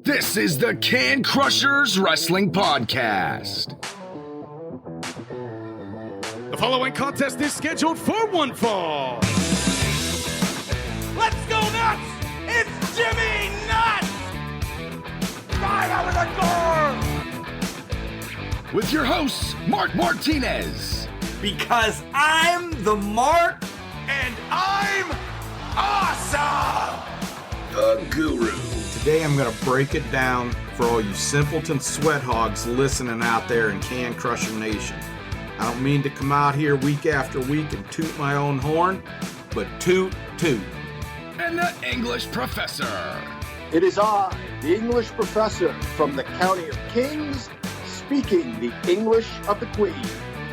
This is the Can Crushers Wrestling Podcast. The following contest is scheduled for one fall. Let's go nuts! It's Jimmy Nuts! Right out of the door! With your hosts, Mark Martinez. Because I'm the Mark, and I'm awesome! The Guru. Today I'm going to break it down for all you simpleton sweat hogs listening out there in Can Crusher Nation. I don't mean to come out here week after week and toot my own horn, but toot. And the English Professor. It is I, the English professor from the County of Kings, speaking the English of the Queen.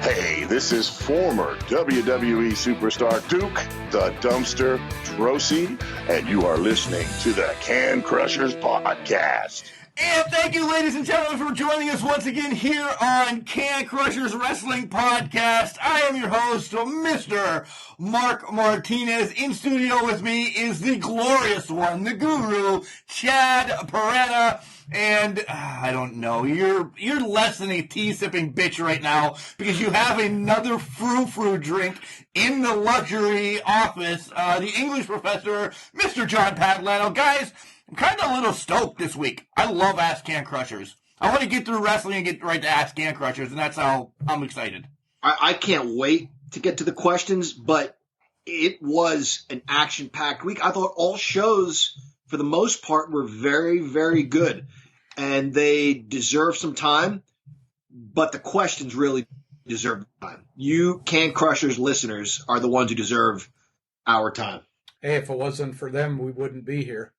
Hey, this is former WWE superstar Duke, the Dumpster Drosy, and you are listening to the Can Crushers Podcast. And thank you, ladies and gentlemen, for joining us once again here on Can Crushers Wrestling Podcast. I am your host, Mr. Mark Martinez. In studio with me is the glorious one, the Guru, Chad Peretta. And I don't know, you're less than a tea-sipping bitch right now because you have another frou-frou drink in the luxury office. The English professor, Mr. John Padlano. Guys, I'm kind of a little stoked this week. I love Ask Can Crushers. I want to get through wrestling and get right to Ask Can Crushers, and that's how I'm excited. I can't wait to get to the questions, but it was an action-packed week. I thought all shows, for the most part, were very, very good, and they deserve some time, but the questions really deserve time. You Can Crushers listeners are the ones who deserve our time. Hey, if it wasn't for them, we wouldn't be here.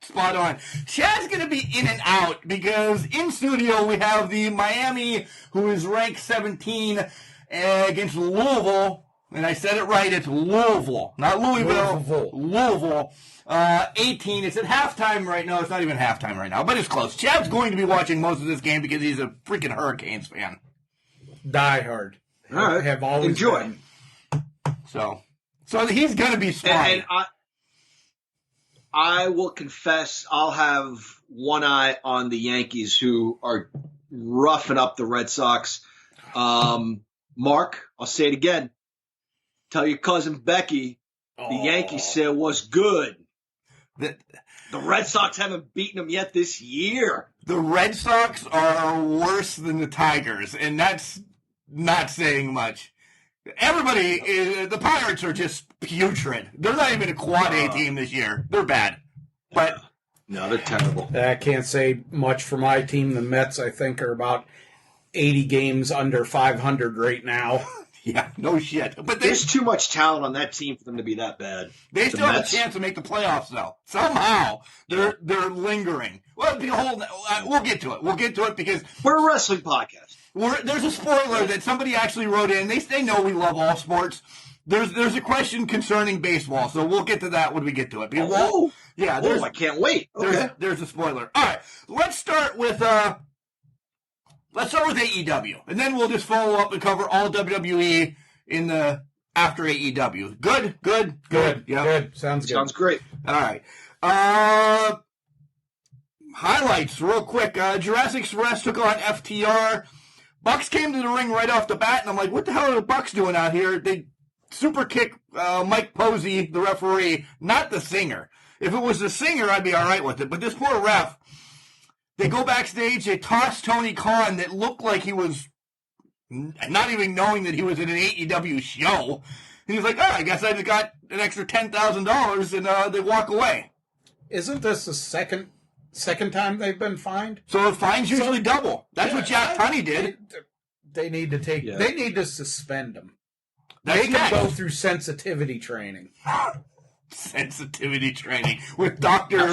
Spot on. Chad's going to be in and out because in studio we have the Miami, who is ranked 17 against Louisville. And I said it right, it's Louisville, not Louisville. Louisville. 18. It's at halftime right now. It's not even halftime right now, but it's close. Chad's going to be watching most of this game because he's a freaking Hurricanes fan. Die hard. All right. Have always Enjoy. been. So he's going to be spotty. And I will confess I'll have one eye on the Yankees, who are roughing up the Red Sox. Mark, I'll say it again. Tell your cousin Becky the Yankees said was good. The Red Sox haven't beaten them yet this year. The Red Sox are worse than the Tigers, and that's not saying much. The Pirates are just putrid. They're not even a quad A team this year. They're bad. But no, they're terrible. I can't say much for my team. The Mets, I think, are about 80 games under 500 right now. Yeah, no shit. But there's too much talent on that team for them to be that bad. They still have a chance to make the playoffs, though. Somehow they're lingering. Well, we'll get to it. We'll get to it because we're a wrestling podcast. There's a spoiler that somebody actually wrote in. They know we love all sports. There's a question concerning baseball, so we'll get to that when we get to it. I can't wait. Okay. There's a spoiler. All right, let's start with AEW, and then we'll just follow up and cover all WWE in the after AEW. Good. Yeah, good. Sounds good. Sounds great. All right. Highlights real quick. Jurassic Express took on FTR. Bucks came to the ring right off the bat, and I'm like, what the hell are the Bucks doing out here? They super kick Mike Posey, the referee, not the singer. If it was the singer, I'd be all right with it. But this poor ref, they go backstage, they toss Tony Khan that looked like he was not even knowing that he was in an AEW show. And he's like, I guess I just got an extra $10,000, and they walk away. Isn't this the second time they've been fined? So the fine's usually double. That's what Jack Tunney did. They need to take. Yeah. They need to suspend them. They can go through sensitivity training. Sensitivity training with Dr.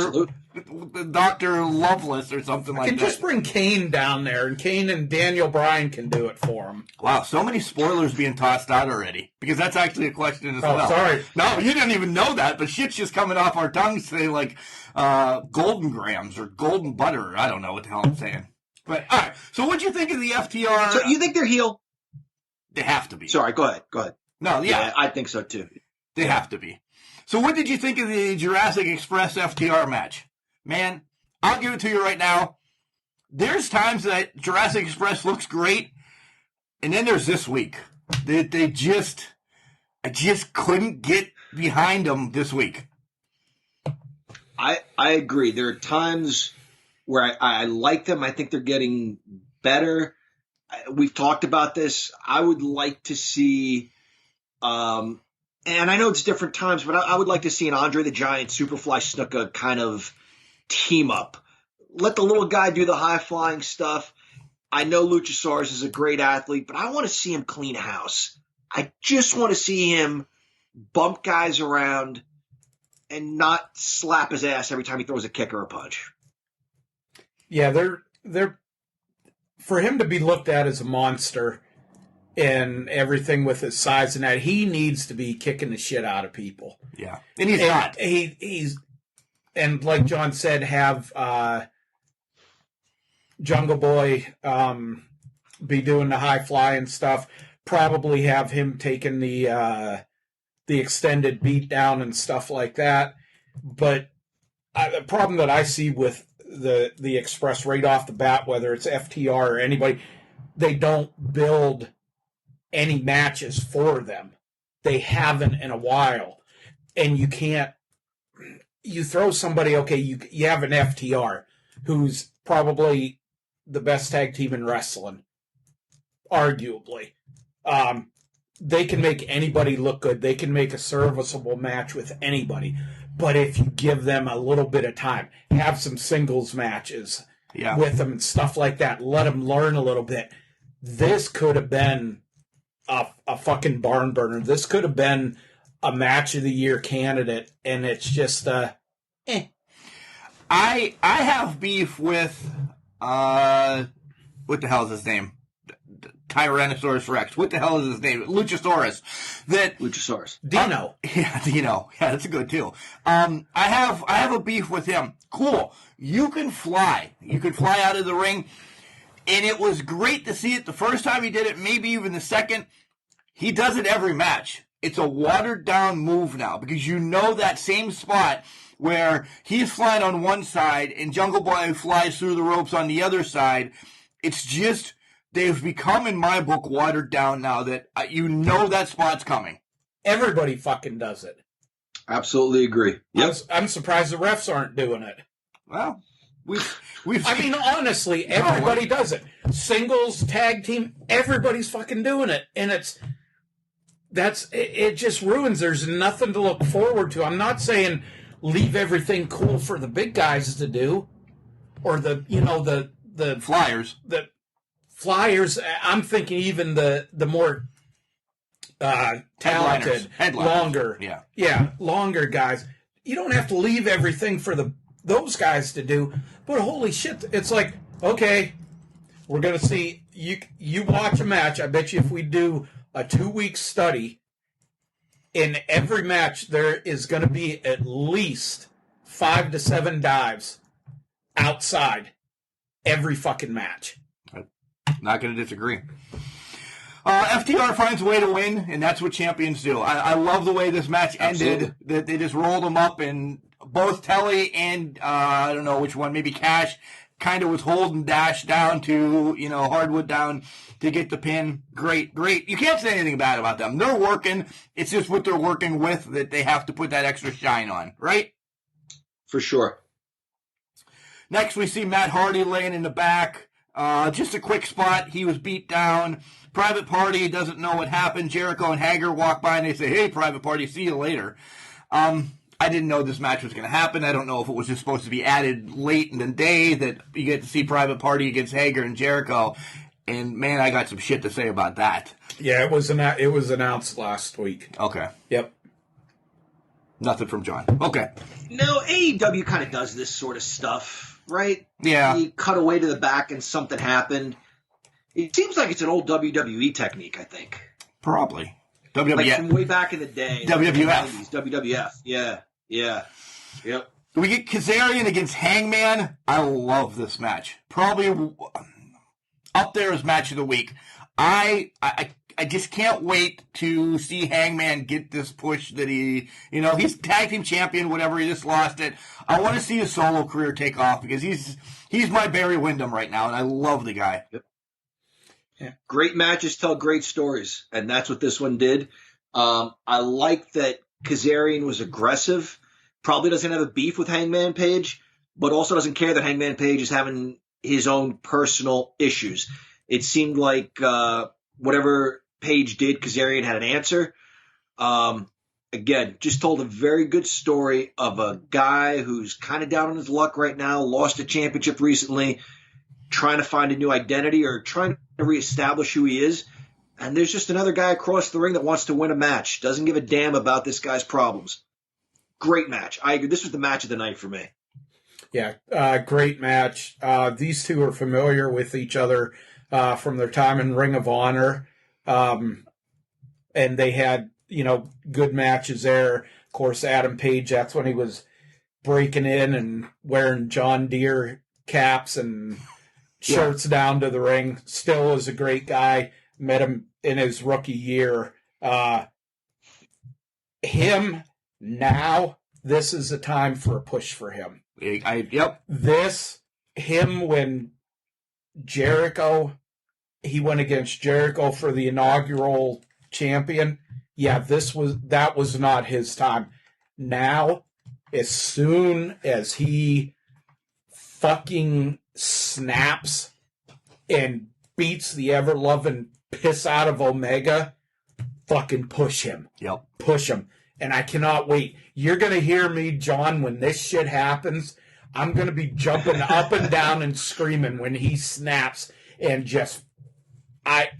Loveless or something like that. Just bring Kane down there, and Kane and Daniel Bryan can do it for him. Wow, so many spoilers being tossed out already. Because that's actually a question as well. Sorry. No, you didn't even know that, but shit's just coming off our tongues saying like golden grams or golden butter. I don't know what the hell I'm saying. But, all right, so what'd you think of the FTR? So you think they're heel? They have to be. Sorry, go ahead. No, yeah. I think so too. They have to be. So what did you think of the Jurassic Express FTR match? Man, I'll give it to you right now. There's times that Jurassic Express looks great, and then there's this week. I just couldn't get behind them this week. I agree. There are times where I like them. I think they're getting better. We've talked about this. I would like to see, and I know it's different times, but I would like to see an Andre the Giant, Superfly Snuka kind of team up. Let the little guy do the high-flying stuff. I know Luchasaurus is a great athlete, but I want to see him clean house. I just want to see him bump guys around and not slap his ass every time he throws a kick or a punch. Yeah, they're for him to be looked at as a monster and everything with his size and that, he needs to be kicking the shit out of people. Yeah, and he's not. He's and like John said, have Jungle Boy be doing the high flying stuff. Probably have him taking the extended beat down and stuff like that. But the problem that I see with the Express right off the bat, whether it's FTR or anybody, they don't build any matches for them. They haven't in a while. And you can't, you throw somebody, okay, you have an FTR who's probably the best tag team in wrestling, arguably. They can make anybody look good. They can make a serviceable match with anybody. But if you give them a little bit of time, have some singles matches with them and stuff like that, let them learn a little bit. This could have been a fucking barn burner. This could have been a match of the year candidate, and it's just I have beef with what the hell is his name? Tyrannosaurus Rex. What the hell is his name? Luchasaurus. Luchasaurus. Dino. Dino. Yeah, that's good too. I have a beef with him. Cool. You can fly. You can fly out of the ring. And it was great to see it the first time he did it, maybe even the second. He does it every match. It's a watered down move now because you know that same spot where he's flying on one side and Jungle Boy flies through the ropes on the other side. It's just, they've become, in my book, watered down now that you know that spot's coming. Everybody fucking does it. Absolutely agree. Yep. I'm surprised the refs aren't doing it. Well, we've I mean, honestly, everybody does it. Singles, tag team, everybody's fucking doing it. And it just ruins. There's nothing to look forward to. I'm not saying leave everything cool for the big guys to do, or the Flyers. The Flyers. I'm thinking even the more talented, longer, longer guys. You don't have to leave everything for those guys to do. But holy shit, it's like, okay, we're gonna see you watch a match. I bet you if we do a 2-week study, in every match there is going to be at least 5 to 7 dives outside every fucking match. Not going to disagree. FTR finds a way to win, and that's what champions do. I love the way this match ended. That they just rolled them up, and both Telly and I don't know which one, maybe Cash, kind of was holding Dash down to, Hardwood down to get the pin. Great. You can't say anything bad about them. They're working. It's just what they're working with that they have to put that extra shine on, right? For sure. Next, we see Matt Hardy laying in the back. Just a quick spot. He was beat down. Private Party doesn't know what happened. Jericho and Hager walk by and they say, "Hey, Private Party, see you later." I didn't know this match was going to happen. I don't know if it was just supposed to be added late in the day that you get to see Private Party against Hager and Jericho. And, man, I got some shit to say about that. Yeah, it was announced last week. Okay. Yep. Nothing from John. Okay. No, AEW kind of does this sort of stuff, right? Yeah. You cut away to the back and something happened. It seems like it's an old WWE technique, I think. Probably. WWF. Like from way back in the day. WWF. WWF. Yeah. Yep. We get Kazarian against Hangman. I love this match. Probably up there as match of the week. I just can't wait to see Hangman get this push that he's tag team champion, whatever. He just lost it. I want to see his solo career take off because he's my Barry Windham right now, and I love the guy. Yep. Yeah. Great matches tell great stories, and that's what this one did. I like that Kazarian was aggressive. Probably doesn't have a beef with Hangman Page, but also doesn't care that Hangman Page is having his own personal issues. It seemed like whatever Page did, Kazarian had an answer. Again, just told a very good story of a guy who's kind of down on his luck right now, lost a championship recently, trying to find a new identity or trying to reestablish who he is. And there's just another guy across the ring that wants to win a match, doesn't give a damn about this guy's problems. Great match. I agree. This was the match of the night for me. Yeah, great match. These two are familiar with each other from their time in Ring of Honor. And they had, good matches there. Of course, Adam Page, that's when he was breaking in and wearing John Deere caps and shirts down to the ring. Still is a great guy. Met him in his rookie year. Him now, this is a time for a push for him. Yep. When Jericho, he went against Jericho for the inaugural champion. Yeah, that was not his time. Now, as soon as he fucking snaps and beats the ever-loving piss out of Omega, fucking push him. Yep. Push him. And I cannot wait. You're going to hear me, John, when this shit happens. I'm going to be jumping up and down and screaming when he snaps and just... I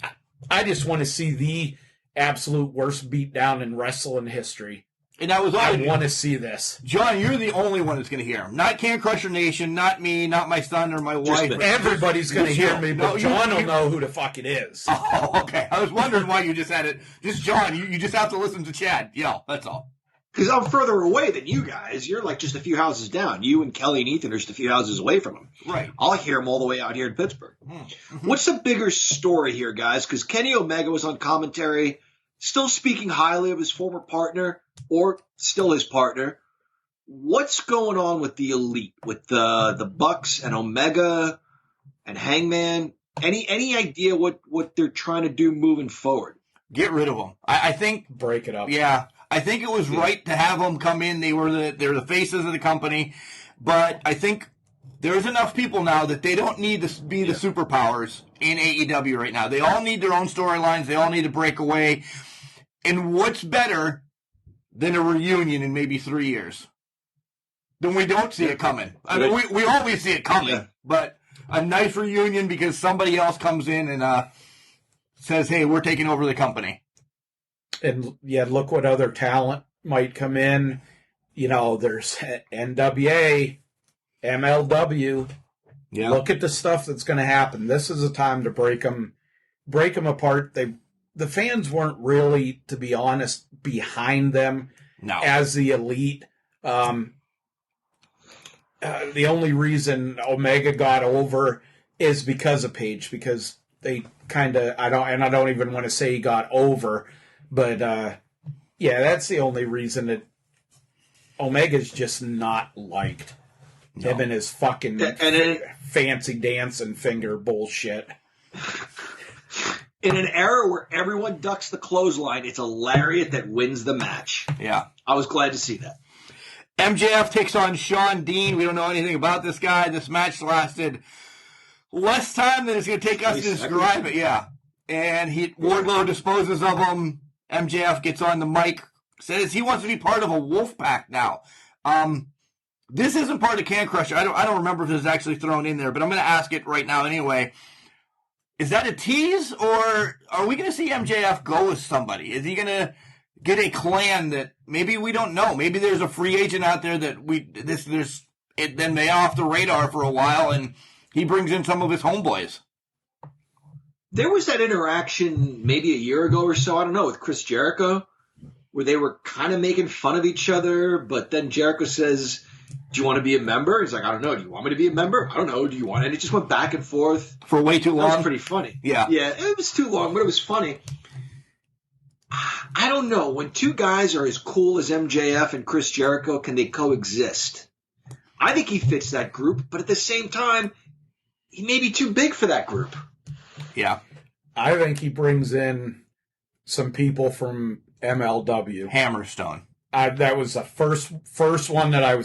just want to see the absolute worst beatdown in wrestling history. And I want to see this. John, you're the only one that's going to hear him. Not Can Crusher Nation, not me, not my son or my wife. Everybody's going to hear me, but John will know who the fuck it is. Oh, okay. I was wondering why you just had it. Just John, you just have to listen to Chad. Yeah, that's all. Because I'm further away than you guys. You're like just a few houses down. You and Kelly and Ethan are just a few houses away from him. Right. I'll hear him all the way out here in Pittsburgh. Mm-hmm. What's the bigger story here, guys? Because Kenny Omega was on commentary, still speaking highly of his former partner, or still his partner. What's going on with the Elite, with the Bucks and Omega and Hangman? Any idea what they're trying to do moving forward? Get rid of them. I think break it up. Yeah. I think it was right to have them come in. They're the faces of the company, but I think there's enough people now that they don't need to be the superpowers in AEW right now. They all need their own storylines. They all need to break away. And what's better than a reunion in maybe 3 years? Then we don't see it coming. I mean, we always see it coming, but a nice reunion because somebody else comes in and says, "Hey, we're taking over the company." And look what other talent might come in. There's NWA, MLW. Yeah. Look at the stuff that's going to happen. This is a time to break them apart. The fans weren't really, to be honest, behind them as the Elite. The only reason Omega got over is because of Page, because they kind of, I don't even want to say he got over. But, that's the only reason that Omega's just not liked. No. Him and his fucking fancy dancing finger bullshit. In an era where everyone ducks the clothesline, it's a lariat that wins the match. Yeah. I was glad to see that. MJF takes on Sean Dean. We don't know anything about this guy. This match lasted less time than it's going to take us to describe it. Yeah. And Wardlow disposes of him. MJF gets on the mic, says he wants to be part of a wolf pack now. This isn't part of Can Crusher. I don't remember if this is actually thrown in there, but I'm going to ask it right now anyway. Is that a tease, or are we going to see MJF go with somebody? Is he going to get a clan that maybe we don't know? Maybe there's a free agent out there that then they off the radar for a while, and he brings in some of his homeboys. There was that interaction maybe a year ago or so, I don't know, with Chris Jericho, where they were kind of making fun of each other, but then Jericho says, "Do you want to be a member?" He's like, "I don't know. Do you want me to be a member? I don't know. Do you want it?" And it just went back and forth. For way too long. That was pretty funny. Yeah. Yeah, it was too long, but it was funny. I don't know. When two guys are as cool as MJF and Chris Jericho, can they coexist? I think he fits that group, but at the same time, he may be too big for that group. Yeah. I think he brings in some people from MLW. Hammerstone. That was the first one that I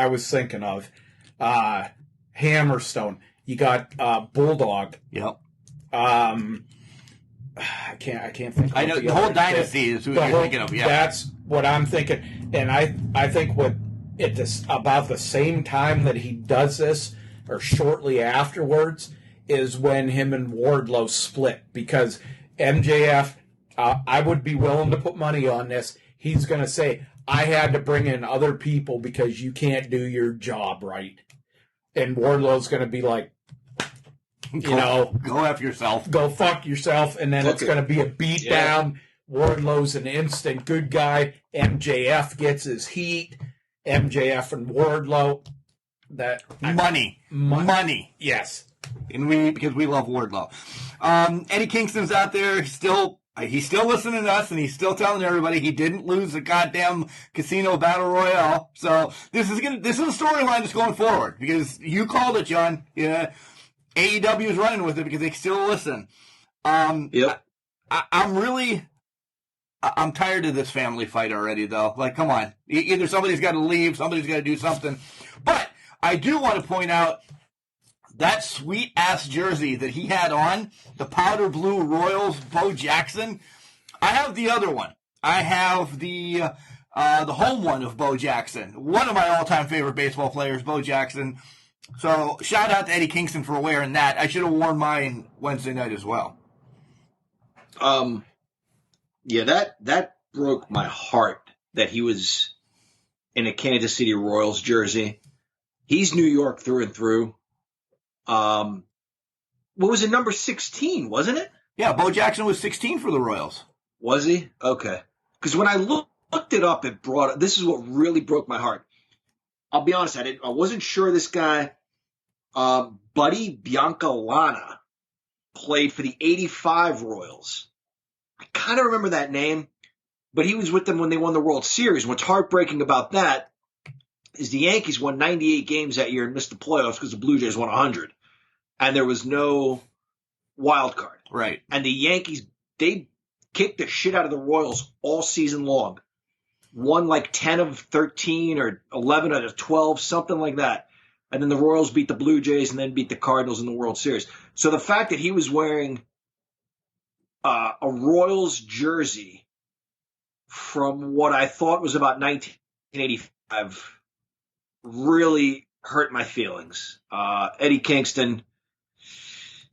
was thinking of. Hammerstone. You got Bulldog. Yep. I can't think. I know the whole dynasty is who you're thinking of. Yeah, that's what I'm thinking, and I think about the same time that he does this, or shortly afterwards, is when him and Wardlow split, because MJF, I would be willing to put money on this. He's going to say, I had to bring in other people because you can't do your job right, and Wardlow's going to be like, go F yourself. Go fuck yourself, and then it's going to be a beat down. Wardlow's an instant good guy. MJF gets his heat. MJF and Wardlow. Money. Yes. And because we love Wardlow. Eddie Kingston's out there. He's still listening to us, and he's still telling everybody he didn't lose the goddamn casino battle royale. So this is a storyline that's going forward, because you called it, John. Yeah. AEW is running with it because they still listen. Yep. I'm tired of this family fight already, though. Like, come on. Either somebody's got to leave, somebody's got to do something. But I do want to point out that sweet-ass jersey that he had on, the powder blue Royals, Bo Jackson. I have the other one. I have the home one of Bo Jackson. One of my all-time favorite baseball players, Bo Jackson. So, shout out to Eddie Kingston for wearing that. I should have worn mine Wednesday night as well. Yeah, that broke my heart that he was in a Kansas City Royals jersey. He's New York through and through. What was it, number 16, wasn't it? Yeah, Bo Jackson was 16 for the Royals. Was he? Okay. Because when I looked it up, this is what really broke my heart. I'll be honest, I wasn't sure this guy, Buddy Biancalana, played for the 85 Royals. I kind of remember that name, but he was with them when they won the World Series. What's heartbreaking about that is the Yankees won 98 games that year and missed the playoffs because the Blue Jays won 100. And there was no wild card. Right. And the Yankees, they kicked the shit out of the Royals all season long. Won like 10 of 13 or 11 out of 12, something like that. And then the Royals beat the Blue Jays and then beat the Cardinals in the World Series. So the fact that he was wearing a Royals jersey from what I thought was about 1985 really hurt my feelings. Eddie Kingston,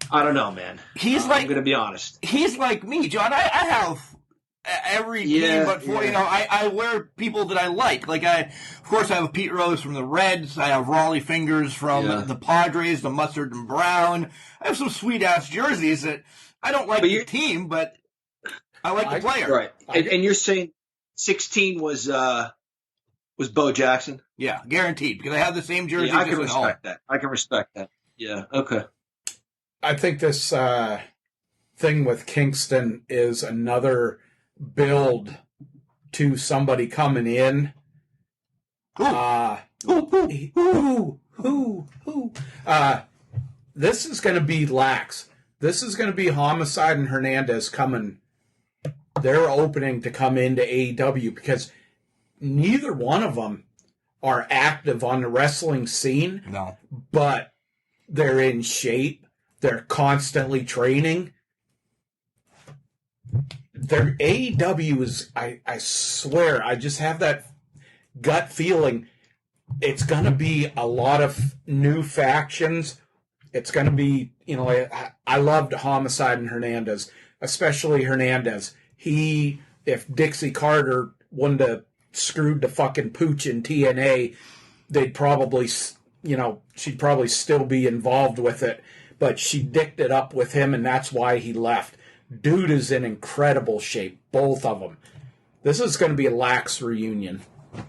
I don't know, man. I'm going to be honest. He's like me, John. I have every team but four. Yeah. I wear people that I like. Like of course, I have Pete Rose from the Reds. I have Raleigh Fingers from the Padres, the Mustard and Brown. I have some sweet ass jerseys that I don't like the team, but I like the player. Right. And you're saying 16 was Bo Jackson? Yeah, guaranteed, because I have the same jersey. Yeah, I can respect that. I can respect that. Yeah. Okay. I think this thing with Kingston is another build to somebody coming in. This is going to be lax. This is going to be Homicide and Hernandez coming. They're opening to come into AEW because neither one of them are active on the wrestling scene. No. But they're in shape. They're constantly training. Their AEW is, I swear, I just have that gut feeling it's going to be a lot of new factions. It's going to be, I loved Homicide and Hernandez, especially Hernandez. If Dixie Carter wouldn't have screwed the fucking pooch in TNA, they'd probably, she'd probably still be involved with it. But she dicked it up with him, and that's why he left. Dude is in incredible shape, both of them. This is going to be a lax reunion.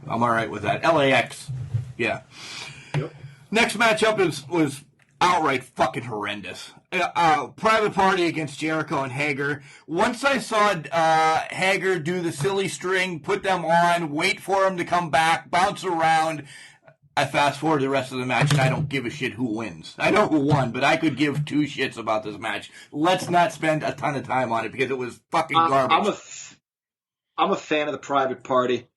I'm all right with that. LAX. Yeah. Yep. Next matchup was outright fucking horrendous. Private Party against Jericho and Hager. Once I saw Hager do the silly string, put them on, wait for him to come back, bounce around, I fast forward the rest of the match and I don't give a shit who wins. I know who won, but I could give two shits about this match. Let's not spend a ton of time on it because it was fucking garbage. I'm a fan of the Private Party.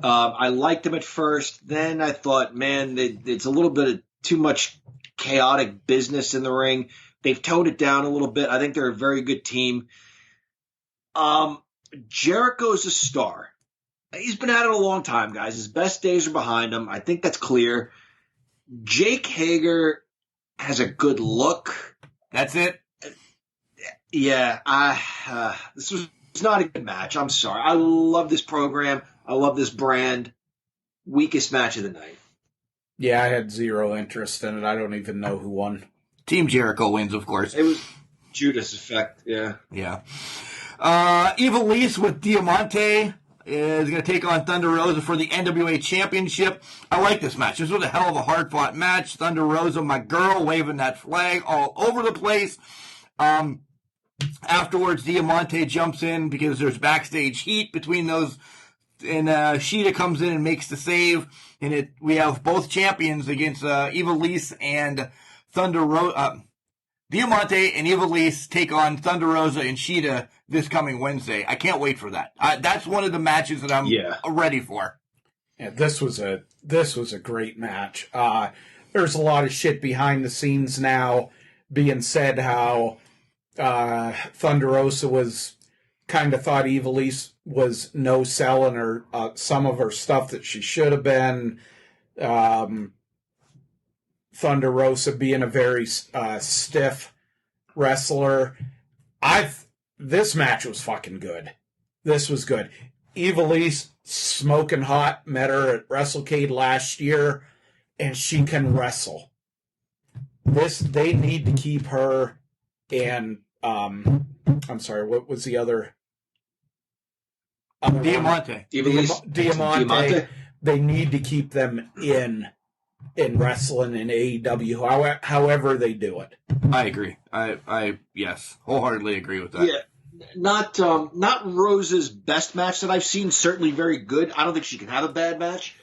I liked them at first. Then I thought, man, it's a little bit of too much chaotic business in the ring. They've toned it down a little bit. I think they're a very good team. Jericho's a star. He's been at it a long time, guys. His best days are behind him. I think that's clear. Jake Hager has a good look. That's it. Yeah, this was not a good match. I'm sorry. I love this program. I love this brand. Weakest match of the night. Yeah, I had zero interest in it. I don't even know who won. Team Jericho wins, of course. It was Judas Effect, yeah. Yeah. Evil Lise with Diamante is going to take on Thunder Rosa for the NWA Championship. I like this match. This was a hell of a hard-fought match. Thunder Rosa, my girl, waving that flag all over the place. Afterwards, Diamante jumps in because there's backstage heat between those, and Shida comes in and makes the save. And we have both champions against Evil Lise and Thunder Rosa. Diamante and Evil Lise take on Thunder Rosa and Shida this coming Wednesday. I can't wait for that. That's one of the matches that I'm ready for. Yeah, this was a great match. There's a lot of shit behind the scenes now being said how Thunder Rosa was kind of thought Evil Lise was no selling her some of her stuff that she should have been. Thunder Rosa being a very stiff wrestler. This match was fucking good. This was good. Evil Lise smoking hot. Met her at WrestleCade last year, and she can wrestle. They need to keep her. And I'm sorry, what was the other? Diamante. Diamante. They need to keep them in wrestling in AEW, however they do it. I agree. I yes, wholeheartedly agree with that. Yeah, not Rosa's best match that I've seen. Certainly very good. I don't think she can have a bad match.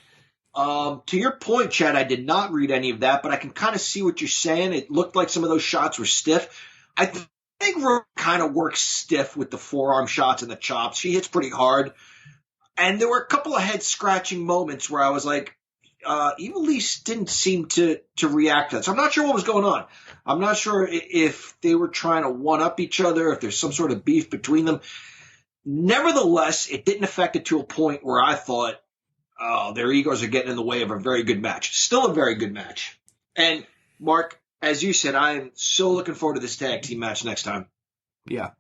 To your point, Chad, I did not read any of that, but I can kind of see what you're saying. It looked like some of those shots were stiff. I think Rosa kind of works stiff with the forearm shots and the chops. She hits pretty hard. And there were a couple of head-scratching moments where I was like, Evil Lise didn't seem to react to that. So I'm not sure what was going on. I'm not sure if they were trying to one-up each other, if there's some sort of beef between them. Nevertheless, it didn't affect it to a point where I thought, oh, their egos are getting in the way of a very good match. Still a very good match. And, Mark, as you said, I am so looking forward to this tag team match next time. Yeah.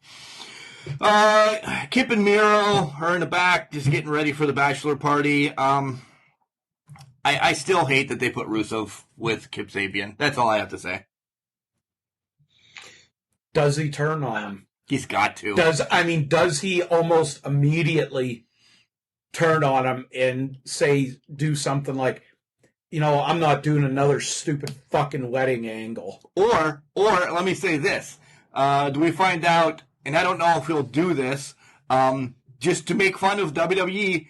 Kip and Miro are in the back, just getting ready for the bachelor party. I still hate that they put Rusev with Kip Sabian. That's all I have to say. Does he turn on him? He's got to. Does he almost immediately turn on him and do something like, I'm not doing another stupid fucking wedding angle? Or let me say this. Do we find out, and I don't know if he'll do this, just to make fun of WWE,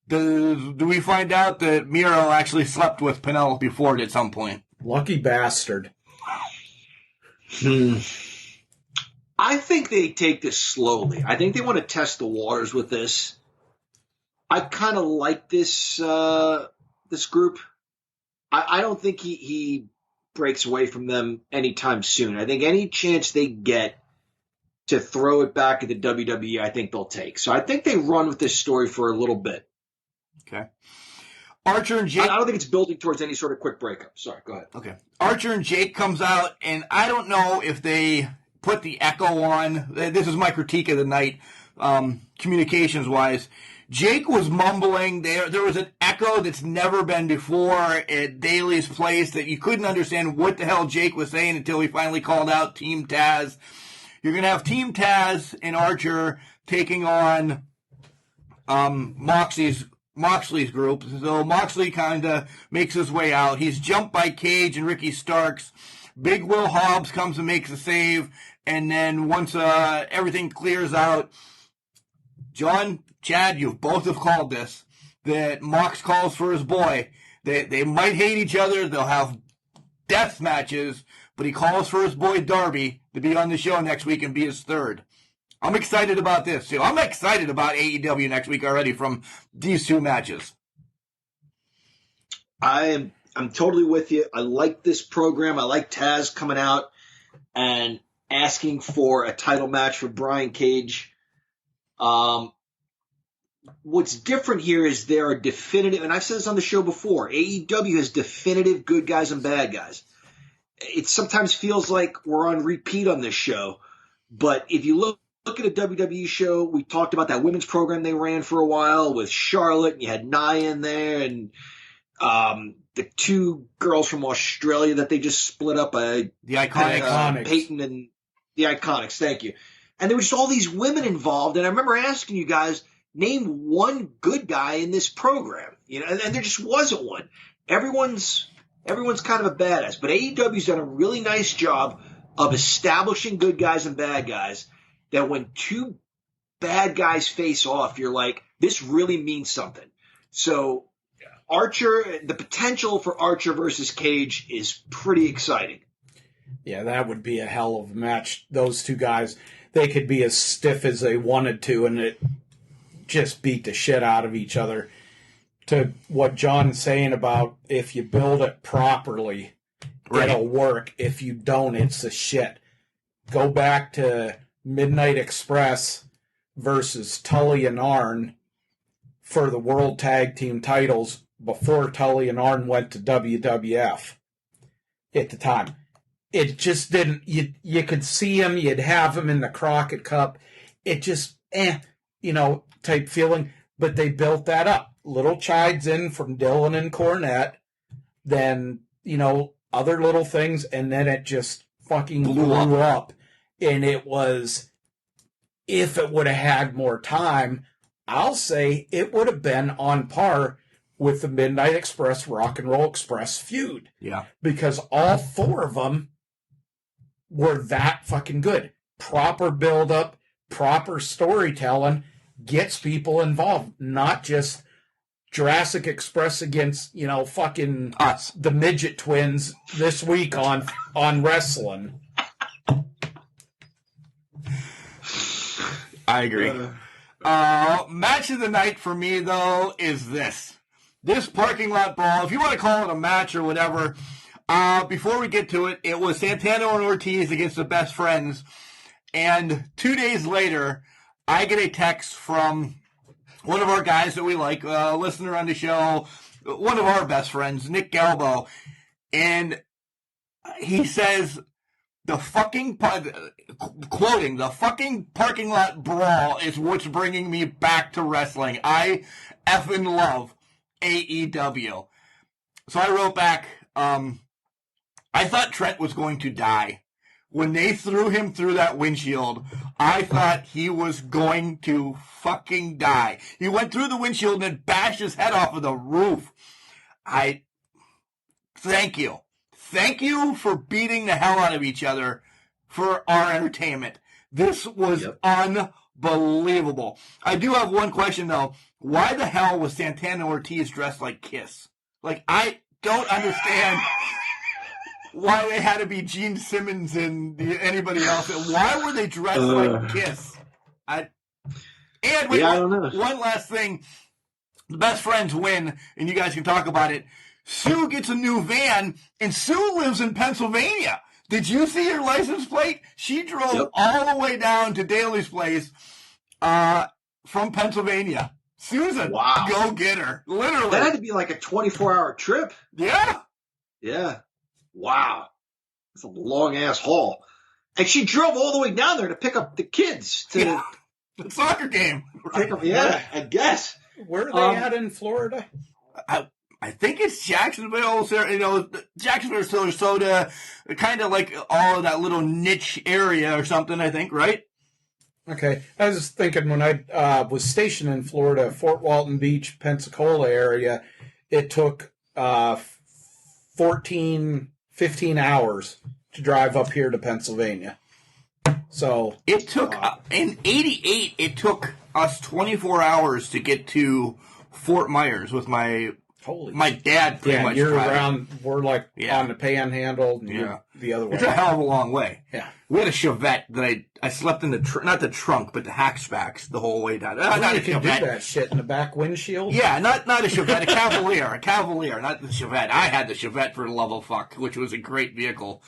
do we find out that Miro actually slept with Penelope Ford at some point? Lucky bastard. I think they take this slowly. I think they want to test the waters with this. I kind of like this group. I don't think he breaks away from them anytime soon. I think any chance they get to throw it back at the WWE, I think they'll take. So I think they run with this story for a little bit. Okay. Archer and Jake. I don't think it's building towards any sort of quick breakup. Sorry, go ahead. Okay. Archer and Jake comes out, and I don't know if they put the echo on. This is my critique of the night, communications-wise. Jake was mumbling. There was an echo that's never been before at Daly's place that you couldn't understand what the hell Jake was saying until he finally called out Team Taz. You're going to have Team Taz and Archer taking on Moxley's group. So Moxley kind of makes his way out. He's jumped by Cage and Ricky Starks. Big Will Hobbs comes and makes a save, and then once everything clears out, John, Chad, you both have called this, that Mox calls for his boy. They might hate each other, they'll have death matches, but he calls for his boy Darby to be on the show next week and be his third. I'm excited about this, too. I'm excited about AEW next week already from these two matches. I'm totally with you. I like this program. I like Taz coming out and asking for a title match for Brian Cage. What's different here is there are definitive, and I've said this on the show before, AEW has definitive good guys and bad guys. It sometimes feels like we're on repeat on this show, but if you look at a WWE show, we talked about that women's program they ran for a while with Charlotte, and you had Nia in there, and the two girls from Australia that they just split up, the Iconics. Peyton and the Iconics, thank you. And there were just all these women involved, and I remember asking you guys, name one good guy in this program, and there just wasn't one. Everyone's kind of a badass, but AEW's done a really nice job of establishing good guys and bad guys, that when two bad guys face off, you're like, this really means something. So Archer, the potential for Archer versus Cage is pretty exciting. Yeah, that would be a hell of a match. Those two guys, they could be as stiff as they wanted to, and it just beat the shit out of each other. To what John's saying about if you build it properly, it'll work. If you don't, it's a shit. Go back to Midnight Express versus Tully and Arn for the World Tag Team titles before Tully and Arn went to WWF at the time. It just didn't, you could see him, you'd have him in the Crockett Cup. It just, type feeling, but they built that up. Little chides in from Dillon and Cornette, then, other little things, and then it just fucking blew up. And it was, if it would have had more time, I'll say it would have been on par with the Midnight Express, Rock and Roll Express feud. Yeah. Because all four of them were that fucking good. Proper build-up, proper storytelling gets people involved, not just Jurassic Express against, fucking us, the Midget Twins this week on wrestling. I agree. Match of the night for me, though, is this parking lot brawl. If you want to call it a match or whatever, before we get to it, it was Santana and Ortiz against the Best Friends. And 2 days later, I get a text from one of our guys that we like, a listener on the show, one of our best friends, Nick Galbo. And he says, quoting, the fucking parking lot brawl is what's bringing me back to wrestling. I effing love AEW. So I wrote back, I thought Trent was going to die. When they threw him through that windshield, I thought he was going to fucking die. He went through the windshield and then bashed his head off of the roof. Thank you. Thank you for beating the hell out of each other for our entertainment. This was unbelievable. I do have one question, though. Why the hell was Santana Ortiz dressed like Kiss? I don't understand why they had to be Gene Simmons and anybody else. Why were they dressed like Kiss? I don't know. One last thing. The Best Friends win, and you guys can talk about it. Sue gets a new van, and Sue lives in Pennsylvania. Did you see her license plate? She drove all the way down to Daly's place from Pennsylvania. Sue's a go-getter, literally. That had to be like a 24-hour trip. Yeah. Yeah. Wow. It's a long-ass haul. And she drove all the way down there to pick up the kids. The soccer game. Pick up, I guess. Where are they at in Florida? I think it's Jacksonville, Jacksonville, Minnesota, kind of like all of that little niche area or something, I think, right? Okay. I was thinking when I was stationed in Florida, Fort Walton Beach, Pensacola area, it took 15 hours to drive up here to Pennsylvania. So it took, in 88, it took us 24 hours to get to Fort Myers with my dad pretty much you're driving. around, we're like on the Panhandle, and you're the other way. It's a hell of a long way. Yeah. We had a Chevette that I slept in not the trunk, but the hatchbacks the whole way down. Not a You can do Chevette. that shit in the back windshield? Yeah, not a Chevette, a Cavalier, not the Chevette. I had the Chevette for the love of fuck, which was a great vehicle.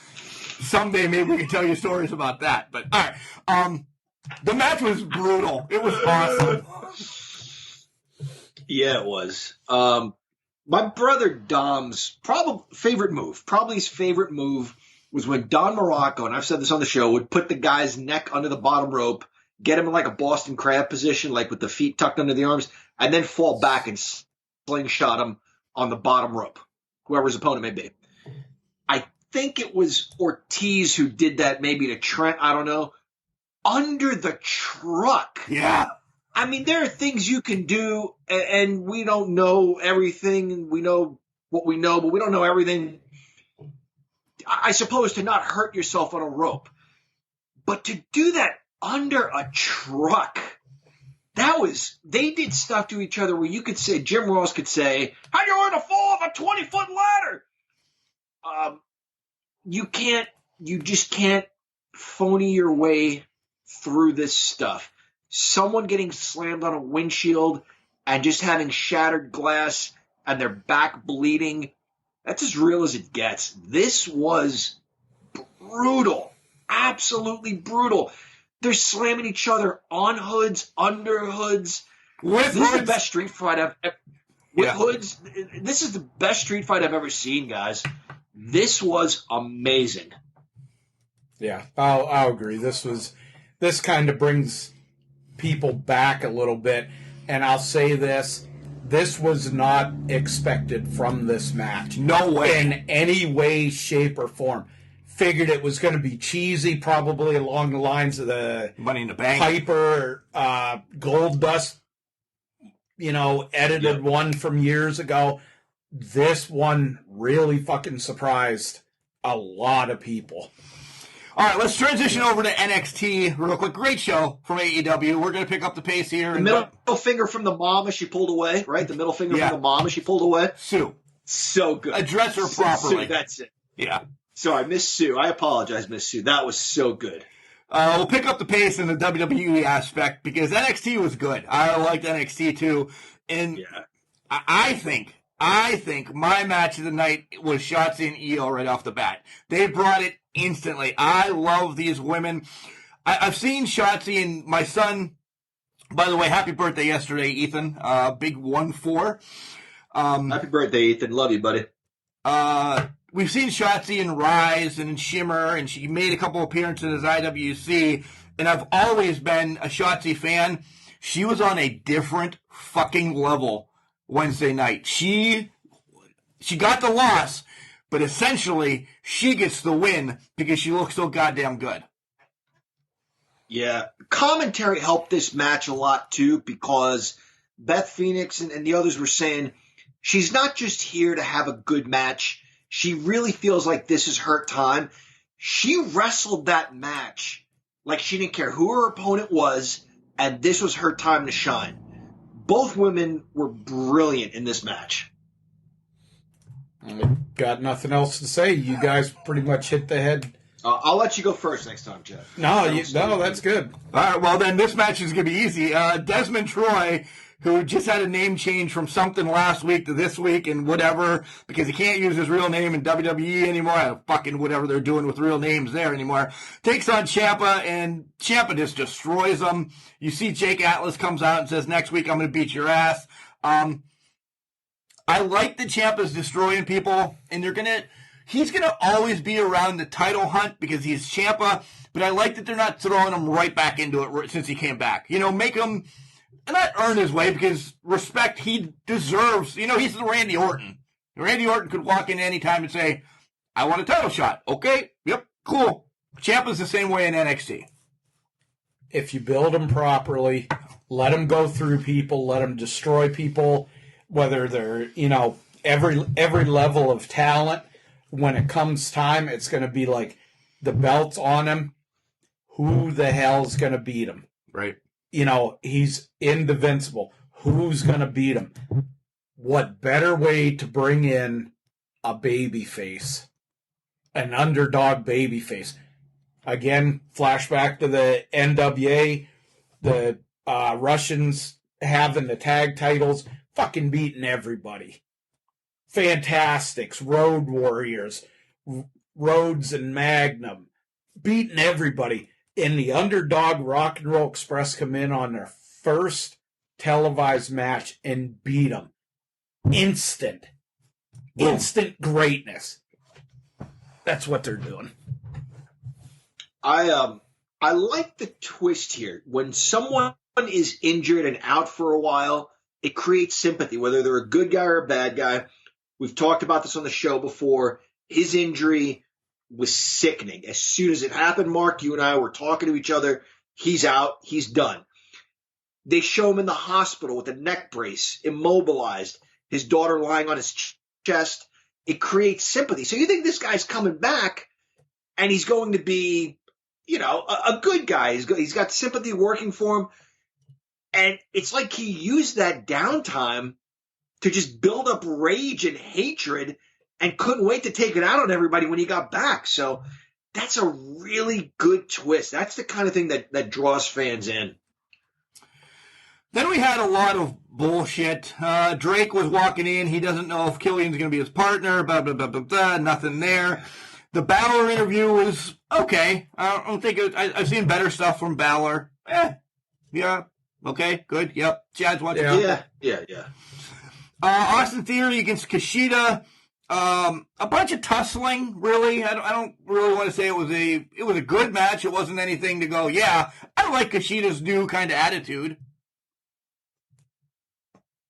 Someday maybe we can tell you stories about that. But all right, the match was brutal. It was awesome. Yeah, it was. My brother Dom's probably his favorite move was when Don Morocco, and I've said this on the show, would put the guy's neck under the bottom rope, get him in like a Boston Crab position, like with the feet tucked under the arms, and then fall back and slingshot him on the bottom rope, whoever his opponent may be. I think it was Ortiz who did that, maybe to Trent, I don't know, under the truck. Yeah. I mean, there are things you can do, and we don't know everything, and we know what we know, but we don't know everything. I suppose to not hurt yourself on a rope. But to do that under a truck, they did stuff to each other where you could say, Jim Ross could say, how do you learn to fall off a 20-foot ladder? You just can't phony your way through this stuff. Someone getting slammed on a windshield and just having shattered glass and their back bleeding, that's as real as it gets. This was brutal. Absolutely brutal. They're slamming each other on hoods, under hoods. This is the best street fight hoods. This is the best street fight I've ever seen, guys. This was amazing. Yeah, I'll agree. This kind of brings people back a little bit, and I'll say this was not expected from this match. No way. In any way, shape, or form. Figured it was going to be cheesy, probably along the lines of the Money in the Bank, Piper, Gold Dust, edited one from years ago. This one really fucking surprised a lot of people. All right, let's transition over to NXT real quick. Great show from AEW. We're going to pick up the pace here. The middle finger from the mom as she pulled away, right? The middle finger from the mom as she pulled away. Sue. So good. Address her properly. Sue, that's it. Yeah. Sorry, Miss Sue. I apologize, Miss Sue. That was so good. We'll pick up the pace in the WWE aspect because NXT was good. I liked NXT too. And I think my match of the night was Shotzi and Io right off the bat. They brought it instantly. I love these women. I've seen Shotzi and my son, by the way, happy birthday yesterday, Ethan. Big 1-4. Happy birthday, Ethan. Love you, buddy. We've seen Shotzi in Rise and in Shimmer, and she made a couple appearances as IWC, and I've always been a Shotzi fan. She was on a different fucking level Wednesday night. She got the loss, but essentially she gets the win because she looks so goddamn good. Yeah. Commentary helped this match a lot, too, because Beth Phoenix and the others were saying she's not just here to have a good match. She really feels like this is her time. She wrestled that match like she didn't care who her opponent was, and this was her time to shine. Both women were brilliant in this match. Got nothing else to say. You guys pretty much hit the head. I'll let you go first next time, Jeff. No, that's good. All right, well, then this match is going to be easy. Desmond Troy, who just had a name change from something last week to this week and whatever, because he can't use his real name in WWE anymore. Fucking whatever they're doing with real names there anymore. Takes on Ciampa, and Ciampa just destroys him. You see Jake Atlas comes out and says, next week I'm going to beat your ass. I like that Ciampa's destroying people, and he's going to always be around the title hunt because he's Ciampa, but I like that they're not throwing him right back into it since he came back. Make him not earn his way because respect he deserves. He's the Randy Orton. Randy Orton could walk in any time and say, I want a title shot. Okay, yep, cool. Ciampa's the same way in NXT. If you build him properly, let him go through people, let him destroy people, whether they're, every level of talent. When it comes time, it's going to be like the belt's on him. Who the hell's going to beat him? Right. He's invincible. Who's going to beat him? What better way to bring in a babyface, an underdog babyface? Again, flashback to the NWA, the Russians having the tag titles, fucking beating everybody. Fantastics, Road Warriors, Rhodes and Magnum, beating everybody. And the underdog Rock and Roll Express come in on their first televised match and beat them. Instant greatness. That's what they're doing. I like the twist here. When someone is injured and out for a while, it creates sympathy, whether they're a good guy or a bad guy. We've talked about this on the show before. His injury was sickening. As soon as it happened, Mark, you and I were talking to each other. He's out. He's done. They show him in the hospital with a neck brace, immobilized, his daughter lying on his chest. It creates sympathy. So you think this guy's coming back and he's going to be, a good guy. He's got sympathy working for him. And it's like he used that downtime to just build up rage and hatred and couldn't wait to take it out on everybody when he got back. So that's a really good twist. That's the kind of thing that draws fans in. Then we had a lot of bullshit. Drake was walking in. He doesn't know if Killian's going to be his partner. Blah, blah, blah, blah, blah. Nothing there. The Balor interview was okay. I don't think I've seen better stuff from Balor. Yeah. Okay, good. Yep. Chad's watching. Yeah. Austin Theory against Kushida. A bunch of tussling, really. I don't really want to say it was a good match. It wasn't anything to go, yeah. I like Kushida's new kind of attitude.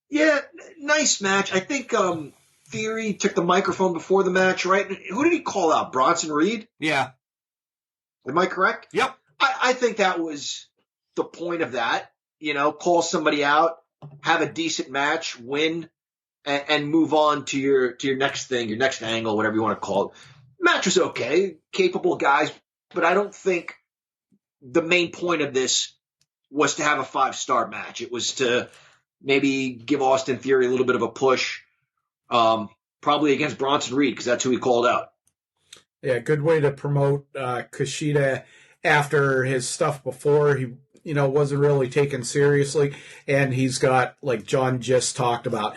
Yeah, nice match. I think Theory took the microphone before the match, right? Who did he call out? Bronson Reed? Yeah. Am I correct? Yep. I think that was the point of that. Call somebody out, have a decent match, win, and move on to your next thing, your next angle, whatever you want to call it. Match was okay, capable guys, but I don't think the main point of this was to have a 5-star match. It was to maybe give Austin Theory a little bit of a push, probably against Bronson Reed, because that's who he called out. Yeah, good way to promote Kushida after his stuff before. He, wasn't really taken seriously, and he's got, like John just talked about,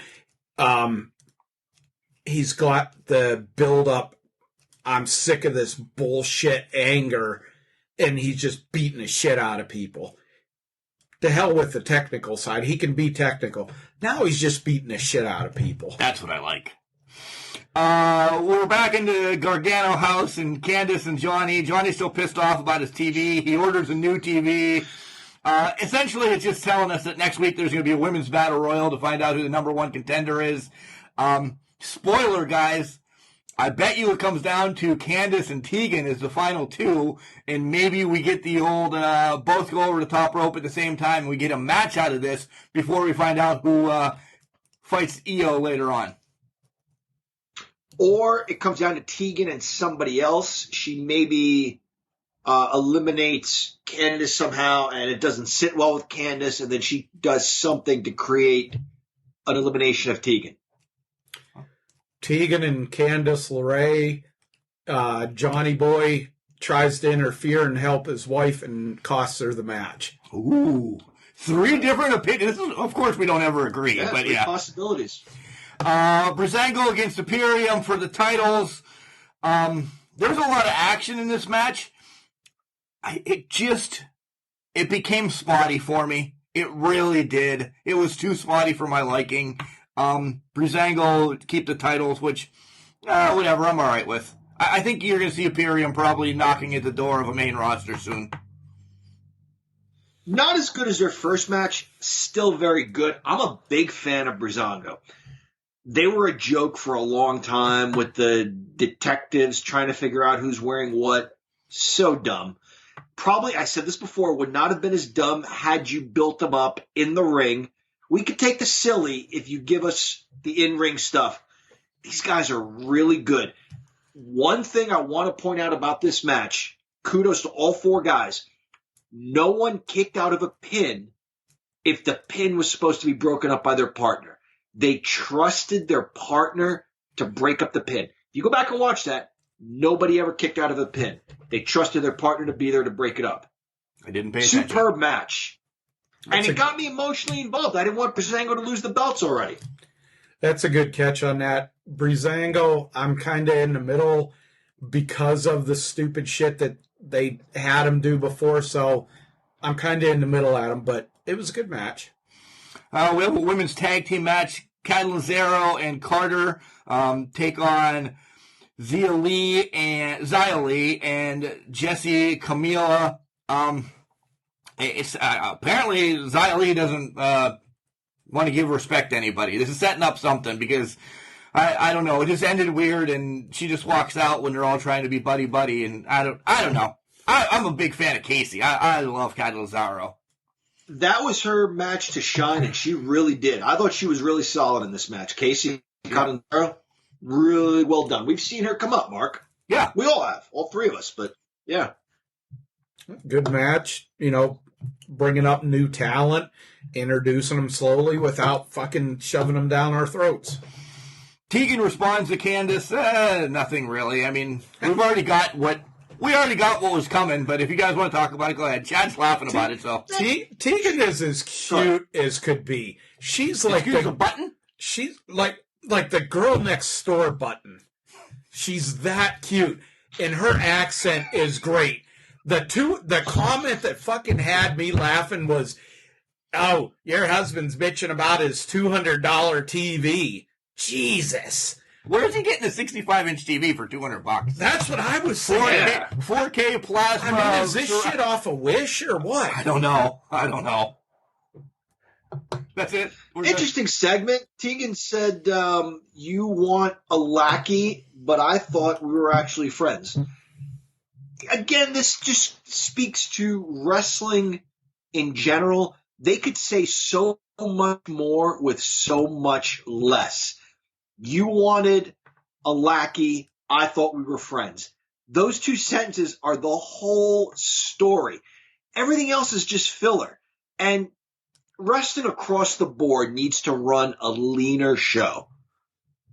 he's got the build-up, I'm sick of this bullshit anger, and he's just beating the shit out of people. To hell with the technical side. He can be technical. Now he's just beating the shit out of people. That's what I like. We're back into Gargano house and Candice and Johnny. Johnny's still pissed off about his TV. He orders a new TV. Essentially, it's just telling us that next week there's going to be a women's battle royal to find out who the number one contender is. Spoiler, guys. I bet you it comes down to Candice and Tegan as the final two, and maybe we get the old both go over the top rope at the same time, and we get a match out of this before we find out who fights Io later on. Or it comes down to Tegan and somebody else. She maybe eliminates Candice somehow, and it doesn't sit well with Candice, and then she does something to create an elimination of Tegan. Tegan and Candice LeRae, Johnny Boy tries to interfere and help his wife and costs her the match. Ooh. 3 different opinions. Of course, we don't ever agree, but yeah. Possibilities. Breezango against Imperium for the titles. There was a lot of action in this match. It became spotty for me. It really did. It was too spotty for my liking. Breezango keep the titles, which, whatever, I'm all right with. I think you're going to see Imperium probably knocking at the door of a main roster soon. Not as good as their first match, still very good. I'm a big fan of Breezango. They were a joke for a long time with the detectives trying to figure out who's wearing what. So dumb. Probably, I said this before, would not have been as dumb had you built them up in the ring. We could take the silly if you give us the in-ring stuff. These guys are really good. one thing I want to point out about this match, kudos to all four guys. No one kicked out of a pin if the pin was supposed to be broken up by their partner. They trusted their partner to break up the pin. If you go back and watch that, nobody ever kicked out of a pin. They trusted their partner to be there to break it up. I didn't pay attention. Superb match. And it got me emotionally involved. I didn't want Breezango to lose the belts already. That's a good catch on that. Breezango, I'm kind of in the middle because of the stupid shit that they had him do before, so I'm kind of in the middle at him, but it was a good match. We have a women's tag team match. Catalazaro and Carter take on Xia Li and Jesse Camila. It's apparently Xia Li doesn't want to give respect to anybody. This is setting up something because I don't know. It just ended weird, and she just walks out when they're all trying to be buddy, and I don't know. I'm a big fan of Casey. I love Catalazaro. That was her match to shine, and she really did. I thought she was really solid in this match. Casey Catalazaro, really well done. We've seen her come up, Mark. Yeah. We all have, all three of us, but yeah. Good match, bringing up new talent, introducing them slowly without fucking shoving them down our throats. Tegan responds to Candice, nothing really. I mean, we already got what was coming, but if you guys want to talk about it, go ahead. Chad's laughing about it, so. Tegan is as cute as could be. She's like the button? She's like the girl next door button. She's that cute, and her accent is great. The comment that fucking had me laughing was, "Oh, your husband's bitching about his $200 TV." Jesus. Where's he getting a 65-inch TV for $200? That's what I was saying. 4K plasma. I mean, is this shit off a Wish or what? I don't know. That's it. Interesting segment. Tegan said, you want a lackey, but I thought we were actually friends. Again, this just speaks to wrestling in general. They could say so much more with so much less. You wanted a lackey. I thought we were friends. Those two sentences are the whole story. Everything else is just filler. And wrestling across the board needs to run a leaner show.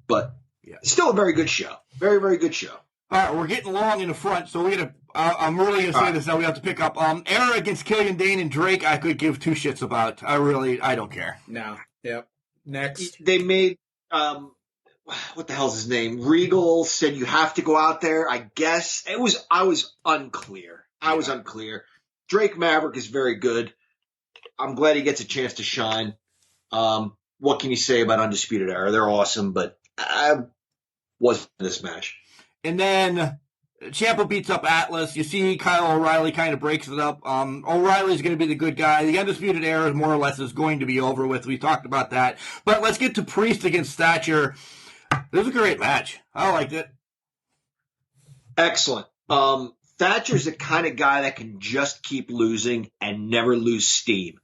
But still a very good show. Very, very good show. All right, we're getting long in the front, so I'm really going to say this now. We have to pick up. Era against Killian Dane and Drake, I could give two shits about. I don't care. No. Yep. Next. They made, what the hell's his name? Regal said you have to go out there, I guess. I was unclear. I was unclear. Drake Maverick is very good. I'm glad he gets a chance to shine. What can you say about Undisputed Era? They're awesome, but I wasn't in this match. And then Ciampa beats up Atlas. You see Kyle O'Reilly kind of breaks it up. O'Reilly's going to be the good guy. The Undisputed Era more or less is going to be over with. We talked about that. But let's get to Priest against Thatcher. This was a great match. I liked it. Excellent. Thatcher's the kind of guy that can just keep losing and never lose steam.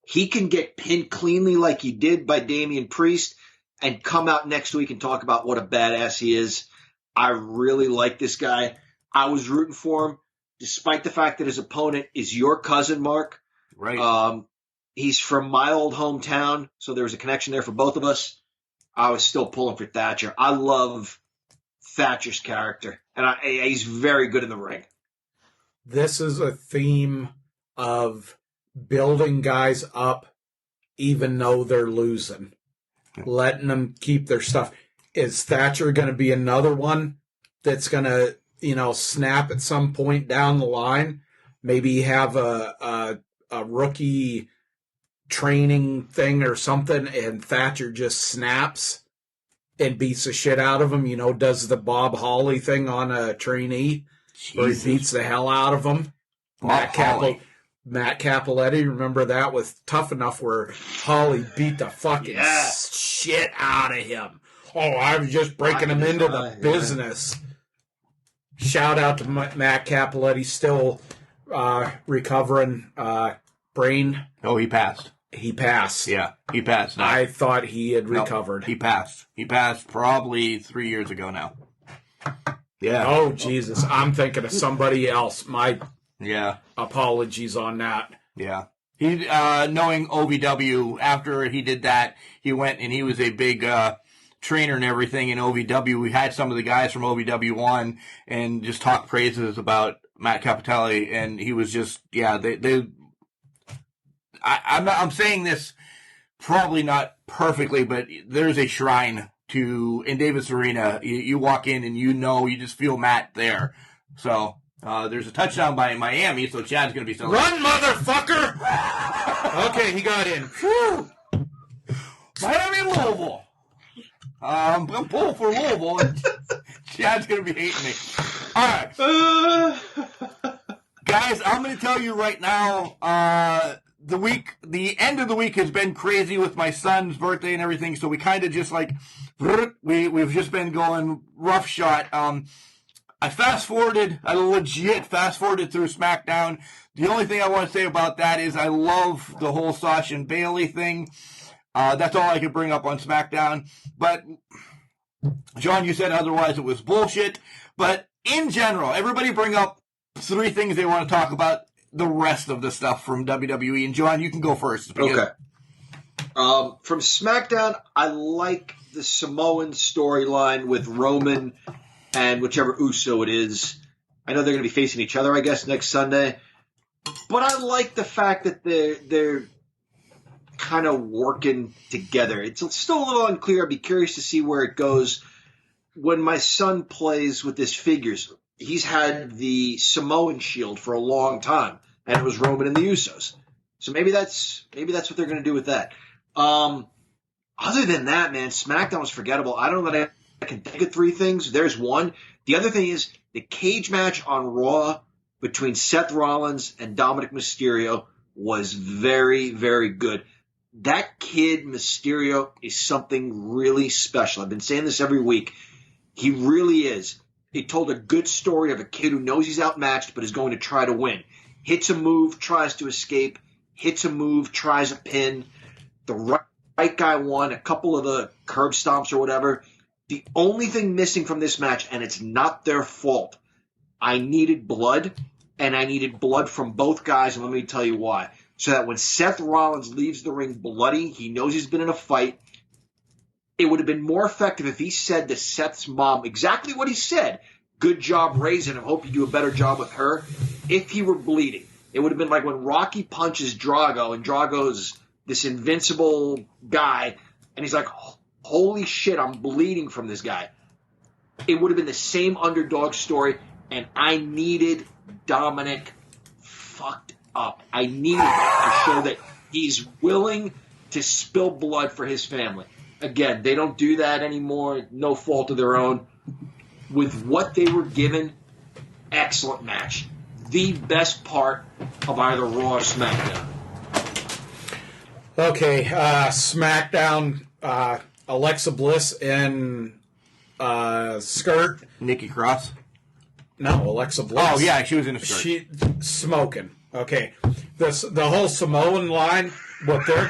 He can get pinned cleanly like he did by Damian Priest and come out next week and talk about what a badass he is. I really like this guy. I was rooting for him, despite the fact that his opponent is your cousin, Mark. Right. He's from my old hometown, so there was a connection there for both of us. I was still pulling for Thatcher. I love Thatcher's character, and he's very good in the ring. This is a theme of building guys up even though they're losing, letting them keep their stuff. Is Thatcher going to be another one that's going to, snap at some point down the line? Maybe have a rookie training thing or something, and Thatcher just snaps and beats the shit out of him, does the Bob Holly thing on a trainee, where he beats the hell out of him. Matt Capoletti, remember that with Tough Enough, where Holly beat the fucking shit out of him. Oh, I was just breaking him into the business. Shout out to Matt Capoletti, still recovering brain. Oh, he passed. He passed. Yeah, he passed. I thought he had recovered. He passed. He passed probably 3 years ago now. Yeah. Oh, Jesus. I'm thinking of somebody else. My Yeah. apologies on that. Yeah. He, knowing OVW, after he did that, he went and he was a big, trainer and everything in OVW. We had some of the guys from OVW on and just talk praises about Matt Capitelli, and he was just, I'm saying this probably not perfectly, but there's a shrine in Davis Arena. You walk in and you just feel Matt there. So, there's a touchdown by Miami, so Chad's going to be Run, motherfucker! Okay, he got in. Whew. Miami and Louisville. I'm pulling for Louisville, and Chad's going to be hating me. All right. Guys, I'm going to tell you right now, the end of the week has been crazy with my son's birthday and everything, so we kind of just we've just been going roughshod. I legit fast-forwarded through SmackDown. The only thing I want to say about that is I love the whole Sasha and Bayley thing. That's all I could bring up on SmackDown. But, John, you said otherwise it was bullshit. But in general, everybody bring up 3 things they want to talk about the rest of the stuff from WWE. And, John, you can go first. Okay. From SmackDown, I like the Samoan storyline with Roman and whichever Uso it is. I know they're going to be facing each other, I guess, next Sunday. But I like the fact that they're kind of working together. It's still a little unclear. I'd be curious to see where it goes. When my son plays with his figures, he's had the Samoan Shield for a long time, and it was Roman and the Usos. So maybe that's what they're going to do with that. Other than that, man, SmackDown was forgettable. I don't know that I can think of 3 things. There's one. The other thing is the cage match on Raw between Seth Rollins and Dominic Mysterio was very, very good. That kid, Mysterio, is something really special. I've been saying this every week. He really is. He told a good story of a kid who knows he's outmatched but is going to try to win. Hits a move, tries to escape. Hits a move, tries a pin. The right guy won. A couple of the curb stomps or whatever. The only thing missing from this match, and it's not their fault, I needed blood, and I needed blood from both guys, and let me tell you why. So that when Seth Rollins leaves the ring bloody, he knows he's been in a fight. It would have been more effective if he said to Seth's mom exactly what he said. Good job raising him. Hope you do a better job with her. If he were bleeding. It would have been like when Rocky punches Drago, and Drago's this invincible guy, and he's like, holy shit, I'm bleeding from this guy. It would have been the same underdog story, and I needed Dominic fucked up. I needed that to show that he's willing to spill blood for his family. Again, they don't do that anymore. No fault of their own. With what they were given, excellent match. The best part of either Raw or SmackDown. Okay, SmackDown, Alexa Bliss in skirt. Nikki Cross. No, Alexa Bliss. Oh, yeah, she was in a skirt. She smoking. Okay. The whole Samoan line, what they're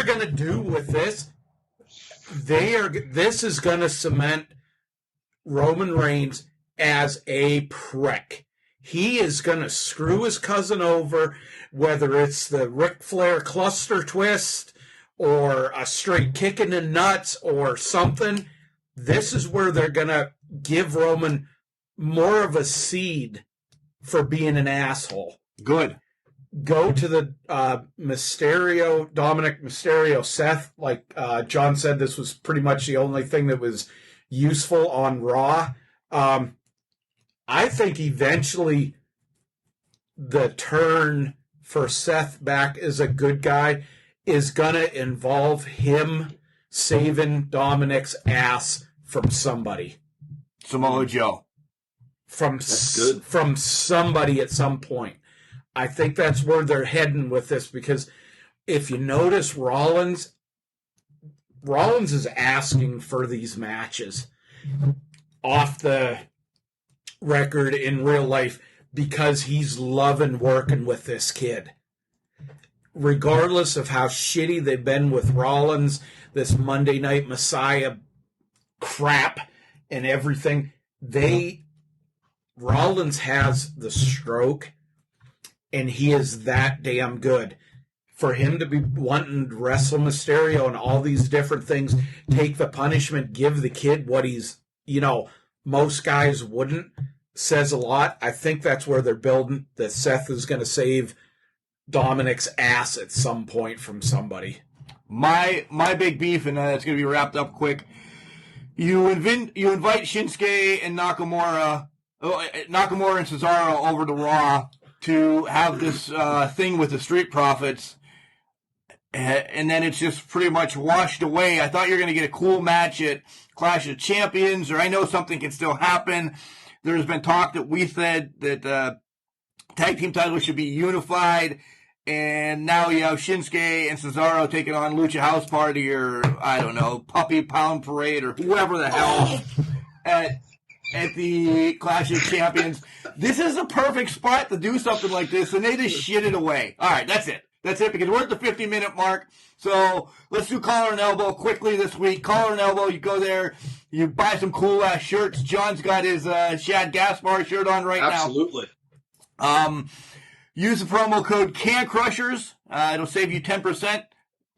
gonna do with this, this is gonna cement Roman Reigns as a prick. He is gonna screw his cousin over, whether it's the Ric Flair cluster twist or a straight kick in the nuts or something. This is where they're gonna give Roman more of a seed for being an asshole. Good. Go to the Dominic Mysterio, Seth. Like John said, this was pretty much the only thing that was useful on Raw. I think eventually the turn for Seth back as a good guy is going to involve him saving Dominic's ass from somebody. Samoa Joe. From somebody at some point. I think that's where they're heading with this, because if you notice, Rollins is asking for these matches off the record in real life because he's loving working with this kid. Regardless of how shitty they've been with Rollins, this Monday Night Messiah crap and everything. Rollins has the stroke, and he is that damn good. For him to be wanting to wrestle Mysterio and all these different things, take the punishment, give the kid what he's, most guys wouldn't, says a lot. I think that's where they're building, that Seth is going to save Dominic's ass at some point from somebody. My big beef, and it's going to be wrapped up quick. You invite Shinsuke and Nakamura and Cesaro over to Raw to have this thing with the Street Profits, and then it's just pretty much washed away. I thought you were going to get a cool match at Clash of Champions, or I know something can still happen. There's been talk that we said that tag team titles should be unified, and now you have Shinsuke and Cesaro taking on Lucha House Party, or I don't know, Puppy Pound Parade, or whoever the hell at the Clash of Champions. This is a perfect spot to do something like this, and they just shit it away. All right, that's it. That's it, because we're at the 50-minute mark. So let's do Collar and Elbow quickly this week. Collar and Elbow, you go there, you buy some cool-ass shirts. John's got his Shad Gaspar shirt on right now. Absolutely. Use the promo code CANCRUSHERS. It'll save you 10%.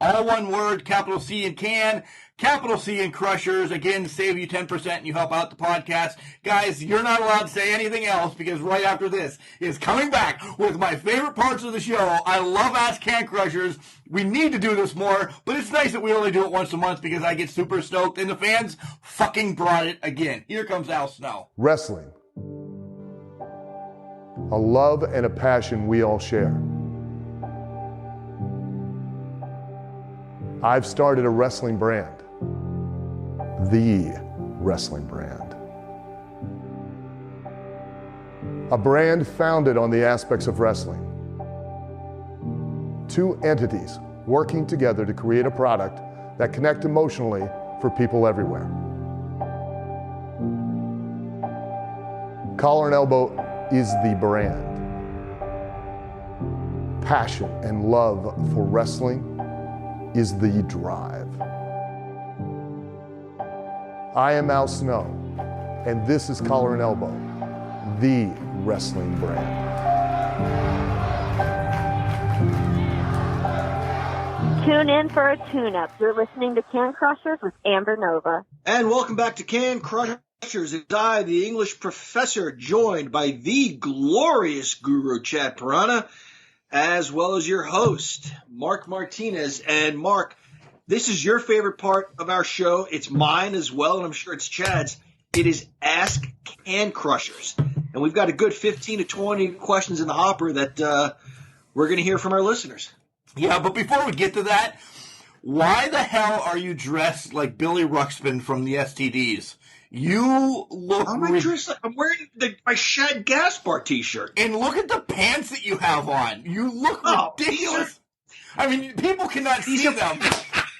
All one word, capital C in can, capital C in Crushers. Again, save you 10% and you help out the podcast. Guys, you're not allowed to say anything else, because right after this is coming back with my favorite parts of the show. I love Ask Can Crushers. We need to do this more, but it's nice that we only do it once a month because I get super stoked, and the fans fucking brought it again. Here comes Al Snow. Wrestling. A love and a passion we all share. I've started a wrestling brand. The wrestling brand. A brand founded on the aspects of wrestling. Two entities working together to create a product that connect emotionally for people everywhere. Collar and Elbow is the brand. Passion and love for wrestling is the drive. I am Al Snow, and this is Collar and Elbow, the wrestling brand. Tune in for a tune-up. You're listening to Can Crushers with Amber Nova. And welcome back to Can Crushers. It's I, the English professor, joined by the glorious guru Chad Piranha, as well as your host, Mark Martinez. And Mark, this is your favorite part of our show. It's mine as well, and I'm sure it's Chad's. It is Ask Can Crushers. And we've got a good 15 to 20 questions in the hopper that we're going to hear from our listeners. Yeah, but before we get to that, why the hell are you dressed like Billy Ruxpin from the STDs? You look... How am I dressed like? I'm wearing my Shad Gaspar t-shirt. And look at the pants that you have on. You look ridiculous. I mean, people cannot see them.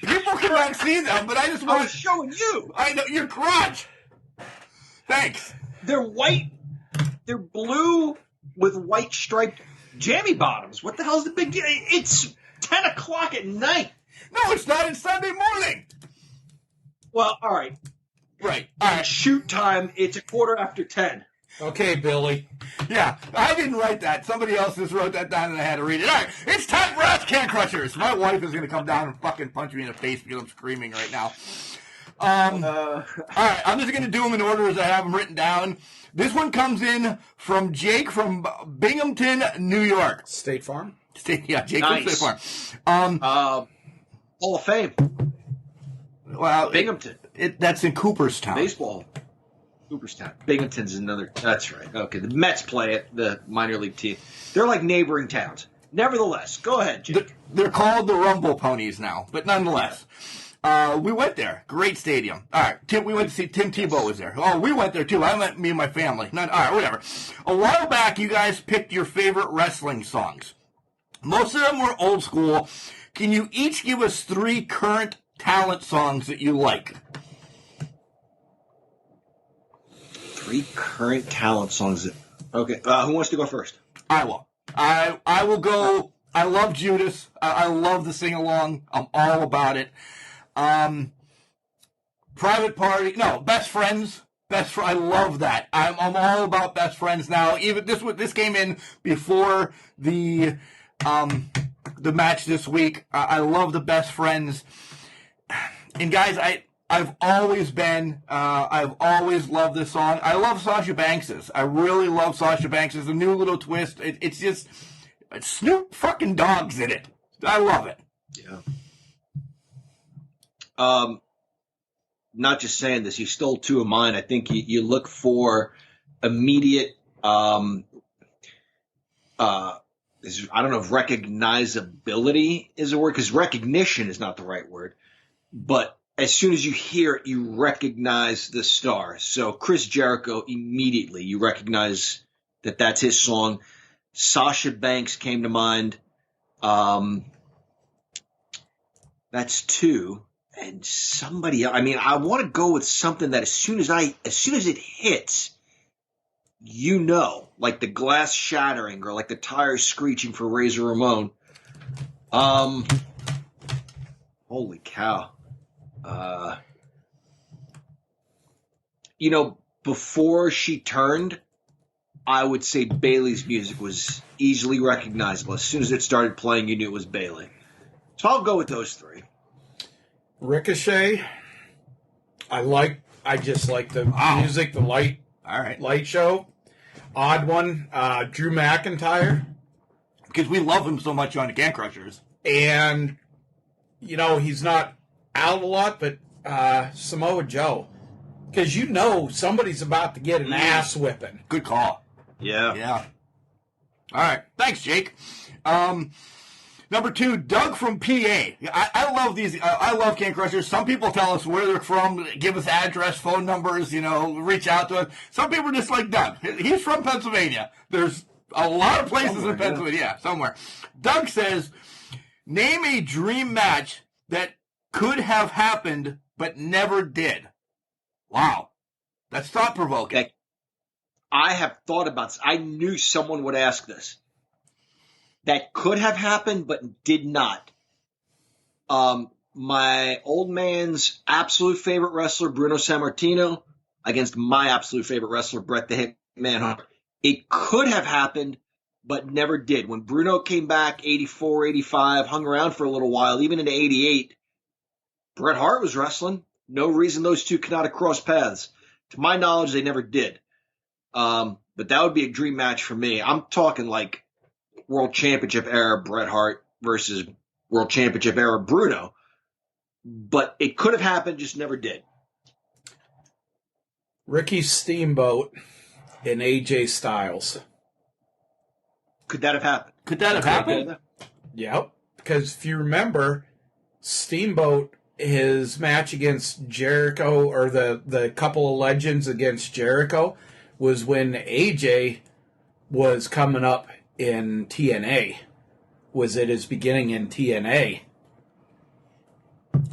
People cannot see them, but I just want to... showing you. I know, your crotch. Thanks. They're white. They're blue with white striped jammy bottoms. What the hell's the big deal? It's 10 o'clock at night. No, it's not. It's Sunday morning. Well, all right. Right. At shoot time, it's 10:15. Okay, Billy. Yeah, I didn't write that. Somebody else just wrote that down and I had to read it. All right, it's time for Ask Can Crushers. My wife is going to come down and fucking punch me in the face because I'm screaming right now. All right, I'm just going to do them in order as I have them written down. This one comes in from Jake from Binghamton, New York. State Farm? Jake Nice. from State Farm. Hall of Fame. Well, Binghamton. That's in Cooperstown. Baseball. Cooperstown. Binghamton's another. That's right. Okay, the Mets play it, the minor league team. They're like neighboring towns. Nevertheless, go ahead, Jake. They're called the Rumble Ponies now, but nonetheless. We went there. Great stadium. All right, we went to see Tim Tebow was there. Oh, we went there too. I went, me and my family. All right, whatever. A while back, you guys picked your favorite wrestling songs. Most of them were old school. Can you each give us 3 current talent songs that you like? 3 current talent songs. Okay, who wants to go first? I will. I will go. I love Judas. I love the sing along. I'm all about it. Private Party. No, Best Friends. I love that. I'm all about Best Friends now. Even this came in before the match this week. I love the Best Friends. And guys, I've always loved this song. I love Sasha Banks's. I really love Sasha Banks's. The new little twist. It's just Snoop fucking Dogg's in it. I love it. Yeah. Not just saying this, you stole two of mine. I think you look for immediate, I don't know if recognizability is a word, because recognition is not the right word. But as soon as you hear it, you recognize the star. So Chris Jericho, immediately you recognize that that's his song. Sasha Banks came to mind. That's two. And somebody else, I want to go with something that as soon as it hits, like the glass shattering or like the tires screeching for Razor Ramon. Holy cow. Before she turned, I would say Bayley's music was easily recognizable. As soon as it started playing, you knew it was Bayley. So I'll go with those three. Ricochet. I just like the music, the light. All right. Light show. Odd one. Drew McIntyre. Because we love him so much on the Can Crushers. And, he's not out a lot, but Samoa Joe. Because somebody's about to get an ass whipping. Good call. Yeah. All right. Thanks, Jake. Number two, Doug from PA. I love these. I love Can Crushers. Some people tell us where they're from, give us address, phone numbers, reach out to us. Some people are just like Doug. He's from Pennsylvania. There's a lot of places in Pennsylvania. Yeah, somewhere. Doug says, name a dream match that could have happened but never did. Wow. That's thought-provoking. I have thought about this. I knew someone would ask this. That could have happened, but did not. My old man's absolute favorite wrestler, Bruno Sammartino, against my absolute favorite wrestler, Bret the Hitman Hart. It could have happened, but never did. When Bruno came back, 84, 85, hung around for a little while, even into 88, Bret Hart was wrestling. No reason those two could not have crossed paths. To my knowledge, they never did. But that would be a dream match for me. I'm talking like World Championship era Bret Hart versus World Championship era Bruno. But it could have happened, just never did. Ricky Steamboat and AJ Styles. Could that have happened? Could that have happened? Yep. Because if you remember, Steamboat, his match against Jericho, or the couple of legends against Jericho, was when AJ was coming up in TNA. Was at his beginning in TNA.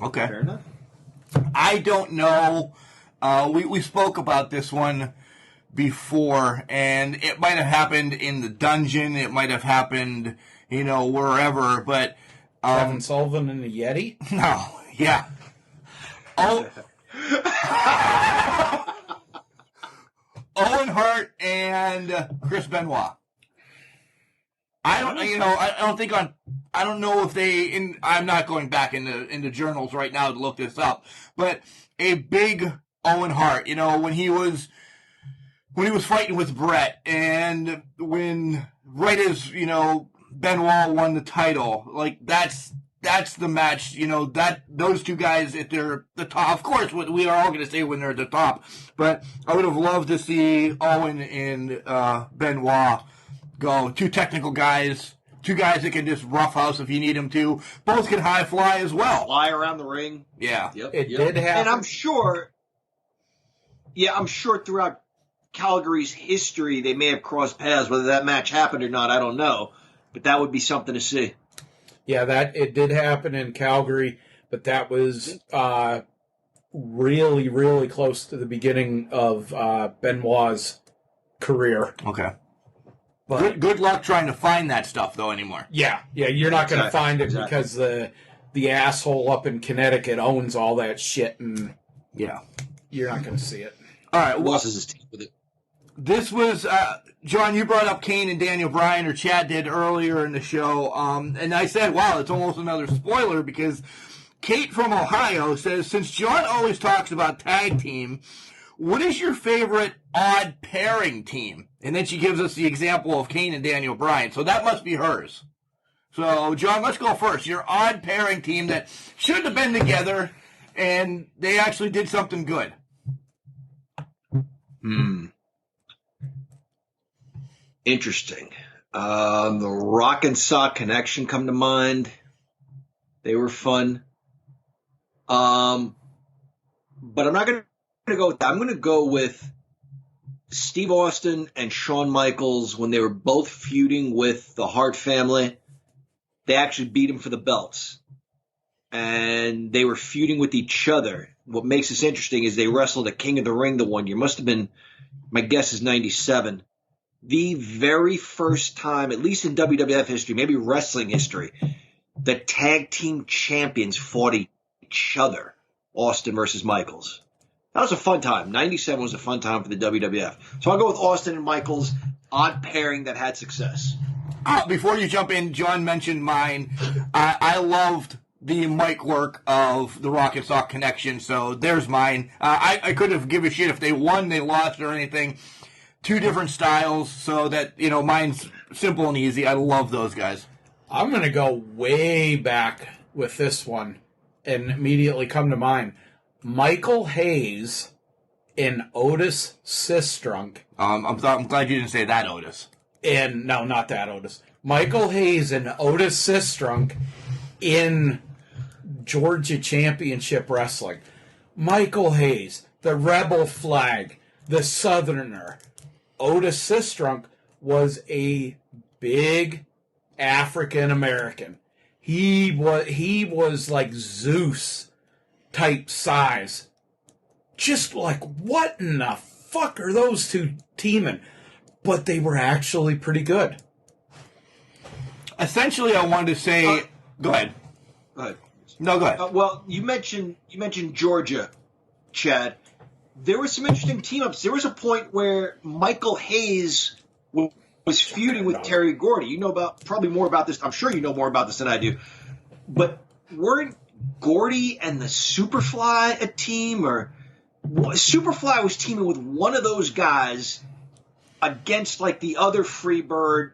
Okay. Fair enough. I don't know. We spoke about this one before, and it might have happened in the dungeon. It might have happened, wherever. But Kevin Sullivan and the Yeti? No. Yeah. Owen Hart and Chris Benoit. I don't know if they. I'm not going back into journals right now to look this up. But a big Owen Hart, when he was fighting with Brett, and when right as Benoit won the title, like that's the match. That those two guys at the top. Of course, we are all going to say when they're at the top. But I would have loved to see Owen and Benoit go. Two technical guys, two guys that can just roughhouse if you need them to. Both can high fly as well. Fly around the ring. Yeah. Yep. It did happen. And I'm sure throughout Calgary's history they may have crossed paths. Whether that match happened or not, I don't know. But that would be something to see. Yeah, it did happen in Calgary, but that was really, really close to the beginning of Benoit's career. Okay. But good luck trying to find that stuff, though, anymore. Yeah, you're not going to find it because the asshole up in Connecticut owns all that shit, and Yeah. You're not going to see it. All right. Who else is his team with it? This was, John, you brought up Kane and Daniel Bryan, or Chad did earlier in the show, and I said, wow, it's almost another spoiler, because Kate from Ohio says, since John always talks about tag team, what is your favorite odd pairing team? And then she gives us the example of Kane and Daniel Bryan, so that must be hers. So, John, let's go first. Your odd pairing team that shouldn't have been together, and they actually did something good. Interesting. The Rock and Sock Connection come to mind. They were fun. But I'm not going to go with that. I'm going to go with Steve Austin and Shawn Michaels when they were both feuding with the Hart family. They actually beat him for the belts. And they were feuding with each other. What makes this interesting is they wrestled at King of the Ring the one year. Must have been, my guess is 97. The very first time, at least in WWF history, maybe wrestling history, the tag team champions fought each other. Austin versus Michaels. That was a fun time. 97 was a fun time for the WWF. So I'll go with Austin and Michaels, odd pairing that had success. Before you jump in, John mentioned mine. I loved the mic work of the Rock and Sock Connection, so there's mine. I couldn't have given a shit if they won, they lost, or anything. Two different styles, so that, mine's simple and easy. I love those guys. I'm going to go way back with this one and immediately come to mind. Michael Hayes and Otis Sistrunk. I'm glad you didn't say that, Otis. And no, not that Otis. Michael Hayes and Otis Sistrunk in Georgia Championship Wrestling. Michael Hayes, the Rebel Flag, the Southerner. Otis Sistrunk was a big African American. He was like Zeus type size. Just like, what in the fuck are those two teaming? But they were actually pretty good. Essentially, I wanted to say, go ahead. Go ahead. No, go ahead. Well, you mentioned Georgia, Chad. There were some interesting team-ups. There was a point where Michael Hayes was feuding with Terry Gordy. You know probably more about this. I'm sure you know more about this than I do. But weren't Gordy and the Superfly a team? Or Superfly was teaming with one of those guys against like the other Freebird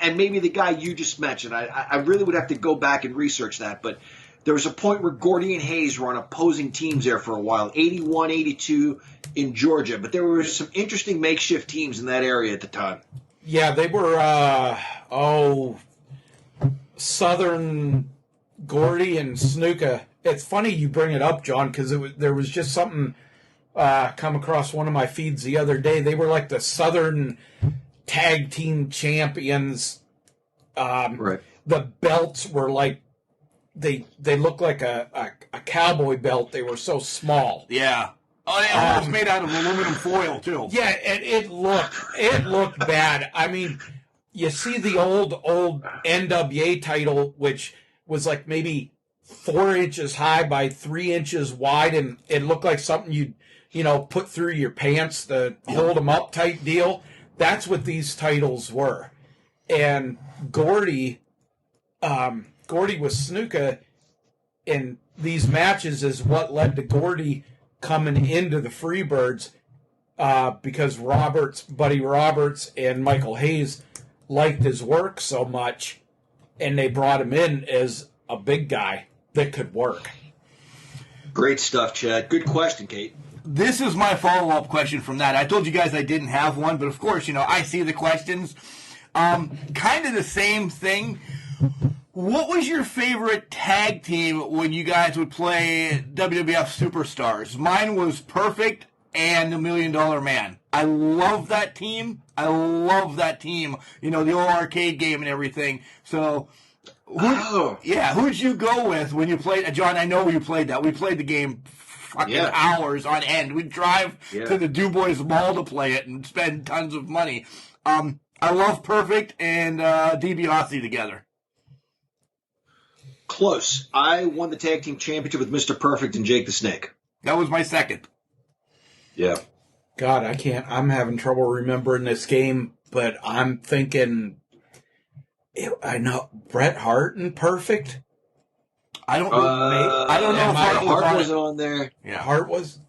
and maybe the guy you just mentioned. I really would have to go back and research that. But there was a point where Gordy and Hayes were on opposing teams there for a while, 81, 82 in Georgia. But there were some interesting makeshift teams in that area at the time. Yeah, they were, Southern Gordy and Snuka. It's funny you bring it up, John, because there was just something come across one of my feeds the other day. They were like the Southern Tag Team Champions. Right. The belts were like, They looked like a cowboy belt. They were so small. Yeah. Oh, they almost made out of aluminum foil too. Yeah, and it looked bad. I mean, you see the old NWA title, which was like maybe 4 inches high by 3 inches wide, and it looked like something you'd put through your pants to hold them up type deal. That's what these titles were. And Gordy with Snuka in these matches is what led to Gordy coming into the Freebirds because Buddy Roberts and Michael Hayes liked his work so much, and they brought him in as a big guy that could work. Great stuff, Chad. Good question, Kate. This is my follow-up question from that. I told you guys I didn't have one, but of course, I see the questions. Kind of the same thing. What was your favorite tag team when you guys would play WWF Superstars? Mine was Perfect and the $1 Million Man. I love that team. The old arcade game and everything. So, who'd you go with when you played? John, I know you played that. We played the game fucking hours on end. We'd drive to the Du Bois Mall to play it and spend tons of money. I love Perfect and DiBiase together. Close. I won the tag team championship with Mr. Perfect and Jake the Snake. That was my second. Yeah. God, I'm having trouble remembering this game, but I'm thinking, I know, Bret Hart and Perfect? I don't know if Hart wasn't on there. Yeah. Hart was.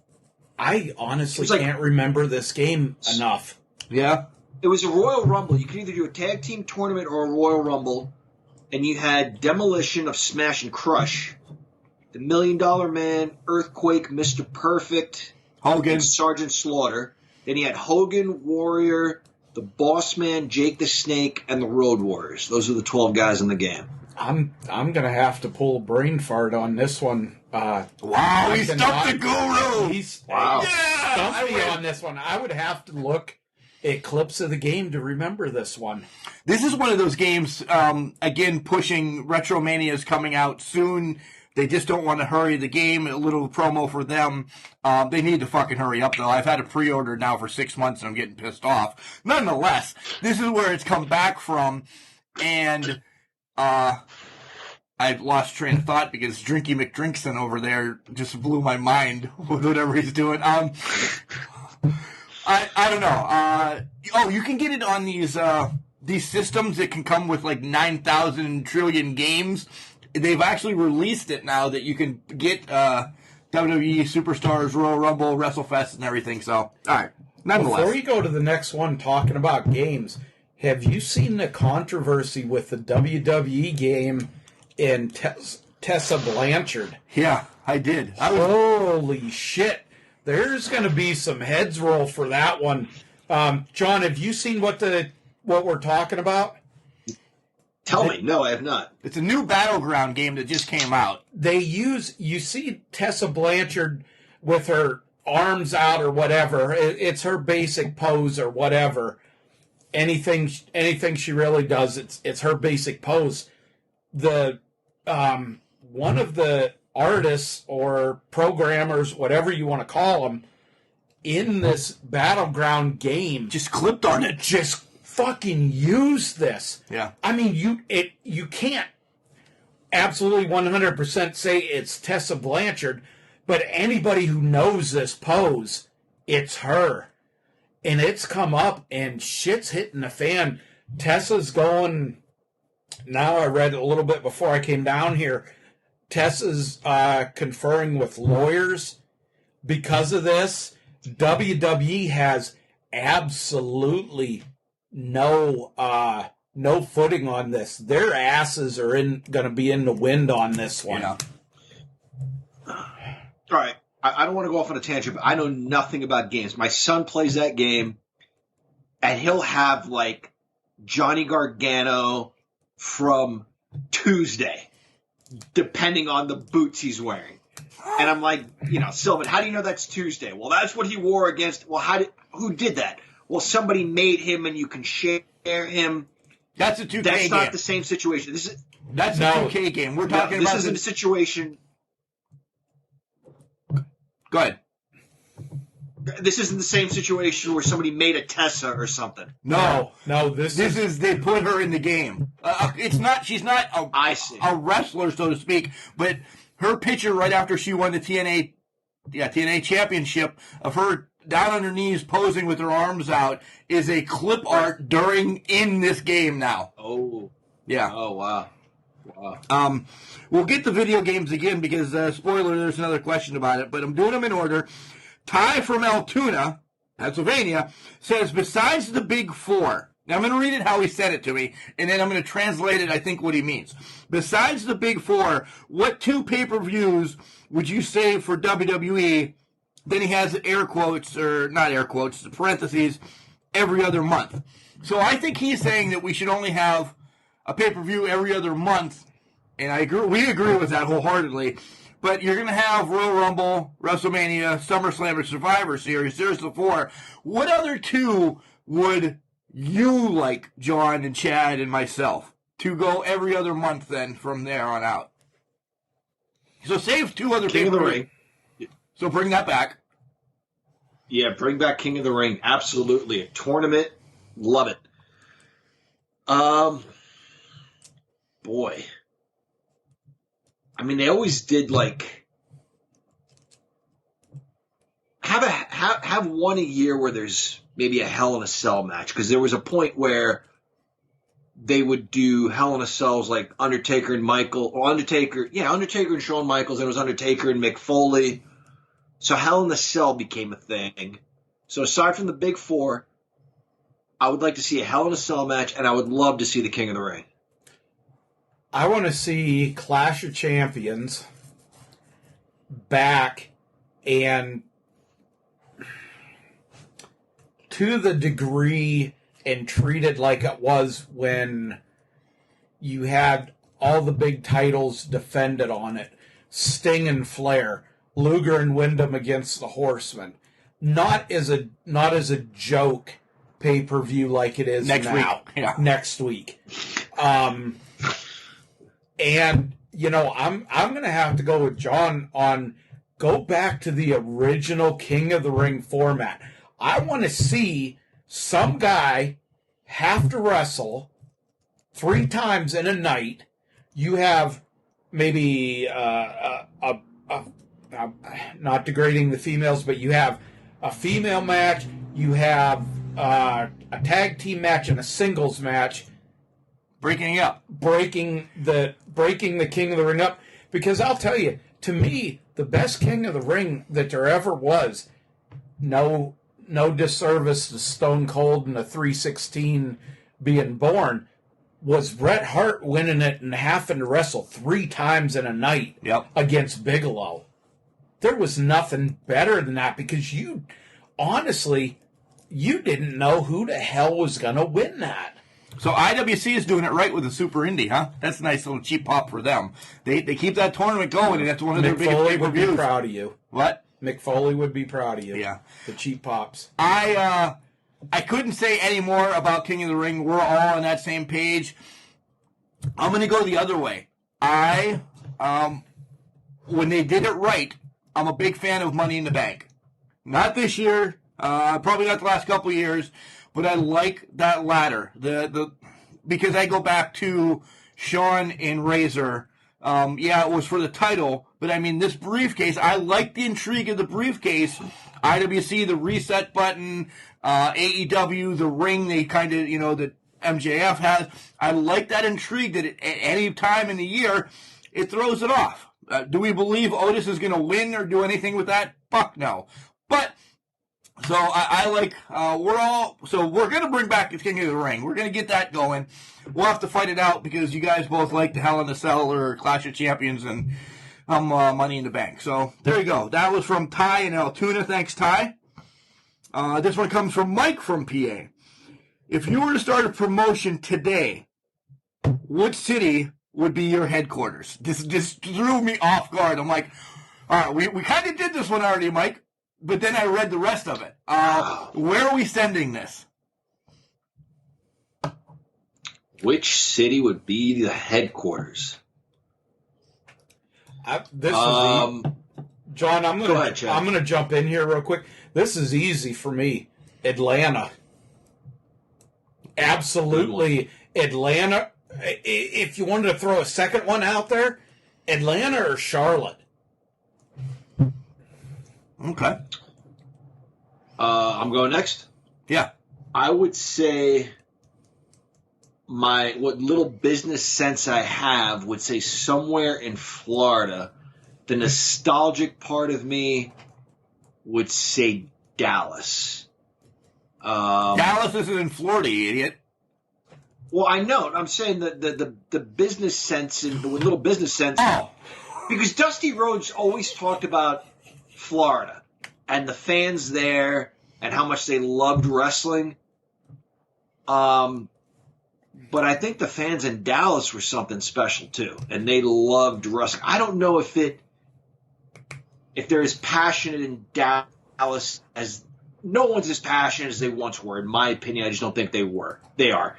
I honestly can't remember this game enough. Yeah. It was a Royal Rumble. You could either do a tag team tournament or a Royal Rumble, and you had Demolition of Smash and Crush, the $1 Million Man, Earthquake, Mr. Perfect, Hogan, and Sergeant Slaughter. Then you had Hogan, Warrior, the Boss Man, Jake the Snake, and the Road Warriors. Those are the 12 guys in the game. I'm gonna have to pull a brain fart on this one. Wow, he stumped the guru. He stumped me on this one. I would have to look at clips of the game to remember this one. This is one of those games, again, pushing Retromania is coming out soon. They just don't want to hurry the game. A little promo for them. They need to fucking hurry up, though. I've had a pre-order now for 6 months, and I'm getting pissed off. Nonetheless, this is where it's come back from, and I lost train of thought because Drinky McDrinkson over there just blew my mind with whatever he's doing. I don't know. You can get it on these systems that can come with like 9,000 trillion games. They've actually released it now that you can get WWE Superstars, Royal Rumble, WrestleFest, and everything. So, all right. Nonetheless. Before you go to the next one, talking about games, have you seen the controversy with the WWE game in Tessa Blanchard? Yeah, I did. Holy shit. There's going to be some heads roll for that one. John, have you seen what we're talking about? Tell me. No, I have not. It's a new Battleground game that just came out. You see Tessa Blanchard with her arms out or whatever. It's her basic pose or whatever. Anything she really does, it's her basic pose. The one of the artists or programmers, whatever you want to call them, in this Battleground game just clipped on it. Just fucking use this. Yeah. I mean, you can't absolutely 100% say it's Tessa Blanchard, but anybody who knows this pose, it's her. And it's come up and shit's hitting the fan. Tessa's going, now I read a little bit before I came down here, Tessa's conferring with lawyers because of this. WWE has absolutely no footing on this. Their asses are going to be in the wind on this one. Yeah. All right. I don't want to go off on a tangent, but I know nothing about games. My son plays that game, and he'll have, like, Johnny Gargano from Tuesday, depending on the boots he's wearing. And I'm like, Sylvan, how do you know that's Tuesday? Well, that's what he wore against. Well, who did that? Well, somebody made him, and you can share him. That's a 2K game. That's not the same situation. That's a 2K game. We're talking about... This isn't a situation... Go ahead. This isn't the same situation where somebody made a Tessa or something. No. This is they put her in the game. It's not. She's not a wrestler, so to speak. But her picture right after she won the TNA championship of her down on her knees posing with her arms out is a clip art in this game now. Oh. Yeah. Oh wow. We'll get the video games again because, spoiler, there's another question about it, but I'm doing them in order. Ty from Altoona, Pennsylvania, says, besides the big four, now I'm going to read it how he said it to me, and then I'm going to translate it, I think, what he means. Besides the big four, what 2 pay-per-views would you say for WWE? Then he has air quotes, or not air quotes, parentheses, every other month. So I think he's saying that we should only have a pay-per-view every other month, and we agree with that wholeheartedly. But you're going to have Royal Rumble, WrestleMania, SummerSlam, and Survivor Series. There's the 4. What other 2 would you like, John and Chad and myself, to go every other month then from there on out? So save 2 other King of the Ring. So bring that back. Yeah, bring back King of the Ring. Absolutely. A tournament. Love it. Boy. I mean, they always did, like, have one a year where there's maybe a Hell in a Cell match, because there was a point where they would do Hell in a Cells like Undertaker and Shawn Michaels, and it was Undertaker and Mick Foley. So Hell in a Cell became a thing. So aside from the big four, I would like to see a Hell in a Cell match, and I would love to see the King of the Ring. I want to see Clash of Champions back, and to the degree and treated like it was when you had all the big titles defended on it. Sting and Flair, Luger and Wyndham against the Horsemen. Not as a joke pay-per-view like it is next now. week. Yeah. Next week. And I'm going to have to go with John on go back to the original King of the Ring format. I want to see some guy have to wrestle 3 times in a night. You have maybe not degrading the females, but you have a female match, you have a tag team match and a singles match. Breaking the King of the Ring up. Because I'll tell you, to me, the best King of the Ring that there ever was, no disservice to Stone Cold and the 316 being born, was Bret Hart winning it and having to wrestle 3 times in a night against Bigelow. There was nothing better than that, because you didn't know who the hell was going to win that. So IWC is doing it right with the Super Indie, huh? That's a nice little cheap pop for them. They keep that tournament going, and that's one of their biggest pay-per-views. Mick Foley would be proud of you. What? Mick Foley would be proud of you. Yeah. The cheap pops. I couldn't say any more about King of the Ring. We're all on that same page. I'm going to go the other way. When they did it right, I'm a big fan of Money in the Bank. Not this year, probably not the last couple of years, but I like that ladder. Because I go back to Shawn and Razor. It was for the title, but I mean, this briefcase, I like the intrigue of the briefcase. IWC, the reset button, AEW, the ring they kind of, that MJF has. I like that intrigue that at any time in the year, it throws it off. Do we believe Otis is going to win or do anything with that? Fuck no. But, so I like, we're going to bring back the King of the Ring. We're going to get that going. We'll have to fight it out because you guys both like the Hell in a Cell or Clash of Champions, and Money in the Bank. So there you go. That was from Ty in Altoona. Thanks, Ty. This one comes from Mike from PA. If you were to start a promotion today, what city would be your headquarters? This threw me off guard. I'm like, all right, we kind of did this one already, Mike, but then I read the rest of it. Where are we sending this? Which city would be the headquarters? John, I'm gonna jump in here real quick. This is easy for me. Atlanta. Absolutely, Atlanta. If you wanted to throw a second one out there, Atlanta or Charlotte. Okay. I'm going next. Yeah. I would say what little business sense I have would say somewhere in Florida. The nostalgic part of me would say Dallas. Dallas isn't in Florida, you idiot. Well, I know. I'm saying that the business sense and the little business sense. Oh. Because Dusty Rhodes always talked about Florida and the fans there and how much they loved wrestling. But I think the fans in Dallas were something special too, and they loved wrestling. I don't know if they're as passionate in Dallas as no one's as passionate as they once were. In my opinion, I just don't think they were. They are.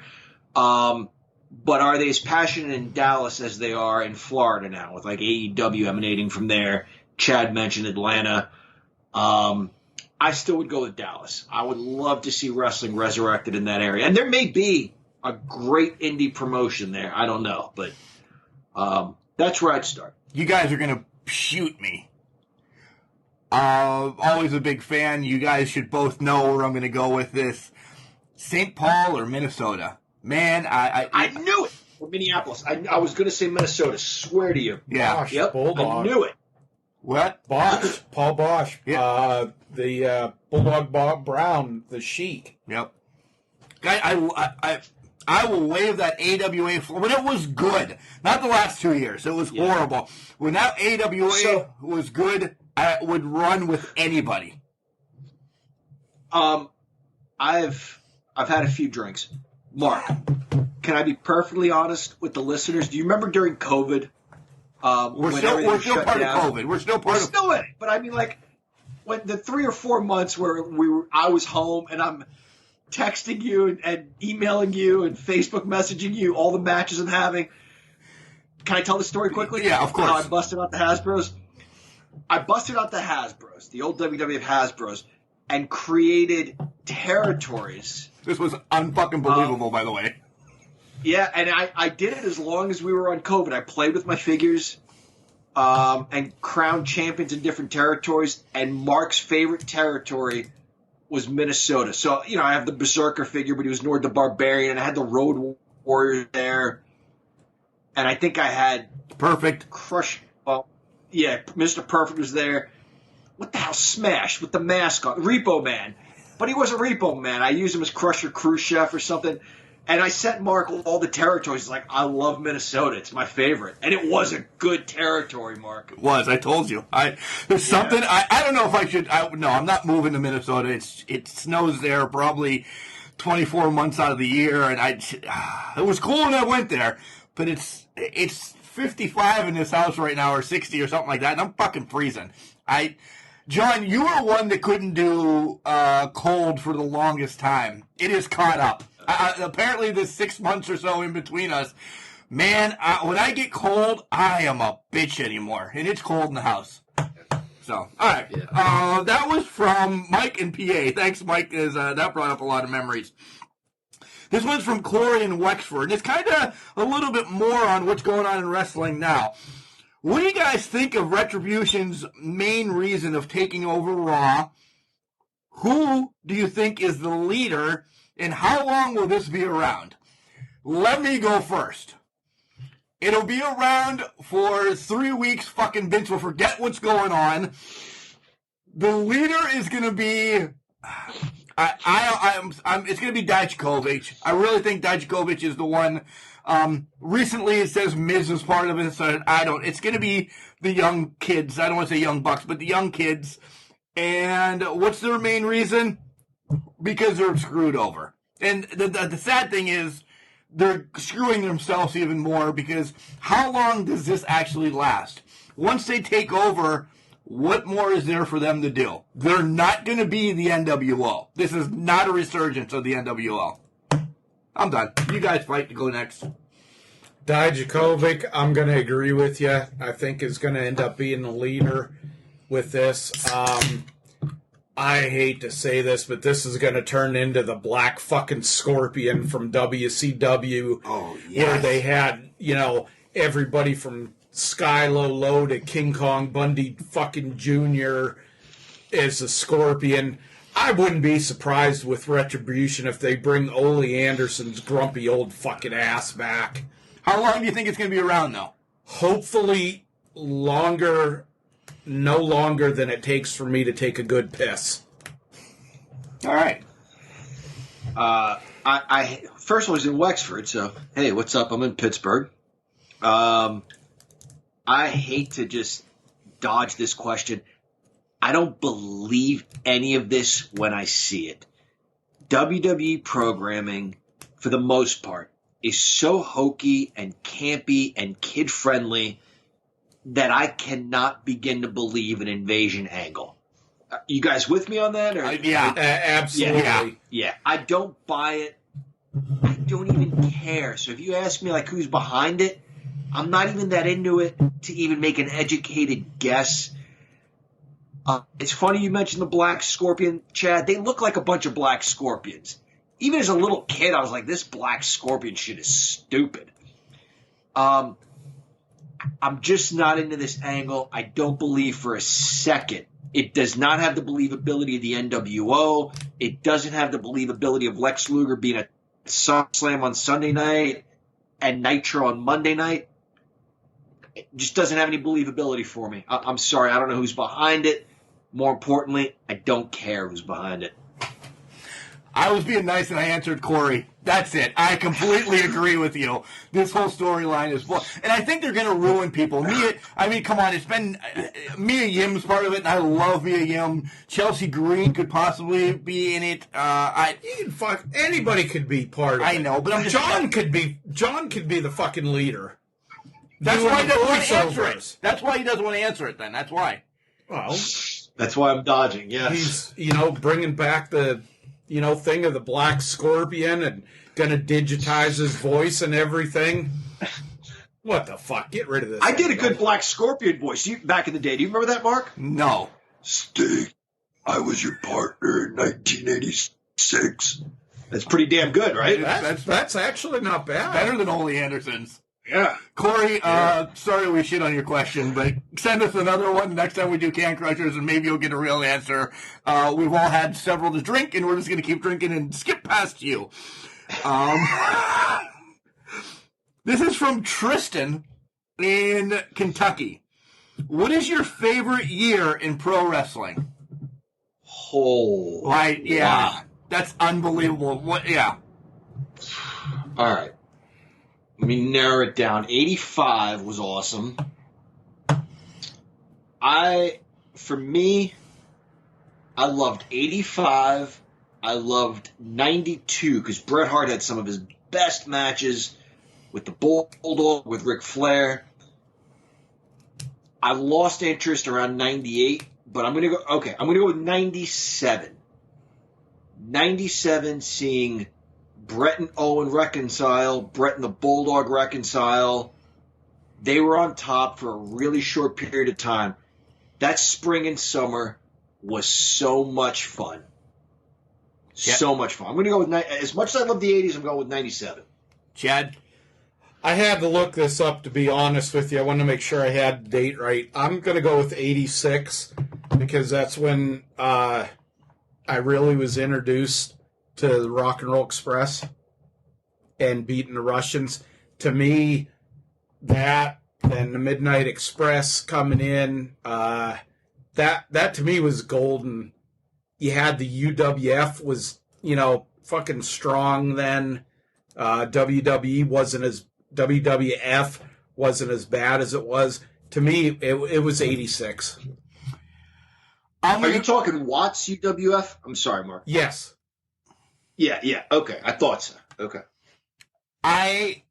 But are they as passionate in Dallas as they are in Florida now, with like AEW emanating from there? Chad mentioned Atlanta. I still would go with Dallas. I would love to see wrestling resurrected in that area. And there may be a great indie promotion there. I don't know. But that's where I'd start. You guys are going to shoot me. Always a big fan. You guys should both know where I'm going to go with this. St. Paul or Minnesota? Man, I knew it. Or Minneapolis. I was going to say Minnesota. Swear to you. Yeah. Bosch, Yep. Bulldog. I knew it. What? Bosch, Paul Bosch. Yeah. The Bulldog Bob Brown, the Sheik. Yep. I will wave that AWA floor when it was good. Not the last 2 years. It was horrible. When that AWA was good, I would run with anybody. I've had a few drinks. Mark, can I be perfectly honest with the listeners? Do you remember during COVID? We're still part of COVID. We're still in it. But I mean, like, when the 3 or 4 months where I was home and I'm texting you and emailing you and Facebook messaging you all the matches I'm having. Can I tell the story quickly? Yeah, of course. How I busted out the Hasbros. I busted out the Hasbros, the old WWF Hasbros, and created territories. This was unfucking believable, by the way. Yeah, and I did it as long as we were on COVID. I played with my figures and crowned champions in different territories, and Mark's favorite territory was Minnesota. So, I have the Berserker figure, but he was Nord the Barbarian, and I had the Road Warriors there. And I think I had Perfect. Crush. Well, yeah, Mr. Perfect was there. What the hell? Smash with the mask on. Repo Man. But he wasn't Repo Man. I used him as Crusher Khrushchev or something. And I sent Mark all the territories. He's like, I love Minnesota. It's my favorite. And it was a good territory, Mark. It was. I told you. There's something. I don't know if I should. No, I'm not moving to Minnesota. It snows there probably 24 months out of the year. And it was cool when I went there. But it's 55 in this house right now, or 60 or something like that. And I'm fucking freezing. John, you were one that couldn't do cold for the longest time. It is caught up. Apparently, this 6 months or so in between us, man, when I get cold, I am a bitch anymore. And it's cold in the house. So, all right. Yeah. That was from Mike in PA. Thanks, Mike. That brought up a lot of memories. This one's from Corey in Wexford. And it's kind of a little bit more on what's going on in wrestling now. What do you guys think of Retribution's main reason of taking over Raw? Who do you think is the leader, and how long will this be around? Let me go first. It'll be around for 3 weeks. Fucking Vince will forget what's going on. The leader is going to be... it's going to be Dijakovic. I really think Dijakovic is the one. Recently it says Miz is part of it, so it's going to be the young kids. I don't want to say young bucks, but the young kids. And what's their main reason? Because they're screwed over. And the sad thing is they're screwing themselves even more, because how long does this actually last? Once they take over, what more is there for them to do? They're not going to be the NWO. This is not a resurgence of the NWO. I'm done. You guys fight to go next. Dijakovic, I'm going to agree with you. I think is going to end up being the leader with this. I hate to say this, but this is going to turn into the Black fucking Scorpion from WCW. Oh, yes. Where they had, everybody from Skylo Low to King Kong Bundy fucking Jr. as a Scorpion. I wouldn't be surprised with Retribution if they bring Ole Anderson's grumpy old fucking ass back. How long do you think it's going to be around, though? Hopefully longer, no longer than it takes for me to take a good piss. All right. I first was in Wexford, so hey, what's up? I'm in Pittsburgh. I hate to just dodge this question. I don't believe any of this when I see it. WWE programming, for the most part, is so hokey and campy and kid-friendly that I cannot begin to believe an invasion angle. You guys with me on that? Or? Yeah. Absolutely. Yeah. I don't buy it. I don't even care. So if you ask me who's behind it, I'm not even that into it to even make an educated guess. It's funny you mentioned the Black Scorpion, Chad. They look like a bunch of Black Scorpions. Even as a little kid, I was like, this Black Scorpion shit is stupid. I'm just not into this angle. I don't believe for a second. It does not have the believability of the NWO. It doesn't have the believability of Lex Luger being a SummerSlam on Sunday night and Nitro on Monday night. It just doesn't have any believability for me. I'm sorry. I don't know who's behind it. More importantly, I don't care who's behind it. I was being nice and I answered Corey. That's it. I completely agree with you. This whole storyline is bull. And I think they're going to ruin people. Come on. It's been Mia Yim's part of it, and I love Mia Yim. Chelsea Green could possibly be in it. Anybody could be part of it. I know, but John could be the fucking leader. That's why he doesn't want to answer it. That's why he doesn't want to answer it then. That's why. Well, that's why I'm dodging, yes. He's, bringing back the thing of the Black Scorpion and going to digitize his voice and everything. What the fuck? Get rid of this. I did a good Black Scorpion voice back in the day. Do you remember that, Mark? No. Sting, I was your partner in 1986. That's pretty damn good, right? That's actually not bad. Better than Ole Anderson's. Yeah. Corey, sorry we shit on your question, but send us another one next time we do Can Crushers, and maybe you'll get a real answer. We've all had several to drink, and we're just going to keep drinking and skip past you. This is from Tristan in Kentucky. What is your favorite year in pro wrestling? Oh. Right, yeah. Wow. That's unbelievable. Yeah. All right. Let me narrow it down. 85 was awesome. For me, I loved 85. I loved 92 because Bret Hart had some of his best matches with the Bulldog, with Ric Flair. I lost interest around 98, but I'm going to go with 97. 97, seeing Bret and Owen reconcile, Bret and the Bulldog reconcile. They were on top for a really short period of time. That spring and summer was so much fun. Yep. So much fun. I'm going to go with, as much as I love the 80s, I'm going with 97. Chad? I had to look this up, to be honest with you. I wanted to make sure I had the date right. I'm going to go with 86 because that's when I really was introduced to the Rock and Roll Express and beating the Russians. To me, that and the Midnight Express coming in, that to me was golden. You had the UWF was, fucking strong then. WWF wasn't as bad as it was. To me, it was 86. Are you talking Watts UWF? I'm sorry, Mark. Yes. Yeah. Okay, I thought so. Okay. I'm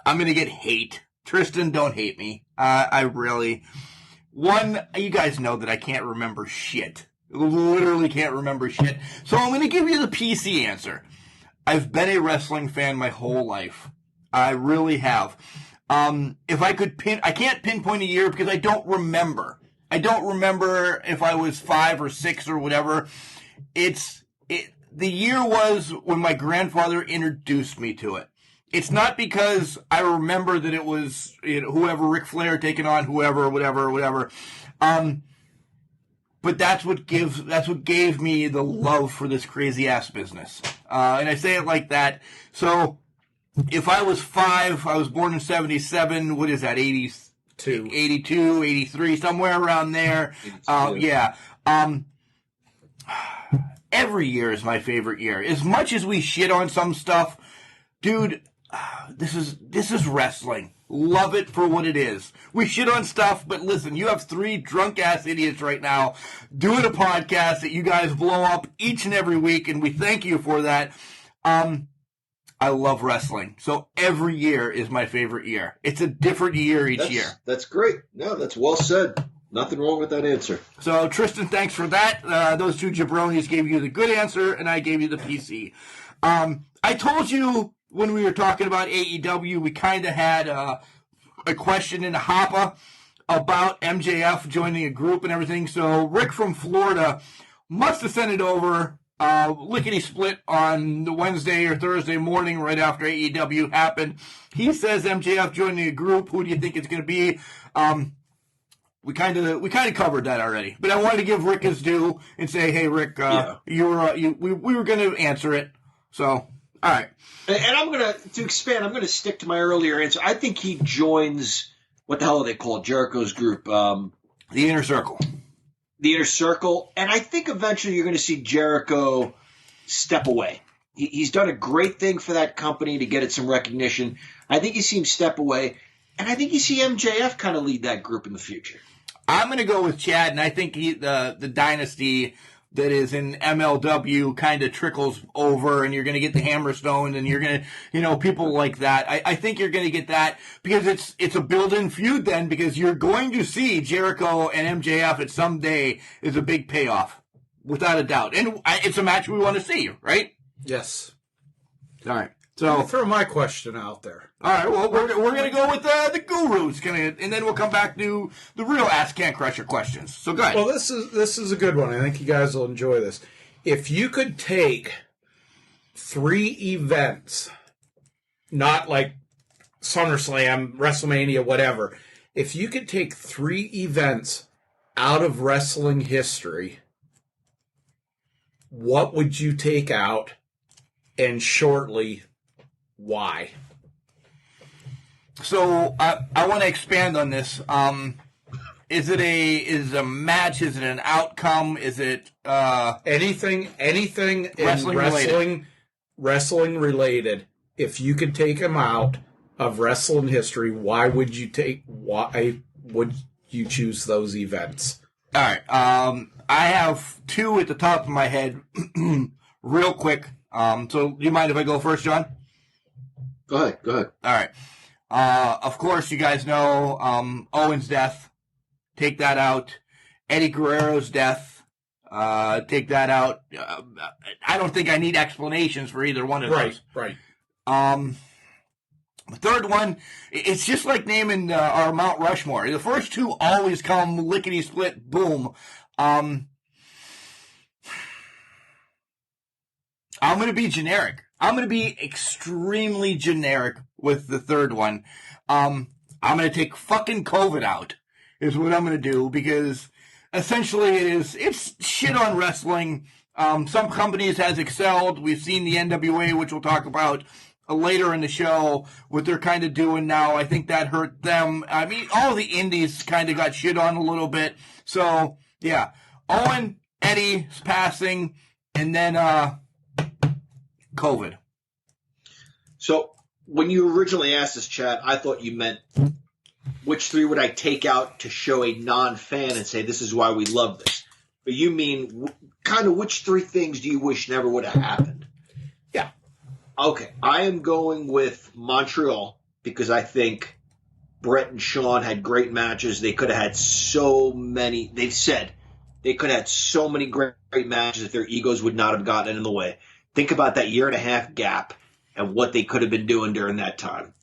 going to get hate. Tristan, don't hate me. You guys know that I can't remember shit. Literally can't remember shit. So I'm going to give you the PC answer. I've been a wrestling fan my whole life. I really have. If I could I can't pinpoint a year because I don't remember. I don't remember if I was 5 or 6 or whatever. The year was when my grandfather introduced me to it. It's not because I remember that it was whoever, Ric Flair taking on whoever, whatever. But that's what gave me the love for this crazy ass business. And I say it like that. So if I was 5, I was born in 77. What is that? 82, 83, somewhere around there. Yeah. Every year is my favorite year. As much as we shit on some stuff, dude, this is wrestling. Love it for what it is. We shit on stuff, but listen, you have 3 drunk-ass idiots right now doing a podcast that you guys blow up each and every week, and we thank you for that. I love wrestling. So every year is my favorite year. It's a different year each year. That's great. No, that's well said. Nothing wrong with that answer. So, Tristan, thanks for that. Those 2 jabronis gave you the good answer, and I gave you the PC. I told you when we were talking about AEW, we kind of had a question in the hopper about MJF joining a group and everything. So, Rick from Florida must have sent it over lickety split on the Wednesday or Thursday morning right after AEW happened. He says MJF joining a group. Who do you think it's going to be? We kind of covered that already, but I wanted to give Rick his due and say, hey, Rick, we were going to answer it. So, all right. And I'm going to expand, I'm going to stick to my earlier answer. I think he joins, what the hell are they called? Jericho's group. The Inner Circle. The Inner Circle. And I think eventually you're going to see Jericho step away. He's done a great thing for that company to get it some recognition. I think you see him step away. And I think you see MJF kind of lead that group in the future. I'm going to go with Chad, and I think the dynasty that is in MLW kind of trickles over, and you're going to get the Hammerstone, and you're going to, people like that. I think you're going to get that because it's a built-in feud then, because you're going to see Jericho and MJF at some day is a big payoff, without a doubt. And it's a match we want to see, right? Yes. All right. So I'll throw my question out there. All right, well, we're going to go with the gurus, and then we'll come back to the real Ask Can Crusher questions. So go ahead. Well, this is a good one. I think you guys will enjoy this. If you could take 3 events, not like SummerSlam, WrestleMania, whatever. If you could take 3 events out of wrestling history, what would you take out, and shortly, why? So I want to expand on this. Is it a match? Is it an outcome? Is it anything wrestling related? If you could take them out of wrestling history, why would you choose those events? All right. I have 2 at the top of my head, real quick. So do you mind if I go first, John? Go ahead. All right. Of course, you guys know Owen's death. Take that out. Eddie Guerrero's death. Take that out. I don't think I need explanations for either one of those. Right. The third one, it's just like naming our Mount Rushmore. The first 2 always come lickety-split, boom. I'm going to be generic. I'm going to be extremely generic with the third one. I'm going to take fucking COVID out, is what I'm going to do, because essentially it's shit on wrestling. Some companies has excelled. We've seen the NWA, which we'll talk about later in the show, what they're kind of doing now. I think that hurt them. I mean, all the indies kind of got shit on a little bit. So, yeah. Owen, Eddie's passing, and then COVID. So when you originally asked this, Chad, I thought you meant which 3 would I take out to show a non-fan and say this is why we love this. But you mean kind of which 3 things do you wish never would have happened? Yeah. Okay. I am going with Montreal because I think Brett and Sean had great matches. They could have had so many. They've said they could have had so many great matches if their egos would not have gotten in the way. Think about that 1.5-year gap and what they could have been doing during that time.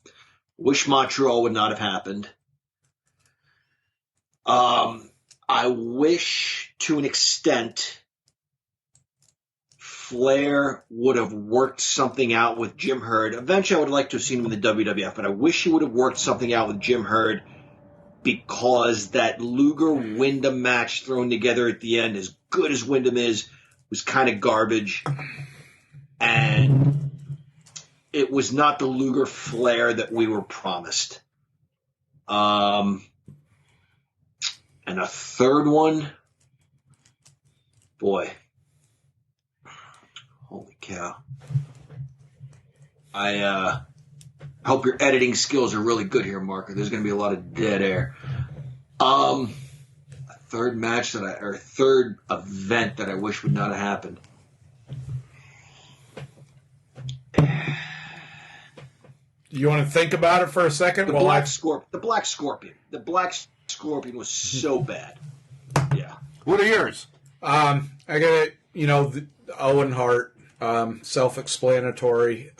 Wish Montreal would not have happened. I wish, to an extent, Flair would have worked something out with Jim Herd. Eventually, I would like to have seen him in the WWF, but I wish he would have worked something out with Jim Herd, because that Luger-Wyndham match thrown together at the end, as good as Wyndham is, was kind of garbage. And it was not the Luger Flair that we were promised. And a third one, boy, holy cow. I hope your editing skills are really good here, Mark. There's going to be a lot of dead air. A third third event that I wish would not have happened. You want to think about it for a second? The Black Scorpion. The Black Scorpion was so bad. Yeah. What are yours? I got Owen Hart, self-explanatory.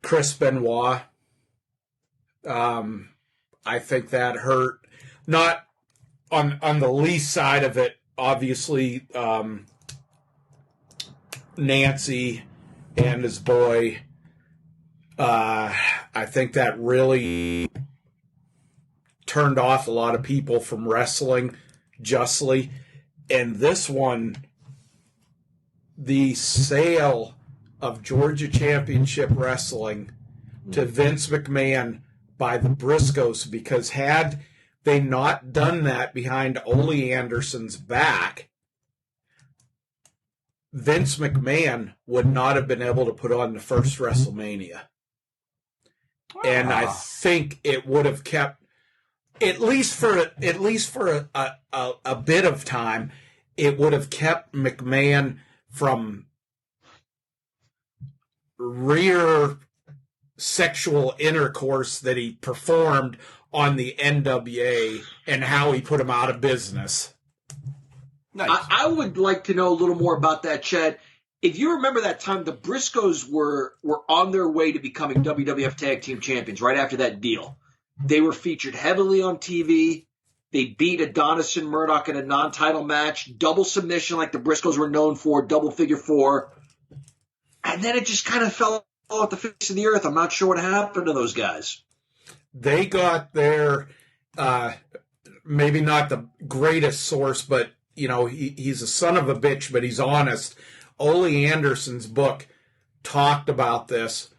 Chris Benoit. I think that hurt. Not on the least side of it, obviously. Nancy and his boy. I think that really turned off a lot of people from wrestling justly. And this one, the sale of Georgia Championship Wrestling to Vince McMahon by the Briscoes, because had they not done that behind Ole Anderson's back, Vince McMahon would not have been able to put on the first WrestleMania. And I think it would have kept, at least for a bit of time, it would have kept McMahon from rear sexual intercourse that he performed on the NWA and how he put him out of business. Nice. I would like to know a little more about that, Chad. If you remember that time, the Briscoes were on their way to becoming WWF Tag Team Champions right after that deal. They were featured heavily on TV. They beat Adonis and Murdoch in a non-title match, double submission like the Briscoes were known for, double figure four. And then it just kind of fell off the face of the earth. I'm not sure what happened to those guys. They got their, maybe not the greatest source, but, you know, he's a son of a bitch, but he's honest. Ole Anderson's book talked about this.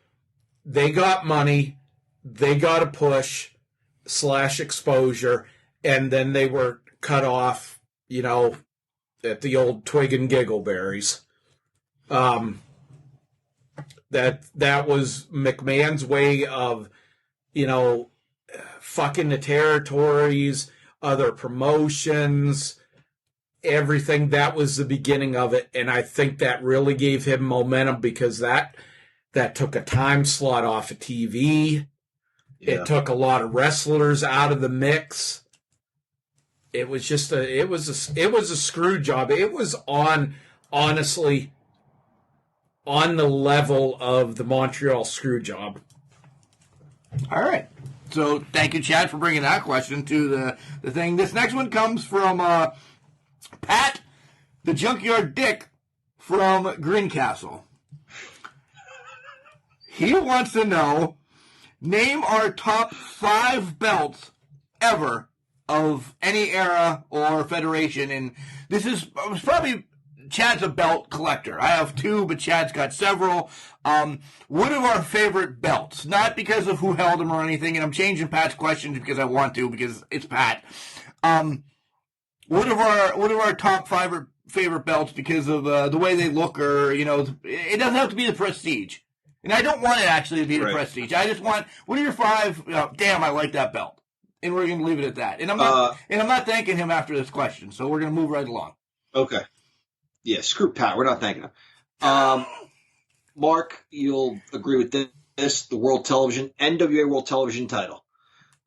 They got money, they got a push / exposure, and then they were cut off, you know, at the old Twig and Giggleberries. That was McMahon's way of, you know, fucking the territories, other promotions, everything. That was the beginning of it, and I think that really gave him momentum because that took a time slot off of TV. Yeah. It took a lot of wrestlers out of the mix. It was just it was a screw job. It was honestly on the level of the Montreal screw job. All right. So thank you, Chad, for bringing that question to the thing. This next one comes from Pat, the Junkyard Dick from Greencastle. He wants to know, name our top 5 belts ever of any era or federation. And this is probably, Chad's a belt collector. I have 2, but Chad's got several. What are our favorite belts? Not because of who held them or anything, and I'm changing Pat's questions because I want to, because it's Pat. What are our top 5 favorite belts because of the way they look, or, you know, it doesn't have to be the Prestige. And I don't want it actually to be the Prestige. I just want, what are your 5, damn, I like that belt. And we're going to leave it at that. And I'm not thanking him after this question, so we're going to move right along. Okay. Yeah, screw Pat. We're not thanking him. Mark, you'll agree with this. The World Television, NWA World Television title.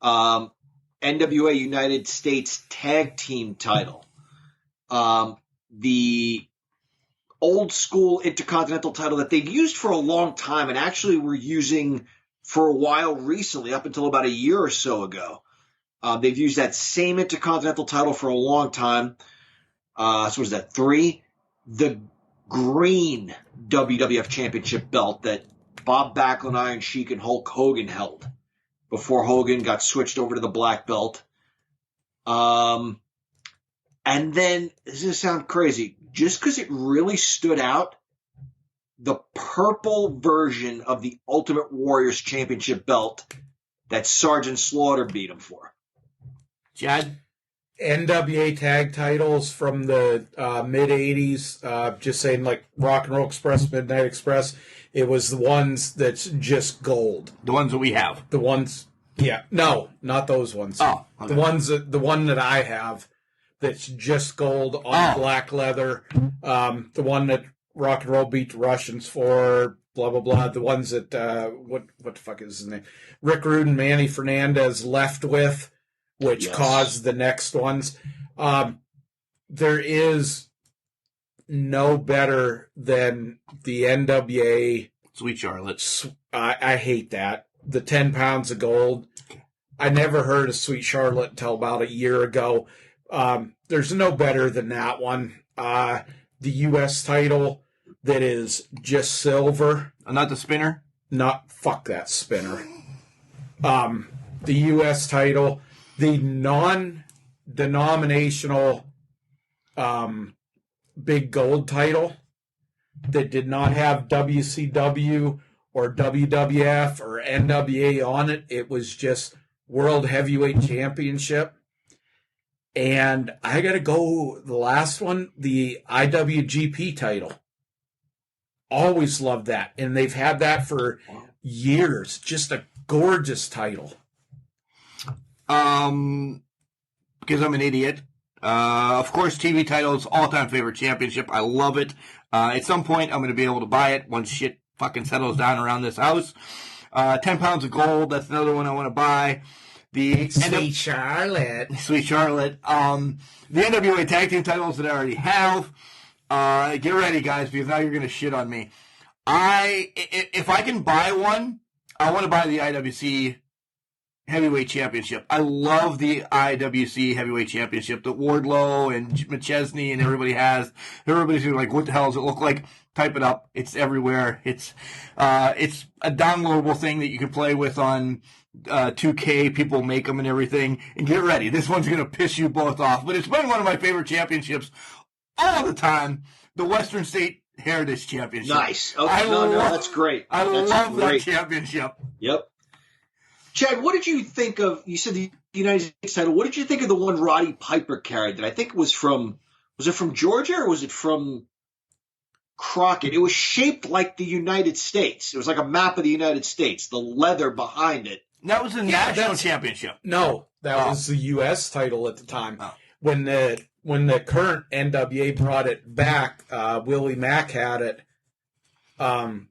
NWA United States Tag Team title. The old school Intercontinental title that they've used for a long time and actually were using for a while recently, up until about a year or so ago. They've used that same Intercontinental title for a long time. So what is that, 3? The green WWF Championship belt that Bob Backlund, Iron Sheik, and Hulk Hogan held before Hogan got switched over to the black belt. And then, this is going to sound crazy, just because it really stood out, the purple version of the Ultimate Warriors Championship belt that Sergeant Slaughter beat him for. Chad? NWA tag titles from the mid-'80s, just saying, like Rock and Roll Express, Midnight Express. It was the ones that's just gold. The ones that we have. The ones, yeah. No, not those ones. Oh, okay. The one that I have that's just gold on black leather. The one that Rock and Roll beat the Russians for, blah, blah, blah. The ones that, what the fuck is his name? Rick Rude and Manny Fernandez left with, which caused the next ones. There is no better than the NWA. Sweet Charlotte. I hate that. The 10 pounds of gold. I never heard of Sweet Charlotte until about a year ago. There's no better than that one. The U.S. title that is just silver. Not the spinner? Fuck that spinner. The U.S. title, the non-denominational big gold title that did not have WCW or WWF or NWA on it. It was just World Heavyweight Championship. And I got to go the last one, the IWGP title. Always loved that. And they've had that for years. Just a gorgeous title. Because I'm an idiot. Of course, TV titles, all-time favorite championship. I love it. At some point, I'm going to be able to buy it once shit fucking settles down around this house. 10 pounds of gold, that's another one I want to buy. The Sweet Charlotte. The NWA tag team titles that I already have. Get ready, guys, because now you're going to shit on me. If I can buy one, I want to buy the IWC Heavyweight Championship. I love the IWC Heavyweight Championship that Wardlow and McChesney and everybody has. Everybody's like, what the hell does it look like? Type it up. It's everywhere. It's a downloadable thing that you can play with on 2K. People make them and everything. And get ready. This one's going to piss you both off. But it's been one of my favorite championships all the time. The Western State Heritage Championship. Nice. Okay, that's great. I love that championship. Yep. Chad, what did you think of, you said the United States title, what did you think of the one Roddy Piper carried that I think was it from Georgia or was it from Crockett? It was shaped like the United States. It was like a map of the United States, the leather behind it. That was the national championship. No, that was the U.S. title at the time. Oh. When the current NWA brought it back, Willie Mack had it.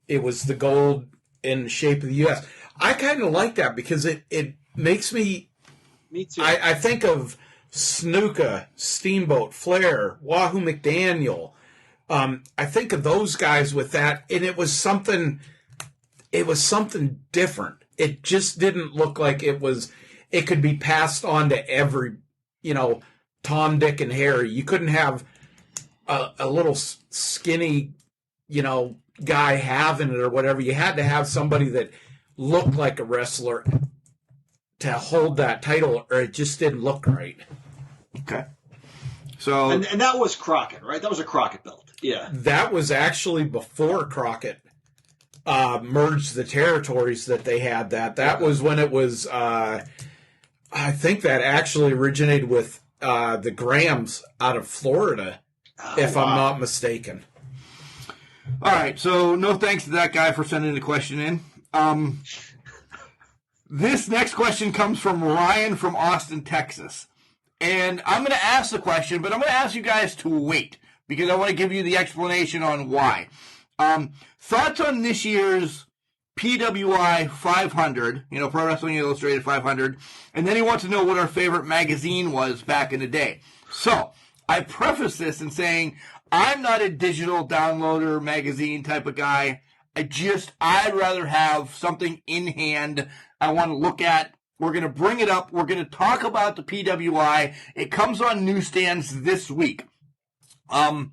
It was the gold in the shape of the U.S. I kind of like that because it makes me. Me too. I think of Snuka, Steamboat, Flair, Wahoo McDaniel. I think of those guys with that, and it was something different. It just didn't look like it could be passed on to every, Tom, Dick, and Harry. You couldn't have a little skinny, guy having it or whatever. You had to have somebody that looked like a wrestler to hold that title, or it just didn't look right. Okay. So and that was Crockett, right? That was a Crockett belt. Yeah. That was actually before Crockett merged the territories that they had. That was when it was. I think that actually originated with the Grahams out of Florida, if I'm not mistaken. All right. So no thanks to that guy for sending the question in. This next question comes from Ryan from Austin, Texas. And I'm going to ask the question, but I'm going to ask you guys to wait because I want to give you the explanation on why. Thoughts on this year's PWI 500, Pro Wrestling Illustrated 500, and then he wants to know what our favorite magazine was back in the day. So, I preface this in saying I'm not a digital downloader magazine type of guy. I'd rather have something in hand I want to look at. We're going to bring it up. We're going to talk about the PWI. It comes on newsstands this week. I'll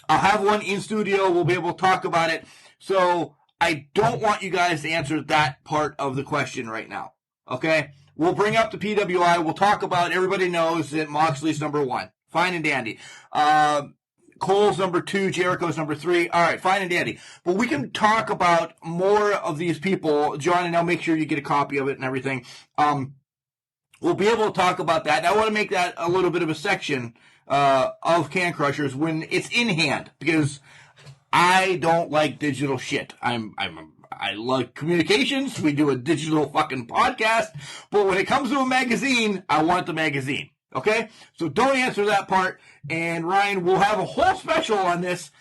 have one in studio. We'll be able to talk about it. So I don't want you guys to answer that part of the question right now. Okay? We'll bring up the PWI. We'll talk about it. Everybody knows that Moxley's number 1. Fine and dandy. Cole's number 2, Jericho's number 3. All right, fine and dandy. But we can talk about more of these people. John, and I'll make sure you get a copy of it and everything. We'll be able to talk about that. And I want to make that a little bit of a section of Can Crushers when it's in hand, because I don't like digital shit. I like communications. We do a digital fucking podcast. But when it comes to a magazine, I want the magazine. Okay? So don't answer that part. And Ryan, we'll have a whole special on this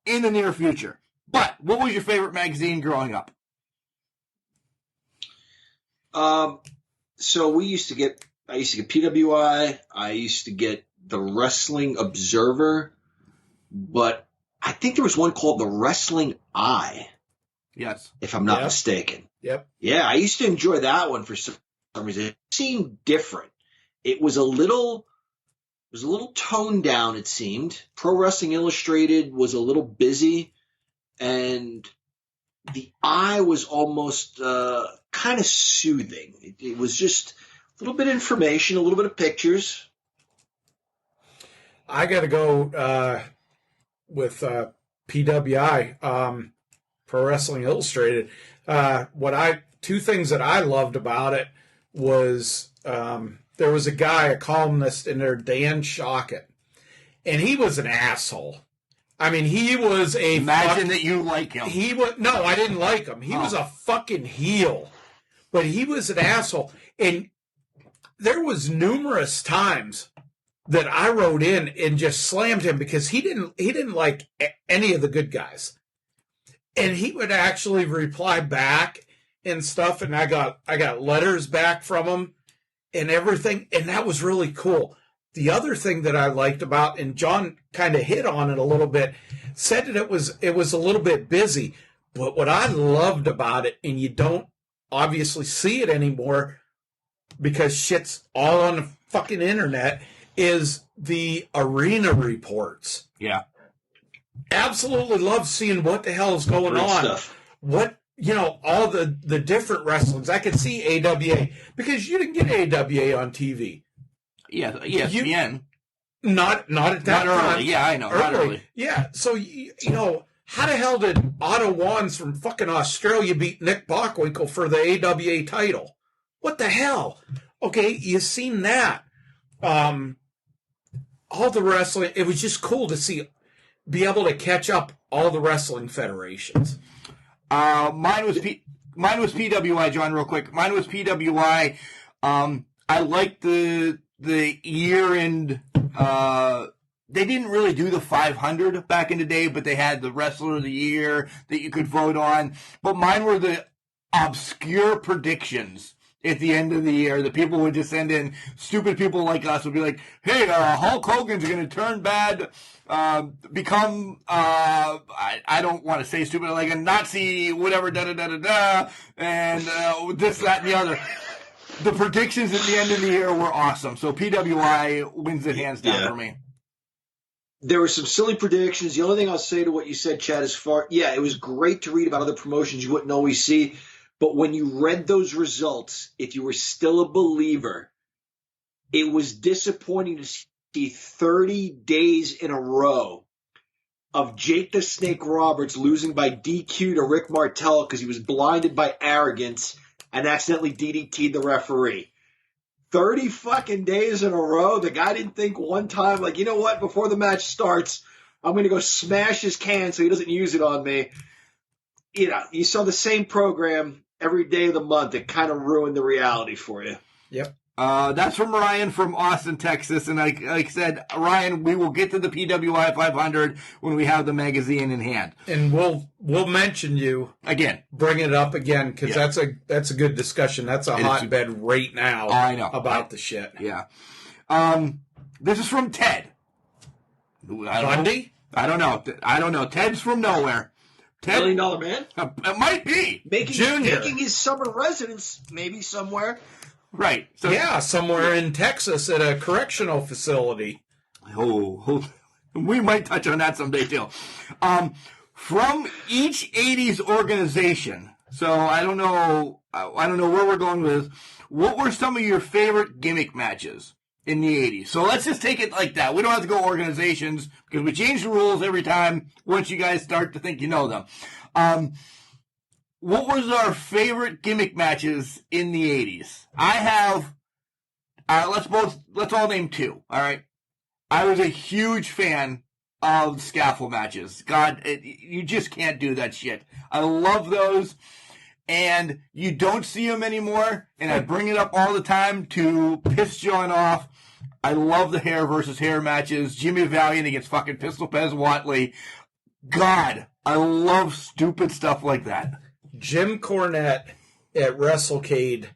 in the near future. But what was your favorite magazine growing up? So I used to get PWI. I used to get the Wrestling Observer, but I think there was one called the Wrestling Eye. Yes. If I'm not mistaken. Yep. Yeah, I used to enjoy that one for some reason. It seemed different. It was a little toned down, it seemed. Pro Wrestling Illustrated was a little busy. and the eye was almost kind of soothing. It was just a little bit of information, a little bit of pictures. I got to go with PWI, Pro Wrestling Illustrated. Two things that I loved about it was there was a guy, a columnist in there, Dan Shockett, and he was an asshole. I mean, he was a... Imagine that you like him. No, I didn't like him. He was a fucking heel. But he was an asshole. And there was numerous times that I wrote in and just slammed him because he didn't like any of the good guys. And he would actually reply back and stuff, and I got letters back from him and everything, and that was really cool. The other thing that I liked about, and John kind of hit on it a little bit, said that it was a little bit busy. But what I loved about it, and you don't obviously see it anymore because shit's all on the fucking internet, is the arena reports. Yeah. Absolutely love seeing what the hell is going on. Stuff. What, all the different wrestlings. I could see AWA because you didn't get AWA on TV. Yeah, ESPN. Not at that time. Early. Yeah, I know. Not early. Yeah, so, how the hell did Otto Wands from fucking Australia beat Nick Bockwinkel for the AWA title? What the hell? Okay, you seen that. All the wrestling, it was just cool to be able to catch up all the wrestling federations. Mine was PWI, John, real quick. Mine was PWI. I liked the year-end, they didn't really do the 500 back in the day, but they had the Wrestler of the Year that you could vote on. But mine were the obscure predictions at the end of the year. The people would just send in, stupid people like us would be like, hey, Hulk Hogan's going to turn bad, become, I don't want to say stupid, like a Nazi, whatever, da-da-da-da-da, and this, that, and the other. The predictions at the end of the year were awesome. So PWI wins it hands down for me. There were some silly predictions. The only thing I'll say to what you said, Chad, it was great to read about other promotions you wouldn't always see. But when you read those results, if you were still a believer, it was disappointing to see 30 days in a row of Jake the Snake Roberts losing by DQ to Rick Martel because he was blinded by arrogance and accidentally DDT'd the referee. 30 fucking days in a row. The guy didn't think one time, like, you know what, before the match starts, I'm going to go smash his can so he doesn't use it on me. You saw the same program every day of the month. It kind of ruined the reality for you. Yep. That's from Ryan from Austin, Texas. And like I said, Ryan, we will get to the PWI 500 when we have the magazine in hand. And we'll mention you again. Bring it up again because that's a good discussion. That's a hotbed right now. I know about the shit. Yeah. This is from Ted. Bundy? I don't know. Ted's from nowhere. $1 million man? It might be. Making his summer residence maybe somewhere. Right. So, somewhere in Texas at a correctional facility. Oh, we might touch on that someday too. From each 80s organization. So I don't know where we're going with this. What were some of your favorite gimmick matches in the 80s? So let's just take it like that. We don't have to go organizations because we change the rules every time once you guys start to think you know them. What was our favorite gimmick matches in the 80s? I have, let's all name two, all right? I was a huge fan of scaffold matches. God, you just can't do that shit. I love those, and you don't see them anymore, and I bring it up all the time to piss John off. I love the hair versus hair matches. Jimmy Valiant against fucking Pistol Pez Watley. God, I love stupid stuff like that. Jim Cornette at WrestleCade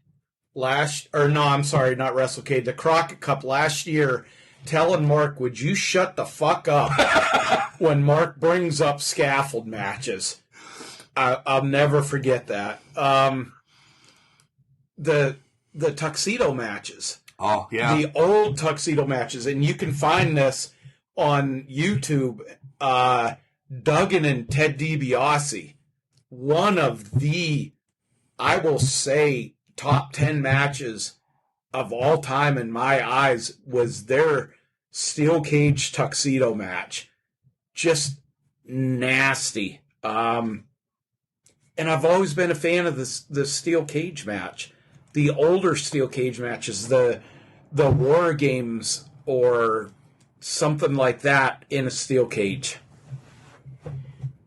not WrestleCade, the Crockett Cup last year, telling Mark, would you shut the fuck up when Mark brings up scaffold matches. I'll never forget that. The tuxedo matches. Oh, yeah. The old tuxedo matches, and you can find this on YouTube. Duggan and Ted DiBiase, one of the, I will say, top 10 matches of all time in my eyes was their steel cage tuxedo match. Just nasty. And I've always been a fan of the steel cage match. The older steel cage matches, the War Games or something like that in a steel cage.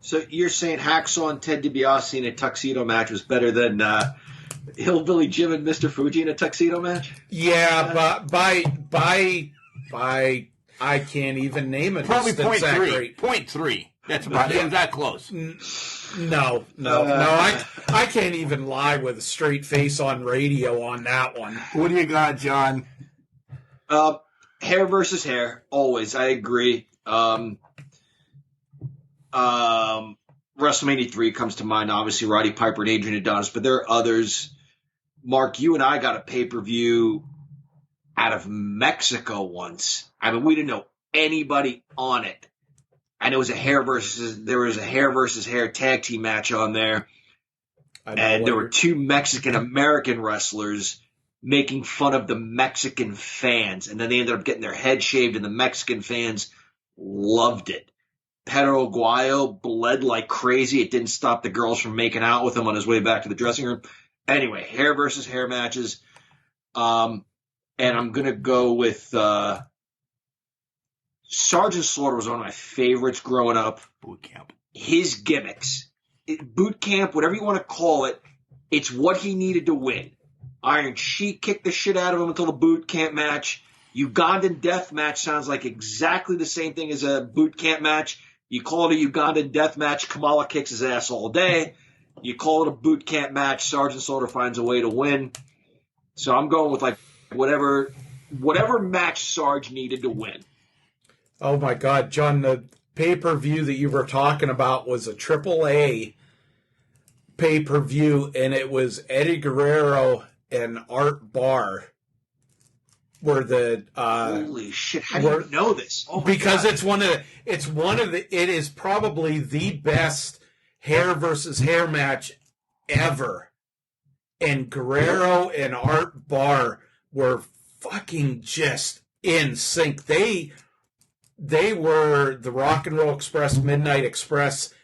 So you're saying Hacksaw and Ted DiBiase in a tuxedo match was better than Hillbilly Jim and Mr. Fuji in a tuxedo match? Yeah, but by I can't even name it. Probably point three. That's about it. That close. No. I can't even lie with a straight face on radio on that one. What do you got, John? Hair versus hair, always. I agree. WrestleMania 3 comes to mind, obviously, Roddy Piper and Adrian Adonis, but there are others. Mark, you and I got a pay-per-view out of Mexico once. I mean, we didn't know anybody on it. And there was a hair versus hair tag team match on there. And there were two Mexican-American wrestlers making fun of the Mexican fans. And then they ended up getting their head shaved, and the Mexican fans loved it. Pedro Aguayo bled like crazy. It didn't stop the girls from making out with him on his way back to the dressing room. Anyway, hair versus hair matches. And I'm going to go with Sergeant Slaughter was one of my favorites growing up. Boot camp. His gimmicks. Boot camp, whatever you want to call it, it's what he needed to win. Iron Sheik kicked the shit out of him until the boot camp match. Ugandan death match sounds like exactly the same thing as a boot camp match. You call it a Ugandan death match, Kamala kicks his ass all day. You call it a boot camp match, Sergeant Slaughter finds a way to win. So I'm going with like whatever match Sarge needed to win. Oh my God, John, the pay-per-view that you were talking about was a AAA pay-per-view, and it was Eddie Guerrero and Art Barr. Holy shit! How do you know this? Oh because God. it is probably the best hair versus hair match ever. And Guerrero and Art Barr were fucking just in sync. They were the Rock and Roll Express, Midnight Express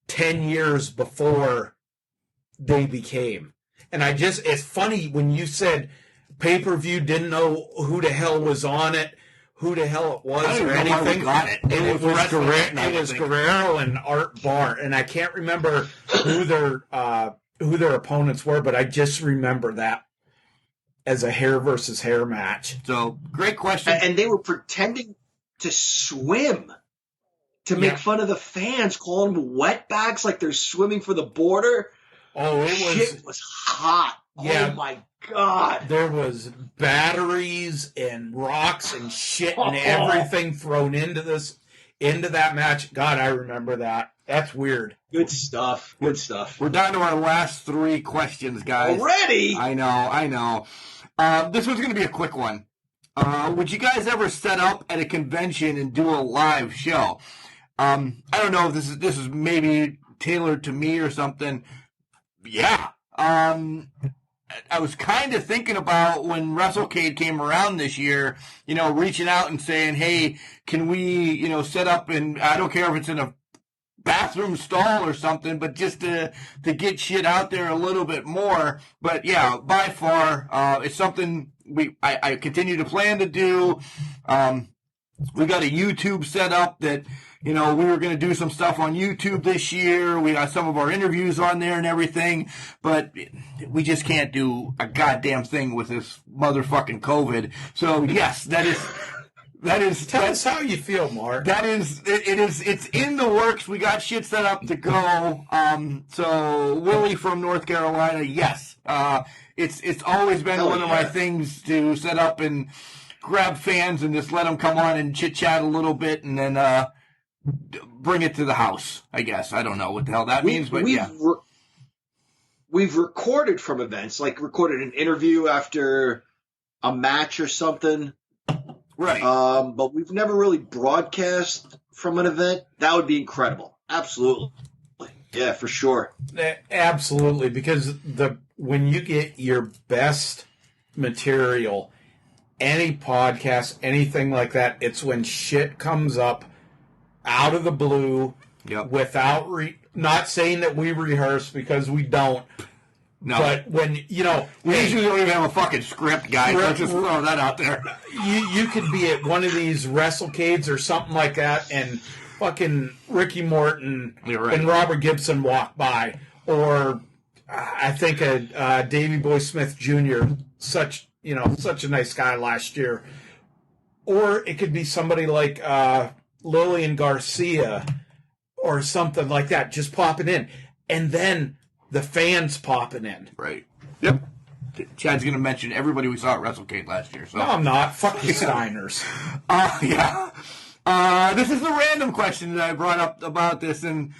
10 years before they became. And it's funny when you said pay-per-view, didn't know who the hell was on it, who the hell it was or anything. It was Guerrero and Art Barr, and I can't remember who their opponents were, but I just remember that as a hair versus hair match. So, great question. And they were pretending to swim to make fun of the fans, calling them wetbacks like they're swimming for the border. Oh, Shit was hot. Yeah. Oh, my God. There was batteries and rocks and shit and everything thrown into that match. God, I remember that. That's weird. Good stuff. Good stuff. We're down to our last three questions, guys. Already? I know. This one's going to be a quick one. Would you guys ever set up at a convention and do a live show? I don't know if this is maybe tailored to me or something. Yeah. I was kind of thinking about when WrestleCade came around this year, reaching out and saying, hey, can we, set up and I don't care if it's in a bathroom stall or something, but just to get shit out there a little bit more. But yeah, by far, it's something I continue to plan to do. We got a YouTube set up that, we were going to do some stuff on YouTube this year. We got some of our interviews on there and everything, but we just can't do a goddamn thing with this motherfucking COVID. So yes, that is. Tell us how you feel, Mark. It's in the works. We got shit set up to go. So Willie from North Carolina, yes. It's always been one of my things to set up and grab fans and just let them come on and chit chat a little bit and then, bring it to the house, I guess. I don't know what the hell that means, but yeah. We've recorded from events, like recorded an interview after a match or something. Right. But we've never really broadcast from an event, that would be incredible. Absolutely. Yeah, for sure. Absolutely, because when you get your best material, any podcast, anything like that, it's when shit comes up out of the blue without not saying that we rehearse, because we don't. No. But when, we usually don't even have a fucking script, guys. Let's just throw that out there. You could be at one of these WrestleCades or something like that, and fucking Ricky Morton and Robert Gibson walk by, or I think Davey Boy Smith Jr., such a nice guy last year, or it could be somebody like Lillian Garcia or something like that, just popping in, and then the fans popping in. Right. Yep. Chad's going to mention everybody we saw at WrestleCade last year. So. No, I'm not. Fuck the Steiners. Yeah. This is the random question that I brought up about this, and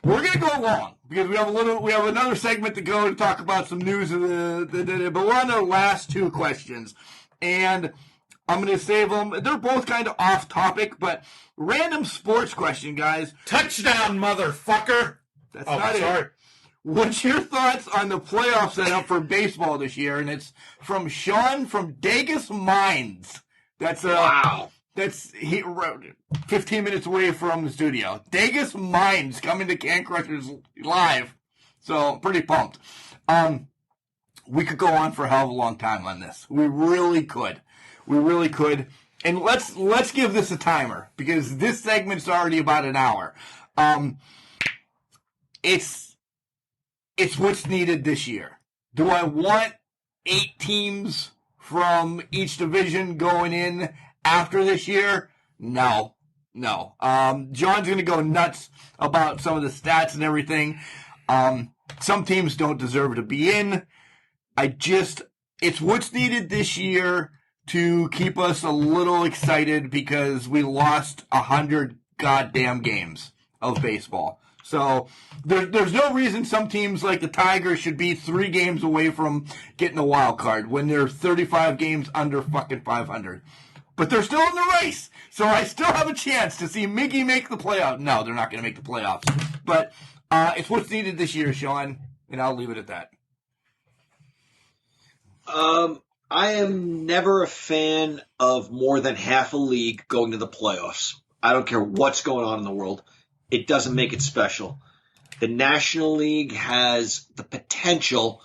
we're going to go long because we have another segment to go to talk about some news of the but we're on the last two questions, and I'm going to save them. They're both kind of off topic, but random sports question, guys. Touchdown, motherfucker. That's not it. What's your thoughts on the playoff setup for baseball this year? And it's from Sean from Dagus Mines. That's wow. That's 15 minutes away from the studio. Dagus Mines coming to Can Crushers live. So pretty pumped. We could go on for a hell of a long time on this. We really could. And let's give this a timer, because this segment's already about an hour. It's what's needed this year. Do I want 8 teams from each division going in after this year? No. John's going to go nuts about some of the stats and everything. Some teams don't deserve to be in. It's what's needed this year to keep us a little excited, because we lost 100 goddamn games of baseball. So there's no reason some teams like the Tigers should be 3 games away from getting a wild card when they're 35 games under fucking 500. But they're still in the race, so I still have a chance to see Miggy make the playoffs. No, they're not going to make the playoffs. But it's what's needed this year, Sean, and I'll leave it at that. I am never a fan of more than half a league going to the playoffs. I don't care what's going on in the world. It doesn't make it special. The National League has the potential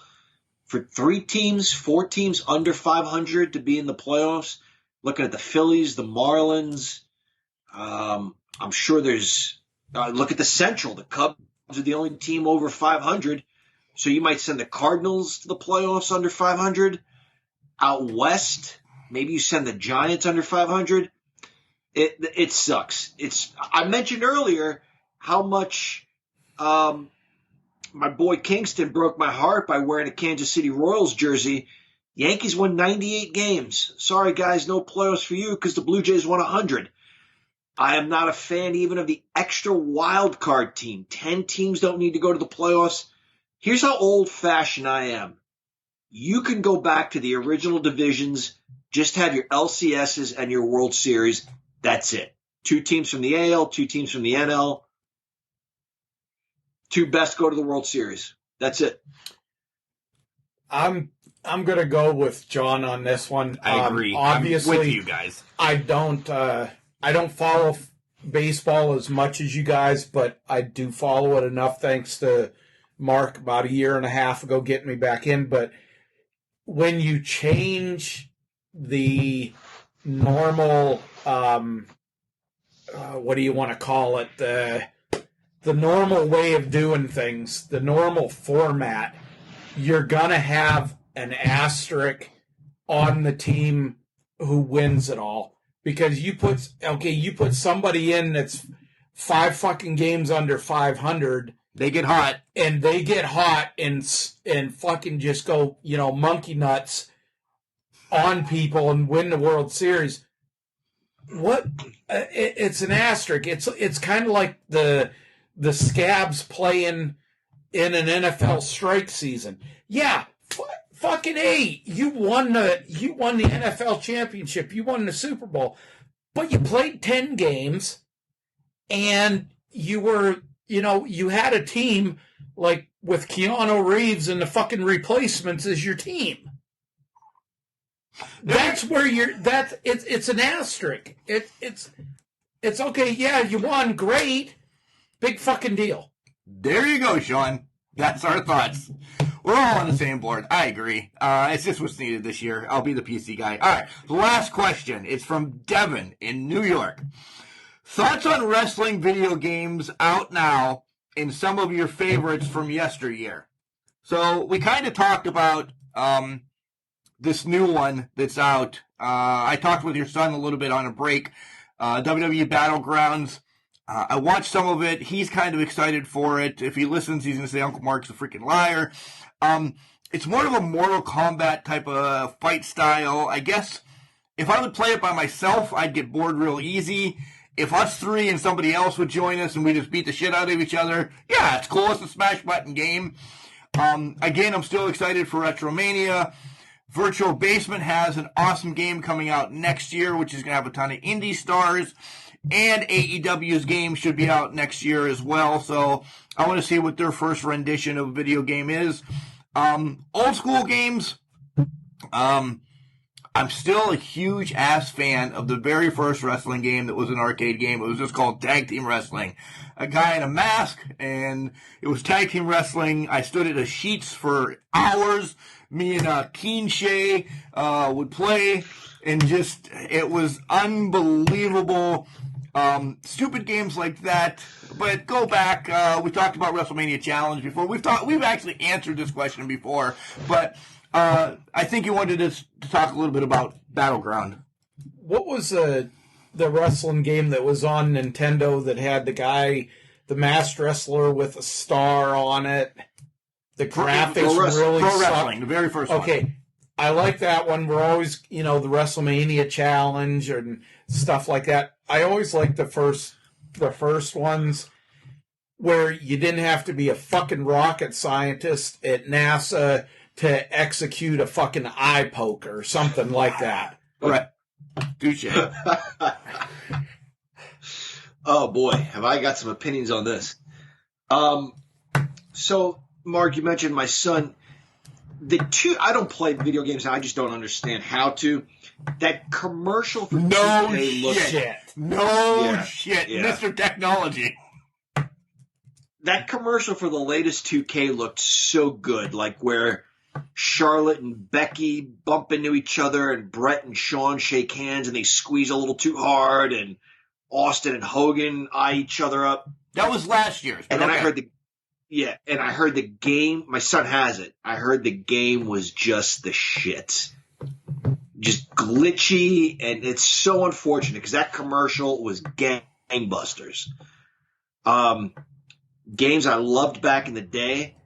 for 3 teams, 4 teams under 500 to be in the playoffs. Looking at the Phillies, the Marlins. I'm sure there's look at the Central. The Cubs are the only team over 500. So you might send the Cardinals to the playoffs under 500. Out west, maybe you send the Giants under 500. It sucks. I mentioned earlier how much my boy Kingston broke my heart by wearing a Kansas City Royals jersey. Yankees won 98 games. Sorry, guys, no playoffs for you because the Blue Jays won 100. I am not a fan even of the extra wild card team. 10 teams don't need to go to the playoffs. Here's how old-fashioned I am. You can go back to the original divisions, just have your LCSs and your World Series. That's it. 2 teams from the AL, 2 teams from the NL. 2 best go to the World Series. That's it. I'm going to go with John on this one. I agree. Obviously, I'm with you guys. I don't follow baseball as much as you guys, but I do follow it enough thanks to Mark about a year and a half ago getting me back in. But when you change the normal, what do you want to call it? The normal way of doing things, the normal format, you're going to have an asterisk on the team who wins it all. Because you put somebody in that's 5 fucking games under 500. They get hot. And they get hot and fucking just go, monkey nuts on people and win the World Series. What? It's an asterisk. It's kind of like the scabs playing in an NFL strike season. Yeah, fucking A. You won the NFL championship. You won the Super Bowl, but you played 10 games, and you were, you had a team like with Keanu Reeves and the fucking Replacements as your team. That's where it's an asterisk. It's okay. Yeah, you won. Great. Big fucking deal. There you go, Sean. That's our thoughts. We're all on the same board. I agree. It's just what's needed this year. I'll be the PC guy. All right. The last question is from Devin in New York. Thoughts on wrestling video games out now and some of your favorites from yesteryear? So we kind of talked about this new one that's out. I talked with your son a little bit on a break. WWE Battlegrounds. I watched some of it. He's kind of excited for it. If he listens, he's going to say Uncle Mark's a freaking liar. It's more of a Mortal Kombat type of fight style. I guess if I would play it by myself, I'd get bored real easy. If us three and somebody else would join us and we just beat the shit out of each other, yeah, it's cool. It's a smash button game. Again, I'm still excited for Retromania. Virtual Basement has an awesome game coming out next year, which is going to have a ton of indie stars. And AEW's game should be out next year as well. So I want to see what their first rendition of a video game is. Old school games. I'm still a huge ass fan of the very first wrestling game that was an arcade game. It was just called Tag Team Wrestling. A guy in a mask, and it was tag team wrestling. I stood at a Sheets for hours. Me and Keen Shea would play, and just, it was unbelievable. Stupid games like that. But go back. We talked about WrestleMania Challenge before. We've actually answered this question before, but I think you wanted us to talk a little bit about Battleground. What was the wrestling game that was on Nintendo that had the masked wrestler with a star on it? The graphics really Pro sucked. Wrestling, the very first one. Okay, I like that one. We're always, the WrestleMania Challenge and stuff like that. I always like the first ones where you didn't have to be a fucking rocket scientist at NASA to execute a fucking eye poke or something like that. Right. Touche. Oh boy, have I got some opinions on this. So Mark, you mentioned my son. I don't play video games. I just don't understand how to. That commercial for no 2K shit. No shit. Yeah. Mr. Technology. That commercial for the latest 2K looked so good, like where Charlotte and Becky bump into each other and Brett and Shawn shake hands and they squeeze a little too hard and Austin and Hogan eye each other up. That was last year's. And then I heard I heard the game. My son has it. I heard the game was just the shit. Just glitchy, and it's so unfortunate because that commercial was gangbusters. Games I loved back in the day.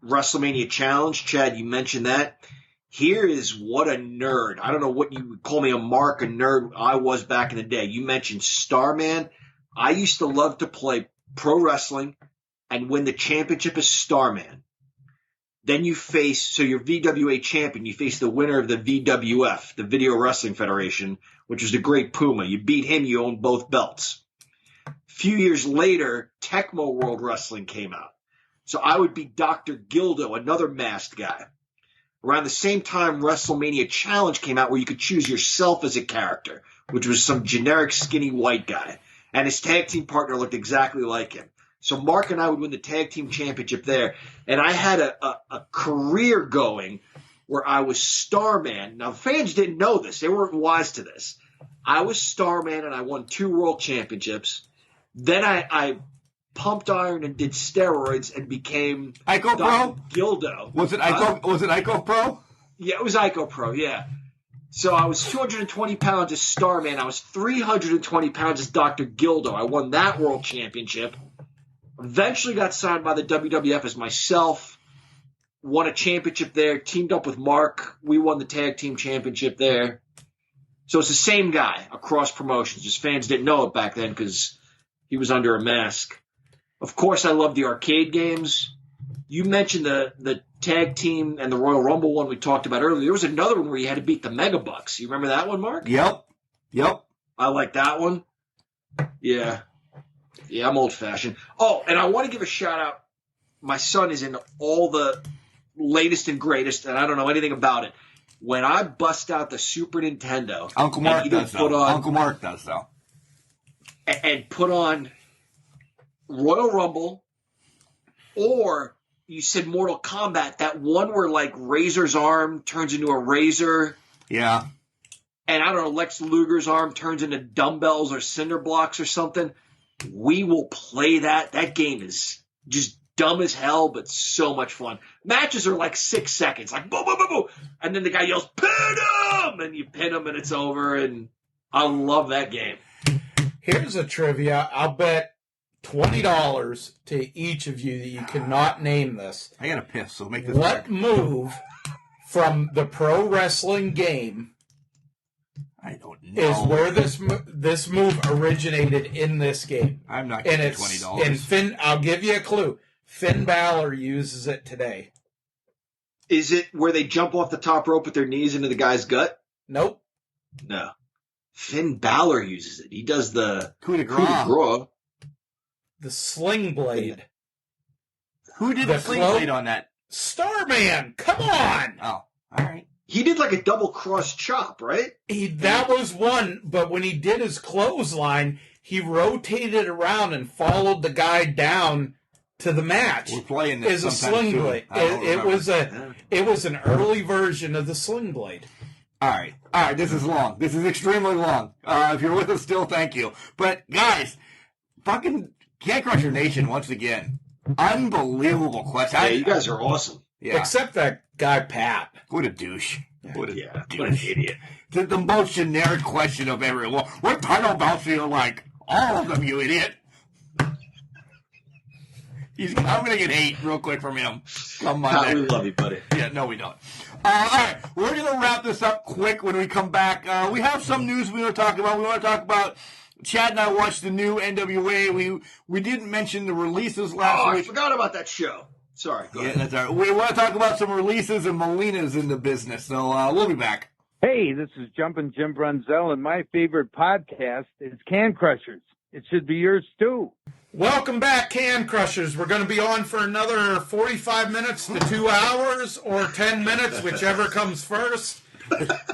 WrestleMania Challenge. Chad, you mentioned that. Here is what a nerd. I don't know what you would call me, a mark, a nerd I was back in the day. You mentioned Starman. I used to love to play pro wrestling and win the championship as Starman. Then you so you're VWA champion. You face the winner of the VWF, the Video Wrestling Federation, which was the Great Puma. You beat him, you own both belts. A few years later, Tecmo World Wrestling came out. So I would be Dr. Gildo, another masked guy. Around the same time, WrestleMania Challenge came out where you could choose yourself as a character, which was some generic skinny white guy. And his tag team partner looked exactly like him. So Mark and I would win the tag team championship there. And I had a career going where I was Starman. Now, fans didn't know this. They weren't wise to this. I was Starman, and I won 2 world championships. Then I pumped iron and did steroids and became Ico Pro? Gildo. Was it Ico Pro? Yeah, it was Ico Pro, yeah. So I was 220 pounds as Starman. I was 320 pounds as Dr. Gildo. I won that world championship. Eventually got signed by the WWF as myself. Won a championship there. Teamed up with Mark. We won the tag team championship there. So it's the same guy across promotions. Just fans didn't know it back then because he was under a mask. Of course, I love the arcade games. You mentioned the tag team and the Royal Rumble one we talked about earlier. There was another one where you had to beat the Megabucks. You remember that one, Mark? Yep. I like that one. Yeah. Yeah, I'm old-fashioned. Oh, and I want to give a shout-out. My son is into all the latest and greatest, and I don't know anything about it. When I bust out the Super Nintendo, Uncle Mark does though. And put on Royal Rumble, or you said Mortal Kombat, that one where like Razor's arm turns into a razor. Yeah. And I don't know, Lex Luger's arm turns into dumbbells or cinder blocks or something. We will play that. That game is just dumb as hell, but so much fun. Matches are like 6 seconds, like boom, boom, boom, boom. And then the guy yells, pin him! And you pin him and it's over. And I love that game. Here's a trivia. I'll bet $20 to each of you that you cannot name this. I got to piss, so make this What move from the pro wrestling game I don't know. is where this move originated in this game? I'm not getting $20. And Finn, I'll give you a clue. Finn Balor uses it today. Is it where they jump off the top rope with their knees into the guy's gut? Nope. No. Finn Balor uses it. He does the coup de grace. The sling blade. Who did the sling blade on that? Starman. Come on. Oh, all right. He did like a double cross chop, right? That was one, but when he did his clothesline, he rotated around and followed the guy down to the match. We're playing this is a sling blade. It was an early version of the sling blade. All right. This is long. This is extremely long. If you're with us still, thank you. But guys, fucking Can't Crusher Nation once again. Unbelievable question. Yeah, you guys are awesome. Yeah. Except that guy Pat. What a douche. What an idiot. The most generic question of everyone. What title belts do you like? All of them, you idiot. I'm going to get hate real quick from him. Come on. We love you, buddy. Yeah, no, we don't. All right, we're going to wrap this up quick when we come back. We have some news we want to talk about. We want to talk about Chad and I watched the new NWA. We didn't mention the releases last week. I forgot about that show. Sorry. Go ahead. That's all right. We want to talk about some releases and Molina's in the business, so we'll be back. Hey, this is Jumpin' Jim Brunzell, and my favorite podcast is Can Crushers. It should be yours, too. Welcome back, Can Crushers. We're going to be on for another 45 minutes to 2 hours or 10 minutes, whichever comes first.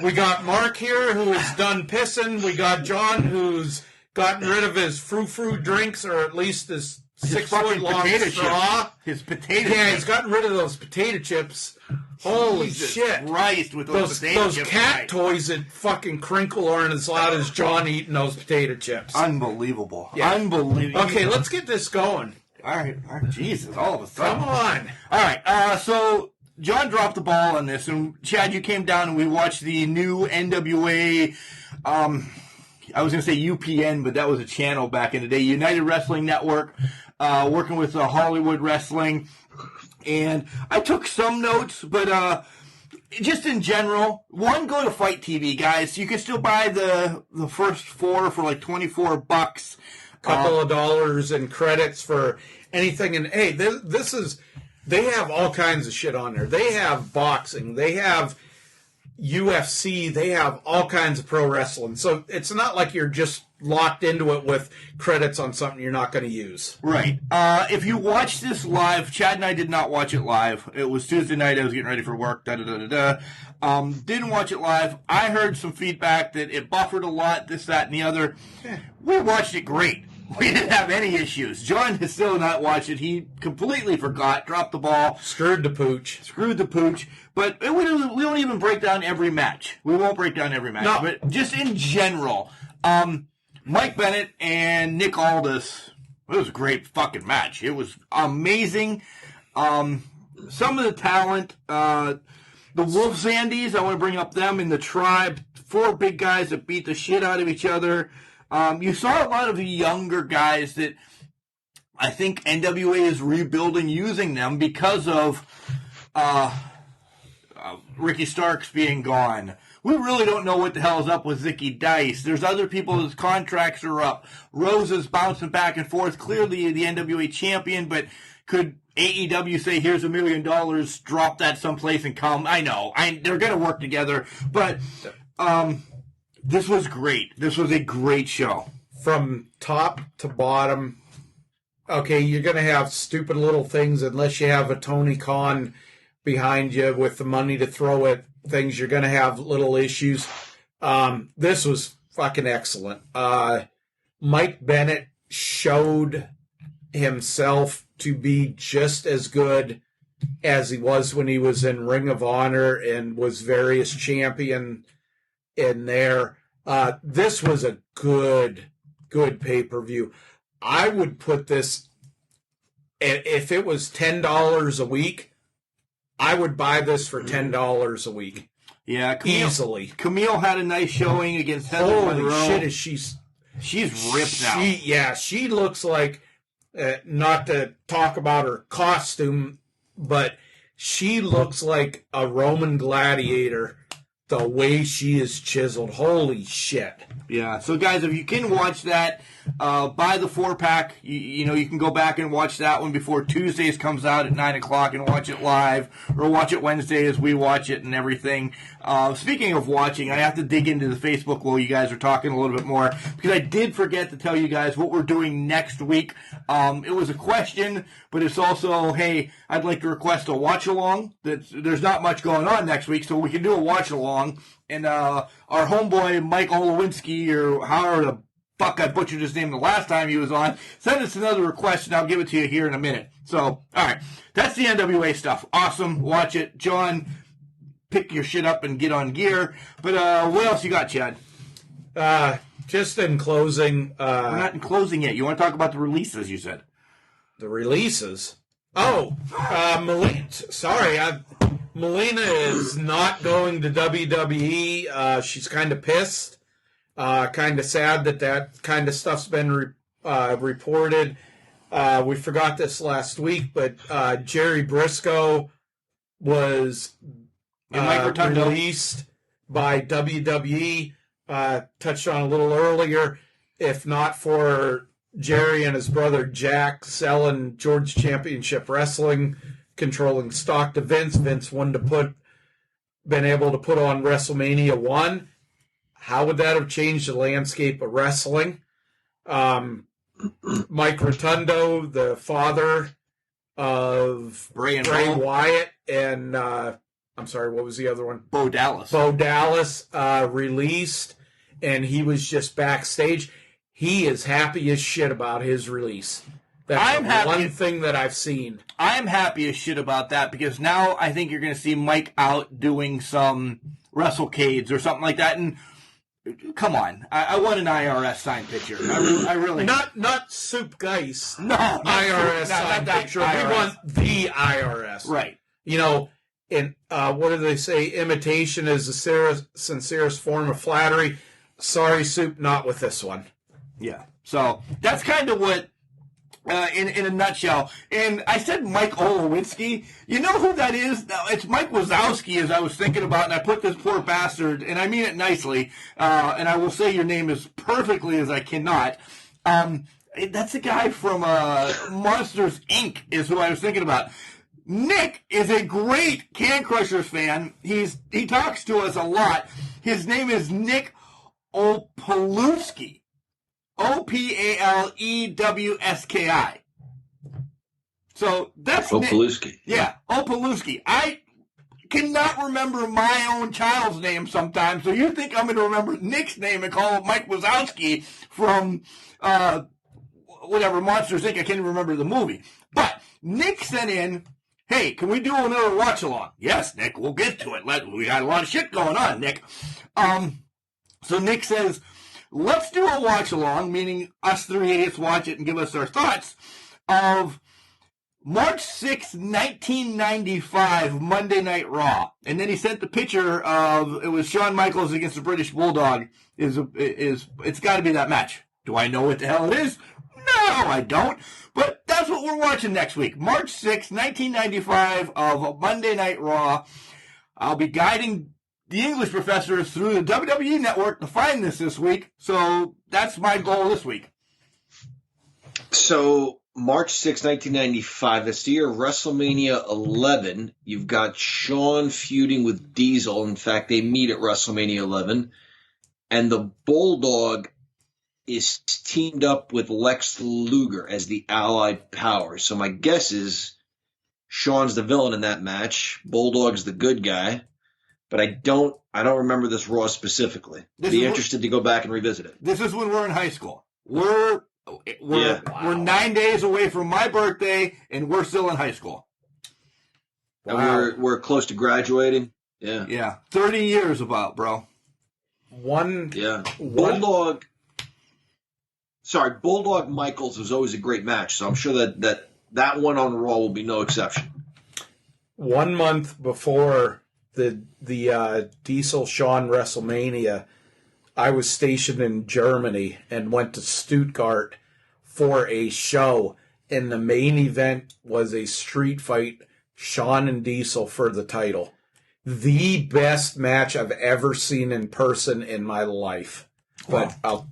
We got Mark here, who is done pissing. We got John, who's gotten rid of his frou-frou drinks, or at least his 6-foot-long straw. His potato chips. Yeah, he's gotten rid of those potato chips. Holy shit. Christ, with those potato chips. Those cat toys that fucking crinkle aren't as loud as John eating those potato chips. Unbelievable. Yeah. Unbelievable. Okay, let's get this going. All right. Jesus, all of a sudden. Come on. All right, so John dropped the ball on this, and Chad, you came down and we watched the new NWA, I was going to say UPN, but that was a channel back in the day, United Wrestling Network, working with Hollywood Wrestling. And I took some notes, but just in general, go to Fight TV, guys. You can still buy the first 4 for like $24. Couple of dollars in credits for anything. And hey, they have all kinds of shit on there. They have boxing. They have UFC. They have all kinds of pro wrestling. So it's not like you're just locked into it with credits on something you're not going to use. Right. If you watch this live, Chad and I did not watch it live. It was Tuesday night. I was getting ready for work. Didn't watch it live. I heard some feedback that it buffered a lot, this, that, and the other. We watched it great. We didn't have any issues. John has still not watched it. He completely forgot, dropped the ball. Screwed the pooch. But we don't even break down every match. We won't break down every match. No. But just in general, Mike Bennett and Nick Aldis, it was a great fucking match. It was amazing. Some of the talent, the Wolf Zandies, I want to bring up them in the Tribe. 4 big guys that beat the shit out of each other. You saw a lot of the younger guys that I think NWA is rebuilding using them because of Ricky Starks being gone. We really don't know what the hell is up with Zicky Dice. There's other people whose contracts are up. Rose is bouncing back and forth. Clearly the NWA champion, but could AEW say, here's $1 million, drop that someplace and come? I know. They're going to work together. But this was great. This was a great show. From top to bottom, okay, you're going to have stupid little things unless you have a Tony Khan behind you with the money to throw at things. You're going to have little issues. This was fucking excellent. Mike Bennett showed himself to be just as good as he was when he was in Ring of Honor and was various champion in there. This was a good pay-per-view. I would put this, if it was $10 a week, I would buy this for $10 a week. Yeah, easily. Camille had a nice showing against Heather Monroe. Holy shit, she's ripped now. She looks like, not to talk about her costume, but she looks like a Roman gladiator the way she is chiseled. Holy shit. Yeah, so guys, if you can watch that, buy the 4-pack. You can go back and watch that one before Tuesdays comes out at 9 o'clock and watch it live, or watch it Wednesday as we watch it and everything. Speaking of watching, I have to dig into the Facebook while you guys are talking a little bit more, because I did forget to tell you guys what we're doing next week. It was a question, but it's also, hey, I'd like to request a watch-along. There's not much going on next week, so we can do a watch-along. And our homeboy, Mike Olowinski, or however the fuck I butchered his name the last time he was on, send us another request, and I'll give it to you here in a minute. So, all right, that's the NWA stuff. Awesome. Watch it. John, pick your shit up and get on gear. But what else you got, Chad? Just in closing. We're not in closing yet. You want to talk about the releases, you said? The releases? Oh, Melina is not going to WWE. She's kind of pissed. Kind of sad that kind of stuff's been reported. We forgot this last week, but Jerry Briscoe was released by WWE. Touched on a little earlier. If not for Jerry and his brother Jack selling George Championship Wrestling, controlling stock to Vince wouldn't have been able to put on WrestleMania 1. How would that have changed the landscape of wrestling? Mike Rotundo, the father of Bray Wyatt, and I'm sorry, what was the other one? Bo Dallas. Released, and he was just backstage. He is happy as shit about his release. That's one thing that I've seen. I'm happy as shit about that, because now I think you're going to see Mike out doing some WrestleCades or something like that. And come on, I want an IRS signed picture. I really not Soup Geist. No, IRS signed picture. IRS. We want the IRS, right? And what do they say? Imitation is the sincerest form of flattery. Sorry, Soup, not with this one. Yeah. So that's kind of what. In a nutshell. And I said Mike Olowinski. You know who that is? It's Mike Wazowski, as I was thinking about, and I put this poor bastard, and I mean it nicely, and I will say your name as perfectly as I cannot. That's a guy from Monsters, Inc., is who I was thinking about. Nick is a great Can Crushers fan. He talks to us a lot. His name is Nick Opalewski. Opalewski. So that's Opalewski. Yeah, Opalewski. I cannot remember my own child's name sometimes, so you think I'm going to remember Nick's name and call him Mike Wazowski from whatever, Monsters, Inc. I can't even remember the movie. But Nick sent in, hey, can we do another watch-along? Yes, Nick, we'll get to it. We got a lot of shit going on, Nick. So Nick says, let's do a watch-along, meaning us three idiots watch it and give us our thoughts, of March 6, 1995, Monday Night Raw. And then he sent the picture of, it was Shawn Michaels against the British Bulldog. It's got to be that match. Do I know what the hell it is? No, I don't. But that's what we're watching next week. March 6, 1995, of Monday Night Raw. I'll be guiding the English professors through the WWE Network to find this week. So that's my goal this week. So March 6, 1995, that's the year of WrestleMania 11. You've got Shawn feuding with Diesel. In fact, they meet at WrestleMania 11. And the Bulldog is teamed up with Lex Luger as the Allied Power. So my guess is Sean's the villain in that match. Bulldog's the good guy. But I don't remember this Raw specifically. Be interested to go back and revisit it. This is when we're in high school. We're 9 days away from my birthday, and we're still in high school. And we're close to graduating. Yeah. Yeah. 30 years about, bro. Bulldog Michaels was always a great match, so I'm sure that one on Raw will be no exception. 1 month before the Diesel Shawn WrestleMania, I was stationed in Germany and went to Stuttgart for a show, and the main event was a street fight, Shawn and Diesel for the title. The best match I've ever seen in person in my life. But I'll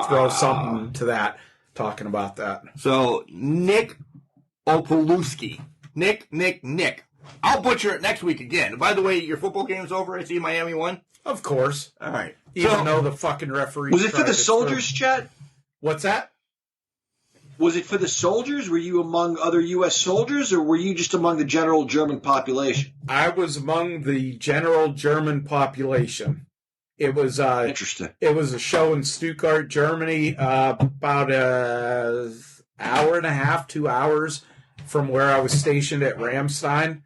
throw something to that, talking about that. So, Nick Opolewski. Nick. I'll butcher it next week again. By the way, your football game's over. I see Miami won. Of course. All right. Even though the fucking referee... Was it for the soldiers, Chat? What's that? Was it for the soldiers? Were you among other U.S. soldiers, or were you just among the general German population? I was among the general German population. It was interesting. It was a show in Stuttgart, Germany, about an hour and a half, 2 hours from where I was stationed at Rammstein.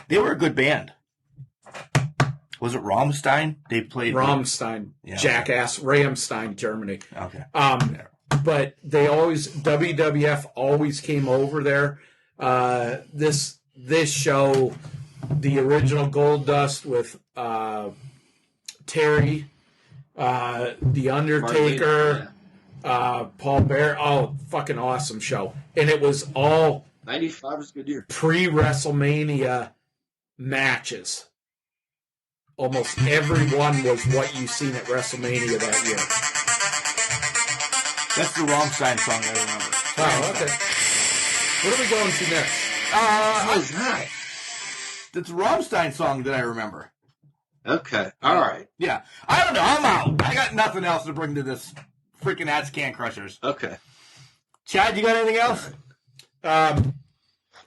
They were a good band. Was it Rammstein? They played Rammstein, jackass, Rammstein, Germany. Okay. But they WWF always came over there. This show, the original Goldust with Terry, The Undertaker, Paul Bear. Oh, fucking awesome show. And it was all 95 was a good year. Pre-WrestleMania matches. Almost every one was what you seen at WrestleMania that year. That's the Rammstein song I remember. Oh, okay. What are we going to next? That's a Rammstein song that I remember. Okay. All right. Yeah. I don't know. I'm out. I got nothing else to bring to this freaking Ads Can Crushers. Okay. Chad, you got anything else?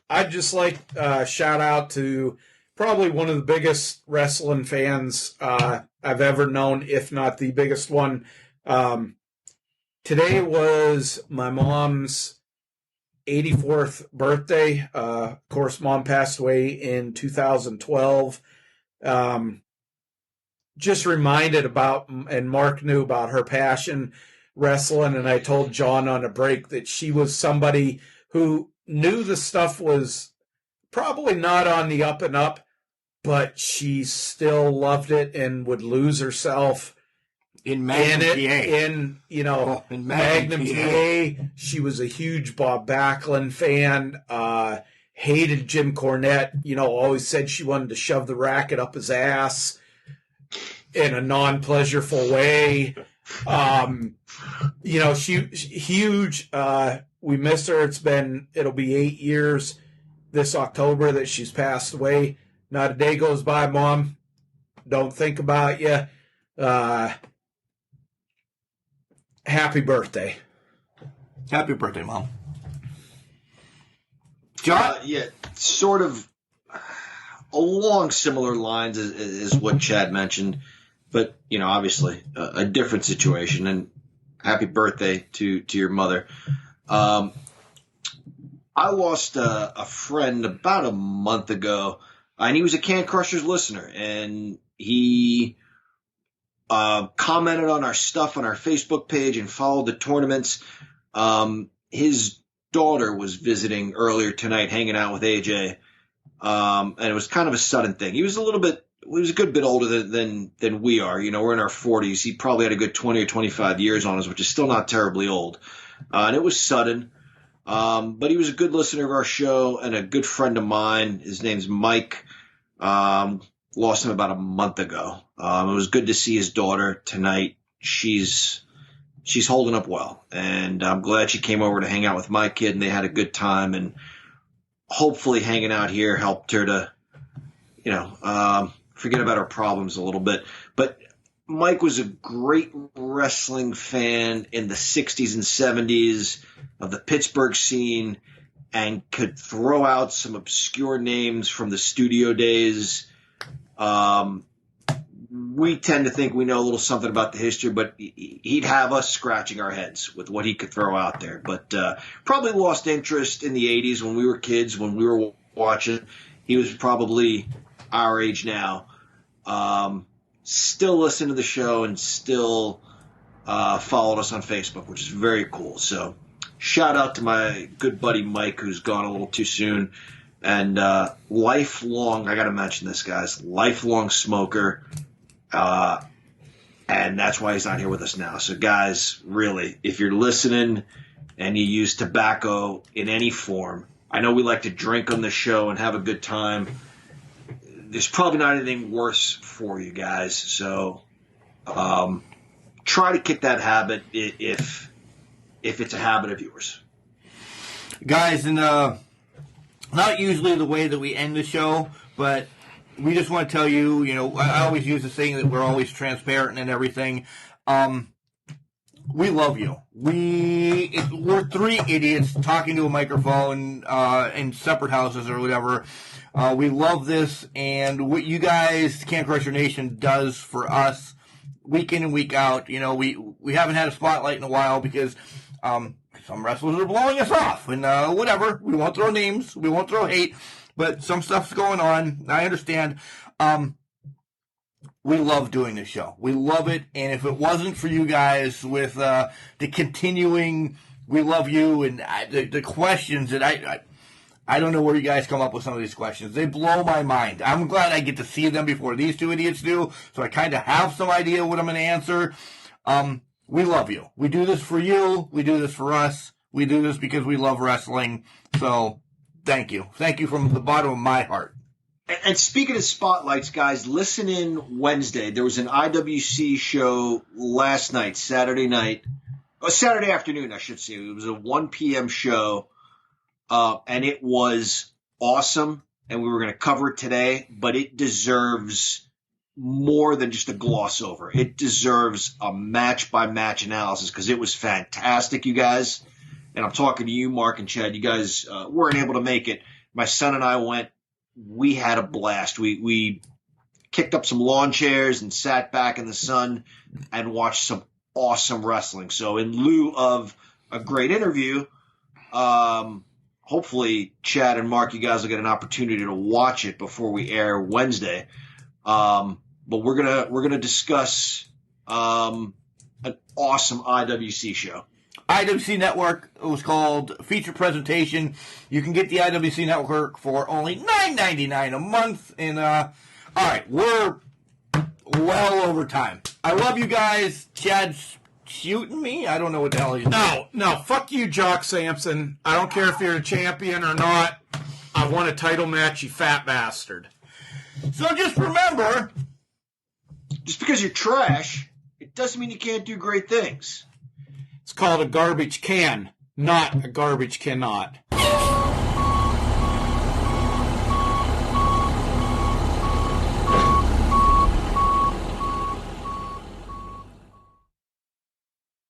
I'd just like shout out to probably one of the biggest wrestling fans I've ever known, if not the biggest one. Today was my mom's 84th birthday. Of course, Mom passed away in 2012. Just reminded about, and Mark knew about her passion wrestling, and I told John on a break that she was somebody who knew the stuff was probably not on the up and up, but she still loved it and would lose herself in Magnum PA. In Magnum PA. She was a huge Bob Backlund fan, hated Jim Cornette, always said she wanted to shove the racket up his ass in a non-pleasureful way. She huge. We miss her. It'll be 8 years this October that she's passed away. Not a day goes by, Mom, don't think about you. Happy birthday. Happy birthday, Mom. John? Sort of along similar lines as what Chad mentioned, but, obviously a different situation. And happy birthday to your mother. I lost a friend about a month ago, and he was a Can Crushers listener, and he commented on our stuff on our Facebook page and followed the tournaments. His daughter was visiting earlier tonight, hanging out with AJ, and it was kind of a sudden thing. He was a good bit older than we are. We're in our 40s. He probably had a good 20 or 25 years on us, which is still not terribly old. And it was sudden. But he was a good listener of our show and a good friend of mine. His name's Mike. Lost him about a month ago. It was good to see his daughter tonight. She's holding up well, and I'm glad she came over to hang out with my kid, and they had a good time. And hopefully, hanging out here helped her to, forget about her problems a little bit. But Mike was a great wrestling fan in the 60s and 70s of the Pittsburgh scene and could throw out some obscure names from the studio days. We tend to think we know a little something about the history, but he'd have us scratching our heads with what he could throw out there. But probably lost interest in the 80s when we were kids, when we were watching. He was probably our age now. Still listen to the show and still followed us on Facebook, which is very cool. So shout out to my good buddy Mike, who's gone a little too soon. And lifelong, I got to mention this, guys, lifelong smoker. And that's why he's not here with us now. So, guys, really, if you're listening and you use tobacco in any form, I know we like to drink on the show and have a good time. There's probably not anything worse for you guys. So try to kick that habit if it's a habit of yours. Guys, and not usually the way that we end the show, but we just want to tell you, I always use the saying that we're always transparent and everything. We love you. We're three idiots talking to a microphone in separate houses or whatever. We love this, and what you guys, Can Crusher Nation, does for us week in and week out. We haven't had a spotlight in a while because some wrestlers are blowing us off, and whatever. We won't throw names. We won't throw hate. But some stuff's going on. I understand. We love doing this show. We love it. And if it wasn't for you guys with the continuing, we love you, and the questions that I don't know where you guys come up with some of these questions. They blow my mind. I'm glad I get to see them before these two idiots do, so I kind of have some idea what I'm going to answer. We love you. We do this for you. We do this for us. We do this because we love wrestling. So thank you. Thank you from the bottom of my heart. And speaking of spotlights, guys, listen in Wednesday. There was an IWC show last night, Saturday afternoon, I should say. It was a 1 p.m. show, and it was awesome, and we were going to cover it today, but it deserves more than just a gloss over. It deserves a match-by-match analysis because it was fantastic, you guys. And I'm talking to you, Mark and Chad. You guys weren't able to make it. My son and I went. We had a blast. We kicked up some lawn chairs and sat back in the sun and watched some awesome wrestling. So in lieu of a great interview, hopefully Chad and Mark, you guys will get an opportunity to watch it before we air Wednesday. But we're gonna discuss an awesome IWC show. IWC Network, it was called Feature Presentation. You can get the IWC Network for only $9.99 a month. And, all right, we're well over time. I love you guys. Chad's shooting me? I don't know what the hell he's doing. No, fuck you, Jock Sampson. I don't care if you're a champion or not. I won a title match, you fat bastard. So just remember, just because you're trash, it doesn't mean you can't do great things. It's called a garbage can, not a garbage cannot.